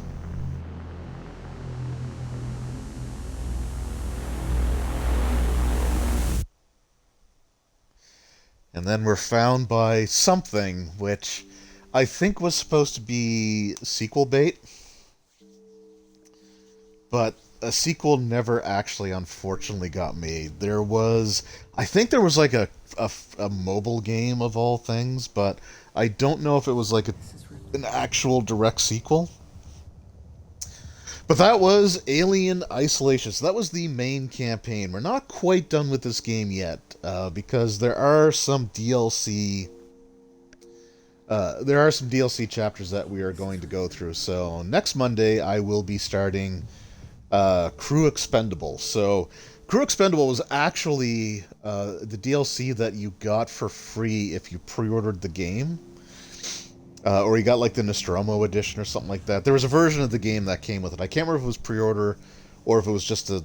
S1: And then we're found by something, which I think was supposed to be sequel bait. But a sequel never actually, unfortunately, got made. There was... I think there was like a mobile game of all things, but I don't know if it was like an actual direct sequel. But that was Alien Isolation. So that was the main campaign. We're not quite done with this game yet, because there are some DLC... there are some DLC chapters that we are going to go through. So next Monday, I will be starting Crew Expendable. So Crew Expendable was actually the DLC that you got for free if you pre-ordered the game. Or you got like the Nostromo edition or something like that. There was a version of the game that came with it. I can't remember if it was pre-order or if it was just a...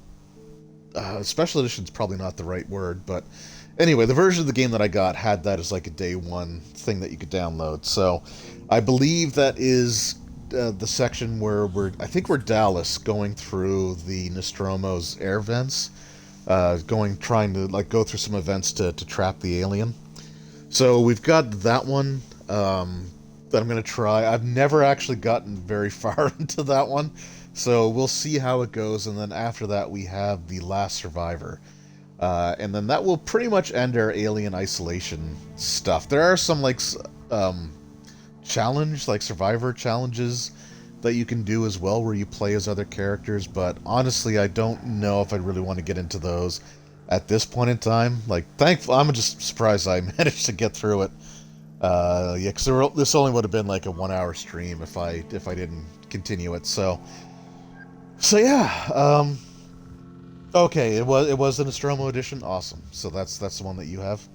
S1: special edition is probably not the right word, but... Anyway, the version of the game that I got had that as like a day one thing that you could download. So I believe that is the section where I think we're Dallas going through the Nostromo's air vents. Trying to like go through some events to trap the alien. So we've got that one. That I'm going to try. I've never actually gotten very far into that one, so we'll see how it goes, and then after that we have The Last Survivor. And then that will pretty much end our Alien Isolation stuff. There are some, like, Survivor challenges that you can do as well, where you play as other characters, but honestly, I don't know if I really want to get into those at this point in time. Like, I'm just surprised I managed to get through it. Yeah, because this only would have been like a 1 hour stream if I didn't continue it. So yeah. Okay, it was the Nostromo edition. Awesome. So that's the one that you have.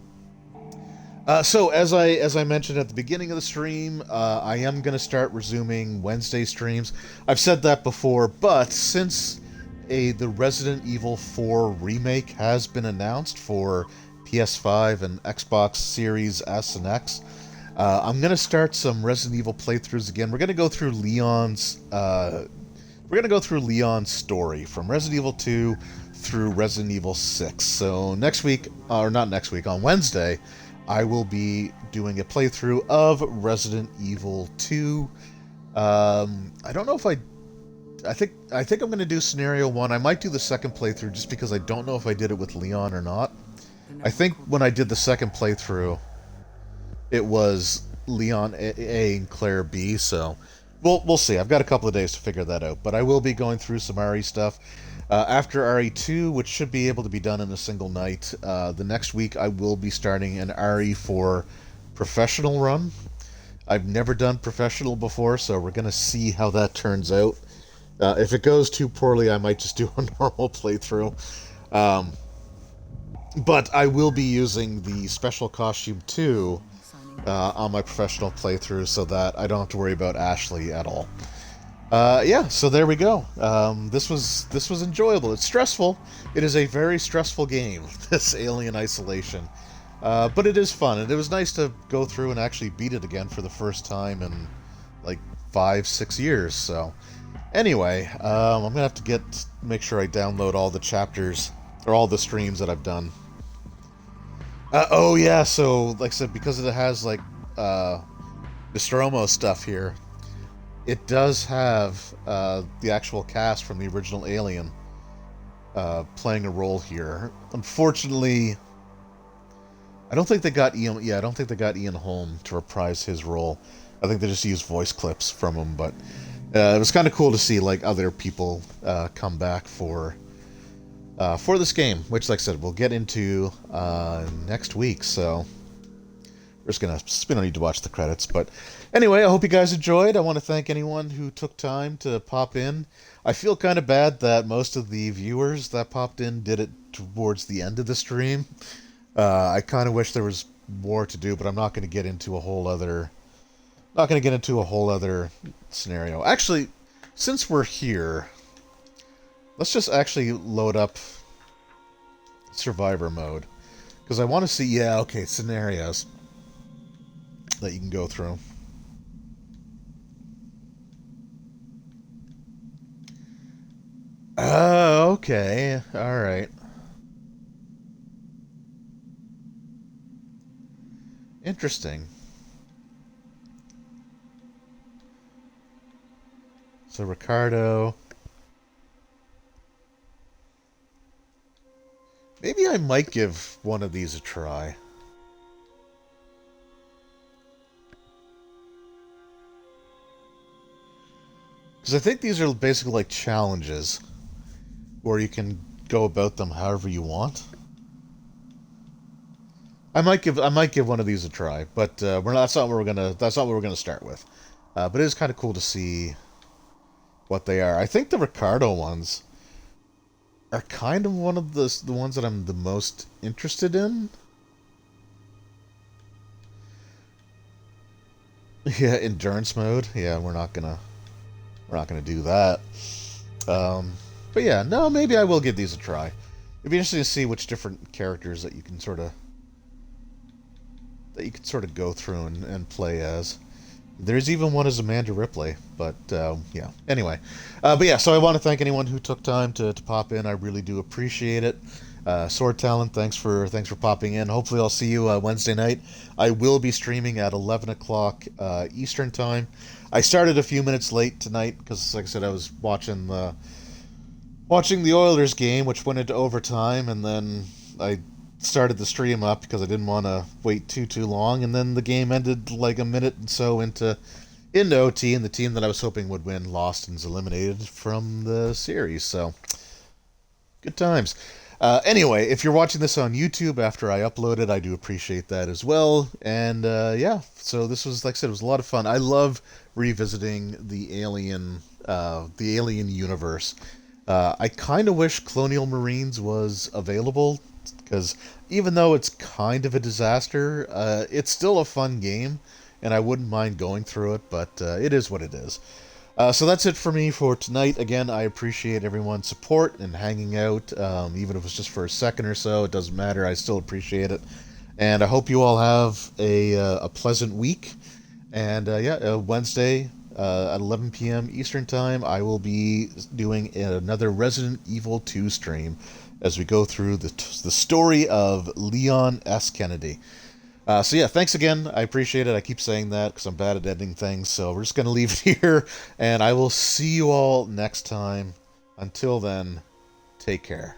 S1: So as I mentioned at the beginning of the stream, I am going to start resuming Wednesday streams. I've said that before, but since the Resident Evil 4 remake has been announced for PS5 and Xbox Series S and X, I'm gonna start some Resident Evil playthroughs again. We're gonna go through Leon's story from Resident Evil 2 through Resident Evil 6. So next week, or not next week, on Wednesday, I will be doing a playthrough of Resident Evil 2. I don't know if I think I'm gonna do scenario 1. I might do the second playthrough just because I don't know if I did it with Leon or not. I think when I did the second playthrough, it was Leon A and Claire B, so we'll see. I've got a couple of days to figure that out, but I will be going through some RE stuff. After RE2, which should be able to be done in a single night, the next week I will be starting an RE4 professional run. I've never done professional before, so we're going to see how that turns out. If it goes too poorly, I might just do a normal playthrough. But I will be using the Special Costume 2 on my professional playthrough so that I don't have to worry about Ashley at all. Yeah, so there we go. This was enjoyable. It's stressful. It is a very stressful game, this Alien Isolation. But it is fun, and it was nice to go through and actually beat it again for the first time in, like, 5-6 years. So anyway, I'm gonna have to make sure I download all the chapters or all the streams that I've done. Oh yeah, so like I said, because it has like Nostromo stuff here, it does have the actual cast from the original Alien playing a role here. Unfortunately, I don't think they got Ian. Yeah, I don't think they got Ian Holm to reprise his role. I think they just used voice clips from him. But it was kind of cool to see like other people come back for this game, which, like I said, we'll get into next week. So we don't need to watch the credits. But anyway, I hope you guys enjoyed. I want to thank anyone who took time to pop in. I feel kind of bad that most of the viewers that popped in did it towards the end of the stream. I kind of wish there was more to do, but I'm not going to get into a whole other scenario. Actually, since we're here, let's just actually load up Survivor mode, because I want to see, scenarios that you can go through. Oh, okay. Alright. Interesting. So, Ricardo. Maybe I might give one of these a try. Because I think these are basically like challenges where you can go about them however you want. I might give one of these a try, but that's not what we're gonna start with. But it is kind of cool to see what they are. I think the Ricardo ones are kind of one of the ones that I'm the most interested in. Yeah, endurance mode. Yeah, we're not gonna do that. But yeah, no, maybe I will give these a try. It'd be interesting to see which different characters that you can sort of go through and play as. There's even one as Amanda Ripley, but yeah. Anyway, but yeah. So I want to thank anyone who took time to pop in. I really do appreciate it. Sword Talent, thanks for popping in. Hopefully, I'll see you Wednesday night. I will be streaming at 11 o'clock Eastern time. I started a few minutes late tonight because, like I said, I was watching the Oilers game, which went into overtime, and then I started the stream up because I didn't want to wait too long, and then the game ended like a minute and so into OT, and the team that I was hoping would win lost and was eliminated from the series. So good times. Anyway, if you're watching this on YouTube after I upload it, I do appreciate that as well. And yeah, so this was, like I said, it was a lot of fun. I love revisiting the Alien universe. I kind of wish Colonial Marines was available, because even though it's kind of a disaster, it's still a fun game, and I wouldn't mind going through it, but it is what it is. So that's it for me for tonight. Again, I appreciate everyone's support and hanging out, even if it's just for a second or so. It doesn't matter. I still appreciate it. And I hope you all have a pleasant week. And Wednesday at 11 p.m. Eastern Time, I will be doing another Resident Evil 2 stream as we go through the story of Leon S. Kennedy. So yeah, thanks again. I appreciate it. I keep saying that because I'm bad at editing things. So we're just going to leave it here, and I will see you all next time. Until then, take care.